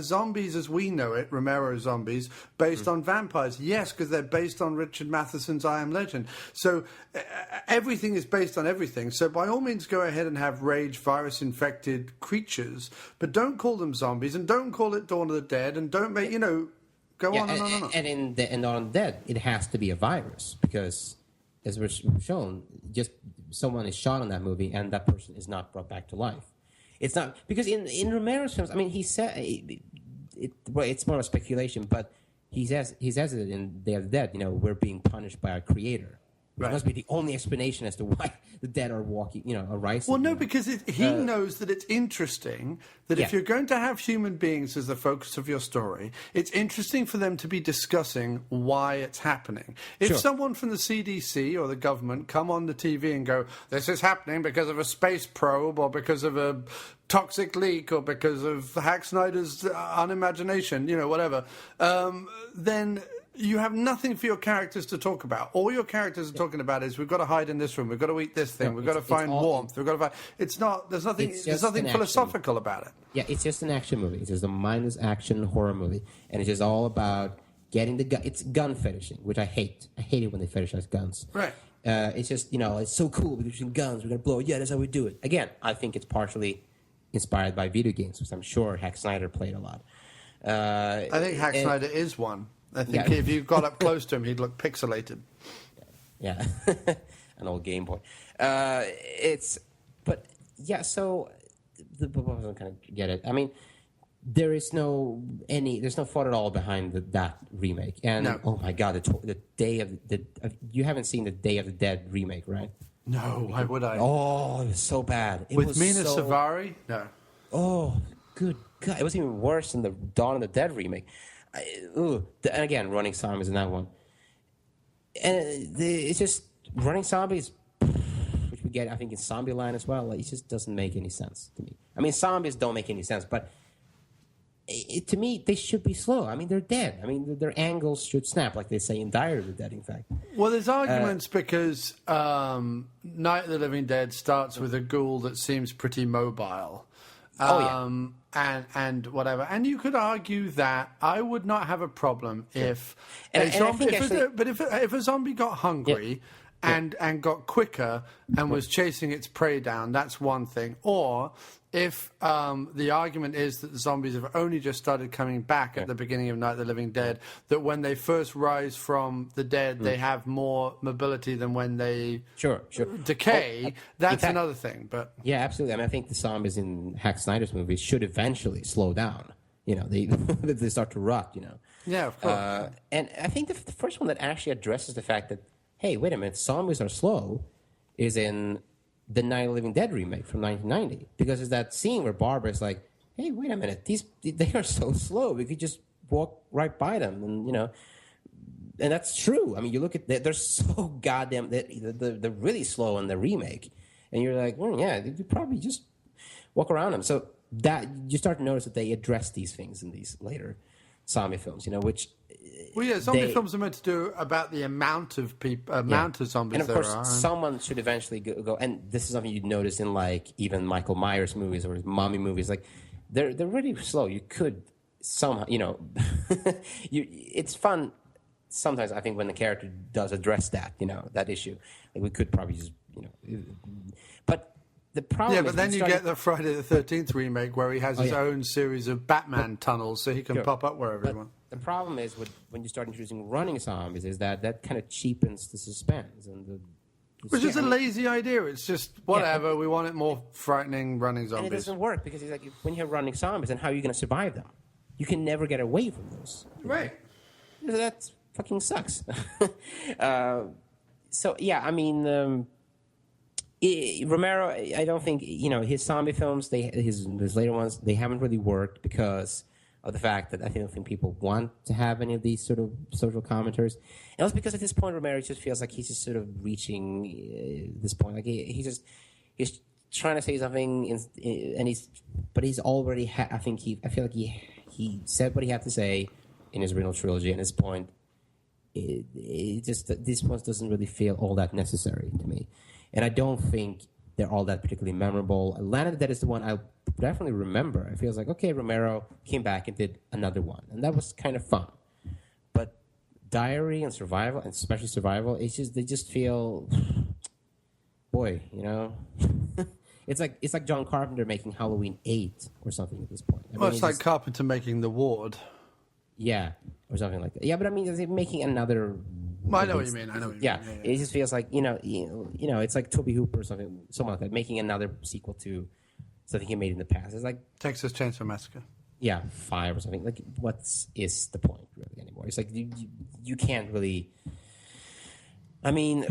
S17: zombies as we know it, Romero zombies, based on vampires? Yes, because they're based on Richard Matheson's I Am Legend. So everything is based on everything. So by all means, go ahead and have rage virus-infected creatures, but don't call them zombies, and don't call it Dawn of the Dead, and don't make, go on and on and on.
S2: And in Dawn of the Dead, it has to be a virus, because as we're shown, just someone is shot in that movie and that person is not brought back to life. It's not, because in Romero's films, I mean, he said it's more of a speculation, but he says it in Day of the Dead. We're being punished by our creator. Which must be the only explanation as to why the dead are walking, are rising.
S17: Well, no, because he knows that it's interesting that if you're going to have human beings as the focus of your story, it's interesting for them to be discussing why it's happening. If someone from the CDC or the government come on the TV and go, "This is happening because of a space probe or because of a toxic leak or because of Zack Snyder's unimagination, whatever," then you have nothing for your characters to talk about. All your characters are talking about is, we've got to hide in this room, we've got to eat this thing, we've got to find warmth, we've got to find... It's not... There's nothing philosophical about it.
S2: Yeah, it's just an action movie. It's just a mindless action horror movie. And it's just all about getting the gun... It's gun fetishing, which I hate. I hate it when they fetishize guns.
S17: Right.
S2: It's just, it's so cool. We're using guns. We're going to blow it. Yeah, that's how we do it. Again, I think it's partially inspired by video games, which I'm sure Zack Snyder played a lot.
S17: I think Zack Snyder is one. I think if you got up close to him, he'd look pixelated.
S2: Yeah, an old Game Boy. So I wasn't going to get it. I mean, there's no thought at all behind that remake. And oh my god, the Day of you haven't seen the Day of the Dead remake, right?
S17: No, why would I?
S2: Oh, it was so bad.
S17: With Mina Savari? No.
S2: Oh, good God. It was even worse than the Dawn of the Dead remake. And again, Running Zombies in that one. And it's just Running Zombies, which we get, I think, in Zombieland as well. Like, it just doesn't make any sense to me. I mean, zombies don't make any sense, but to me, they should be slow. I mean, they're dead. I mean, their angles should snap, like they say in Diary of the Dead, in fact.
S17: Well, there's arguments because Night of the Living Dead starts with a ghoul that seems pretty mobile. And whatever. And you could argue that I would not have a problem if if a zombie got hungry and got quicker and was chasing its prey down, that's one thing. Or if the argument is that the zombies have only just started coming back at the beginning of Night of the Living Dead, that when they first rise from the dead, they have more mobility than when they decay. That's another thing. But
S2: yeah, absolutely. I mean, I think the zombies in Zack Snyder's movies should eventually slow down. You know, they start to rot. You know.
S17: Yeah, of course.
S2: And I think the first one that actually addresses the fact that, hey, wait a minute, zombies are slow, is in the Night of the Living Dead remake from 1990, because it's that scene where Barbara's like, hey, wait a minute, they are so slow, we could just walk right by them, and you know, and that's true. I mean, you look at they're so goddamn, they're really slow in the remake, and you're like, yeah, you probably just walk around them. So that you start to notice that they address these things in these later zombie films, you know, which.
S17: Well, yeah, zombie films are meant to do about the amount of of zombies
S2: and of course, someone should eventually go. And this is something you'd notice in like even Michael Myers movies or mommy movies. Like they're really slow. You could somehow, you know, it's fun sometimes. I think when the character does address that, you know, that issue, like we could probably just, you know, but. The problem
S17: yeah, but then you get the Friday the 13th remake where he has his own series of Batman tunnels so he can pop up wherever he wants.
S2: The problem is when you start introducing running zombies is that kind of cheapens the suspense.
S17: Which is a lazy idea. It's just, whatever, we want it more frightening running zombies.
S2: And it doesn't work because it's like, when you have running zombies, then how are you going to survive them? You can never get away from those.
S17: Right.
S2: That fucking sucks. So, yeah, I mean... Romero, I don't think, you know, his zombie films, his later ones, they haven't really worked because of the fact that I don't think people want to have any of these sort of social commentaries. And also because at this point, Romero just feels like he's just sort of reaching this point. Like he's trying to say something, and he's already. I feel like he said what he had to say in his original trilogy. And at this point, this point doesn't really feel all that necessary to me. And I don't think they're all that particularly memorable. Land of the Dead is the one I definitely remember. It feels like, okay, Romero came back and did another one. And that was kind of fun. But Diary and Survival, and especially Survival, they just feel, boy, you know. It's like John Carpenter making Halloween 8 or something at this point.
S17: It's like Carpenter making The Ward.
S2: Yeah, or something like that. Yeah, but I mean, is it making another...
S17: I know what you mean.
S2: Yeah, it just feels like, you know, it's like Toby Hooper or someone like that, making another sequel to something he made in the past. It's like
S17: Texas Chainsaw Massacre.
S2: Yeah, 5 or something. Like, what is the point really anymore? It's like you can't really. I mean,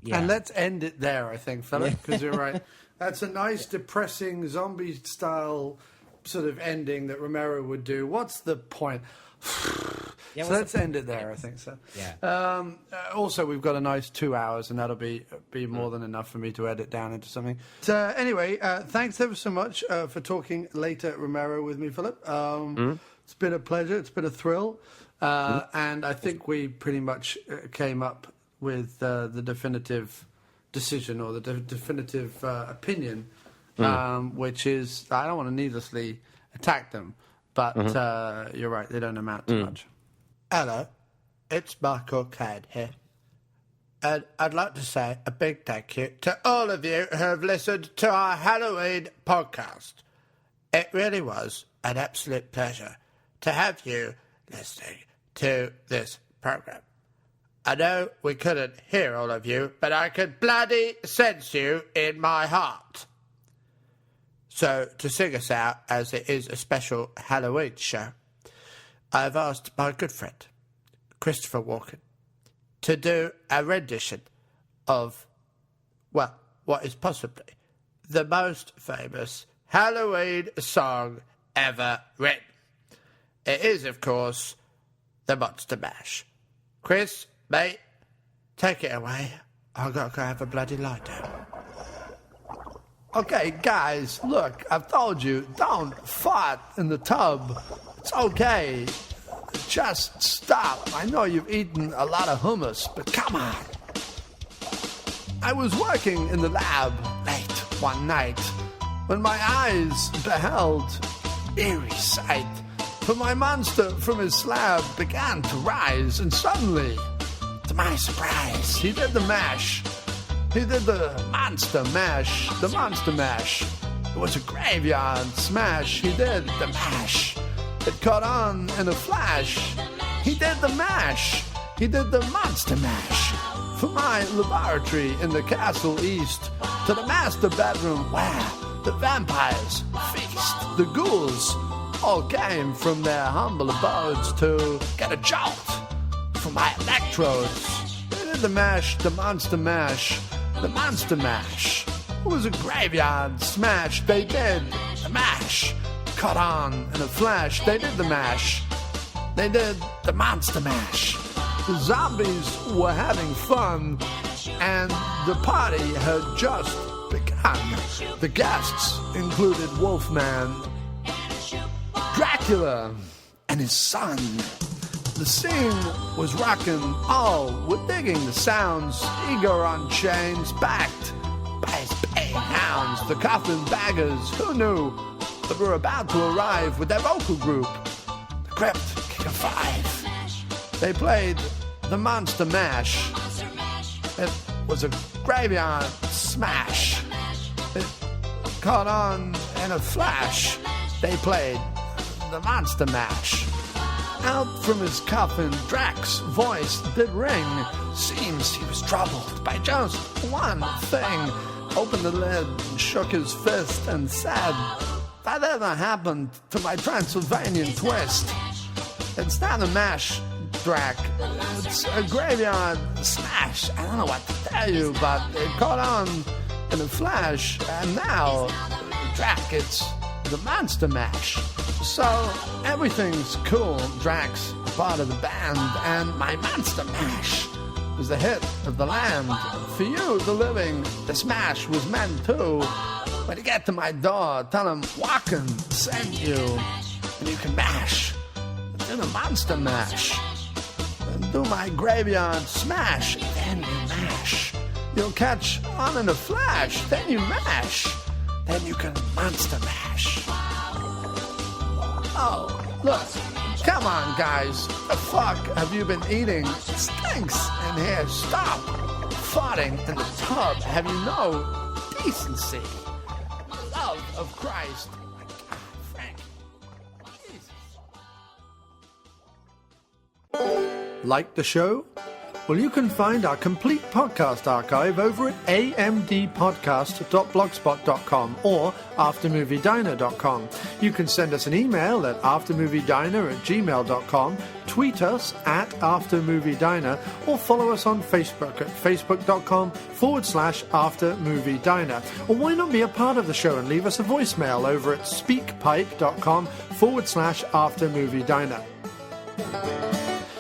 S2: yeah.
S17: And let's end it there, I think, Philip, because you're right. That's a nice, depressing zombie-style sort of ending that Romero would do. What's the point? So let's end it there, I think so.
S2: Yeah.
S17: Also, we've got a nice 2 hours, and that'll be more than enough for me to edit down into something. So anyway, thanks ever so much for talking later Romero with me, Philip. It's been a pleasure. It's been a thrill. And I think we pretty much came up with the definitive decision or the definitive opinion, which is, I don't want to needlessly attack them, but you're right, they don't amount to much. Hello, it's Michael Caine here. And I'd like to say a big thank you to all of you who have listened to our Halloween podcast. It really was an absolute pleasure to have you listening to this program. I know we couldn't hear all of you, but I could bloody sense you in my heart. So, to sing us out, as it is a special Halloween show, I've asked my good friend, Christopher Walken, to do a rendition of, well, what is possibly the most famous Halloween song ever written. It is, of course, the Monster Mash. Chris, mate, take it away. I've got to go have a bloody lie down. Okay, guys, look, I've told you, don't fart in the tub. It's okay. Just stop. I know you've eaten a lot of hummus, but come on. I was working in the lab late one night when my eyes beheld eerie sight. For my monster from his slab began to rise, and suddenly, to my surprise, he did the mash. He did the monster mash. The monster mash. It was a graveyard smash. He did the mash. It caught on in a flash. He did the mash. He did the monster mash. From my laboratory in the castle east to the master bedroom where the vampires feast. The ghouls all came from their humble abodes to get a jolt from my electrodes. They did the mash, the monster mash. The monster mash. It was a graveyard smash. They did the mash. Caught on in a flash. They did the mash. They did the monster mash. The zombies were having fun, and the party had just begun. The guests included Wolfman, Dracula, and his son. The scene was rockin', all were digging the sounds. Igor on chains, backed by his baying hounds. The coffin baggers, who knew, that were about to arrive with their vocal group, the Crypt Kick of Five. They played the Monster Mash. It was a graveyard smash. It caught on in a flash. They played the Monster Mash. Out from his coffin, Drac's voice did ring. Seems he was troubled by just one thing. Opened the lid and shook his fist and said, "That ever happened to my Transylvanian twist? It's not a mash, Drac. It's a graveyard smash. I don't know what to tell you, but it caught on in a flash. And now, Drac, it's the Monster Mash. So, everything's cool. Drac's part of the band, and my Monster Mash was the hit of the land. For you, the living, the smash was meant to. When you get to my door, tell him Walken sent you, and you can mash. Do the Monster Mash. And do my graveyard smash, then you mash. You'll catch on in a flash, then you mash. Then you can Monster Mash. Oh, look, come on, guys. The fuck have you been eating? It stinks in here. Stop farting in the tub. Have you no decency? Love of Christ. Frank. Jesus. Like the show? Well, you can find our complete podcast archive over at amdpodcast.blogspot.com or aftermoviediner.com. You can send us an email at aftermoviediner@gmail.com, tweet us at aftermoviediner, or follow us on Facebook at facebook.com/aftermoviediner. Or why not be a part of the show and leave us a voicemail over at speakpipe.com/aftermoviediner.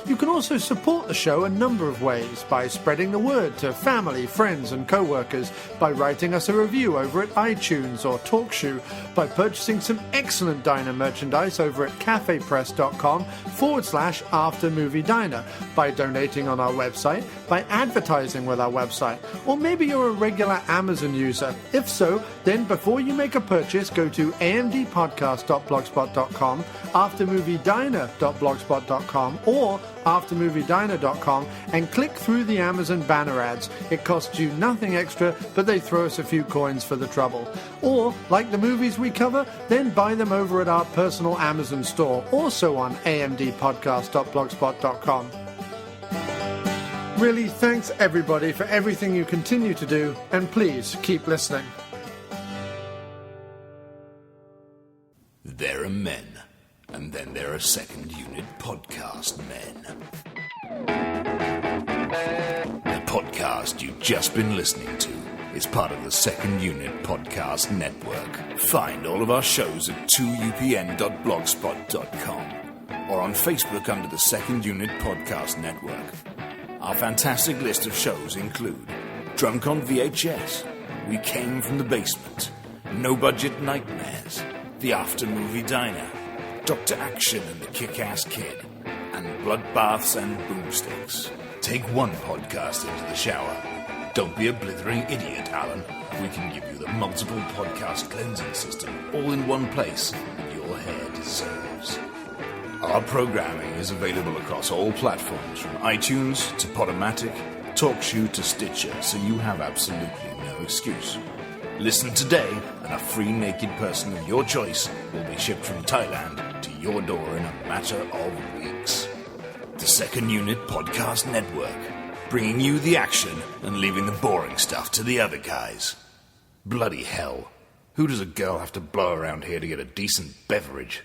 S17: You can also support the show a number of ways: by spreading the word to family, friends and co-workers, by writing us a review over at iTunes or TalkShoe, by purchasing some excellent diner merchandise over at cafepress.com/aftermoviediner, by donating on our website, by advertising with our website, or maybe you're a regular Amazon user. If so, then before you make a purchase, go to amdpodcast.blogspot.com, aftermoviediner.blogspot.com, or aftermoviediner.com and click through the Amazon banner ads. It costs you nothing extra, but they throw us a few coins for the trouble. Or, like the movies we cover, then buy them over at our personal Amazon store, also on amdpodcast.blogspot.com. Really, thanks everybody for everything you continue to do, and please keep listening.
S18: There are men, and then there are second unit podcast men. The podcast you've just been listening to is part of the Second Unit Podcast Network. Find all of our shows at 2upn.blogspot.com or on Facebook under the Second Unit Podcast Network. Our fantastic list of shows include Drunk on VHS, We Came from the Basement, No Budget Nightmares, The After Movie Diner, Dr. Action and the Kick-Ass Kid, and Bloodbaths and Boomsticks. Take one podcast into the shower. Don't be a blithering idiot, Alan. We can give you the multiple podcast cleansing system all in one place that your hair deserves. Our programming is available across all platforms, from iTunes to Podomatic, TalkShoe to Stitcher, so you have absolutely no excuse. Listen today, and a free naked person of your choice will be shipped from Thailand to your door in a matter of weeks. The Second Unit Podcast Network, bringing you the action and leaving the boring stuff to the other guys. Bloody hell. Who does a girl have to blow around here to get a decent beverage?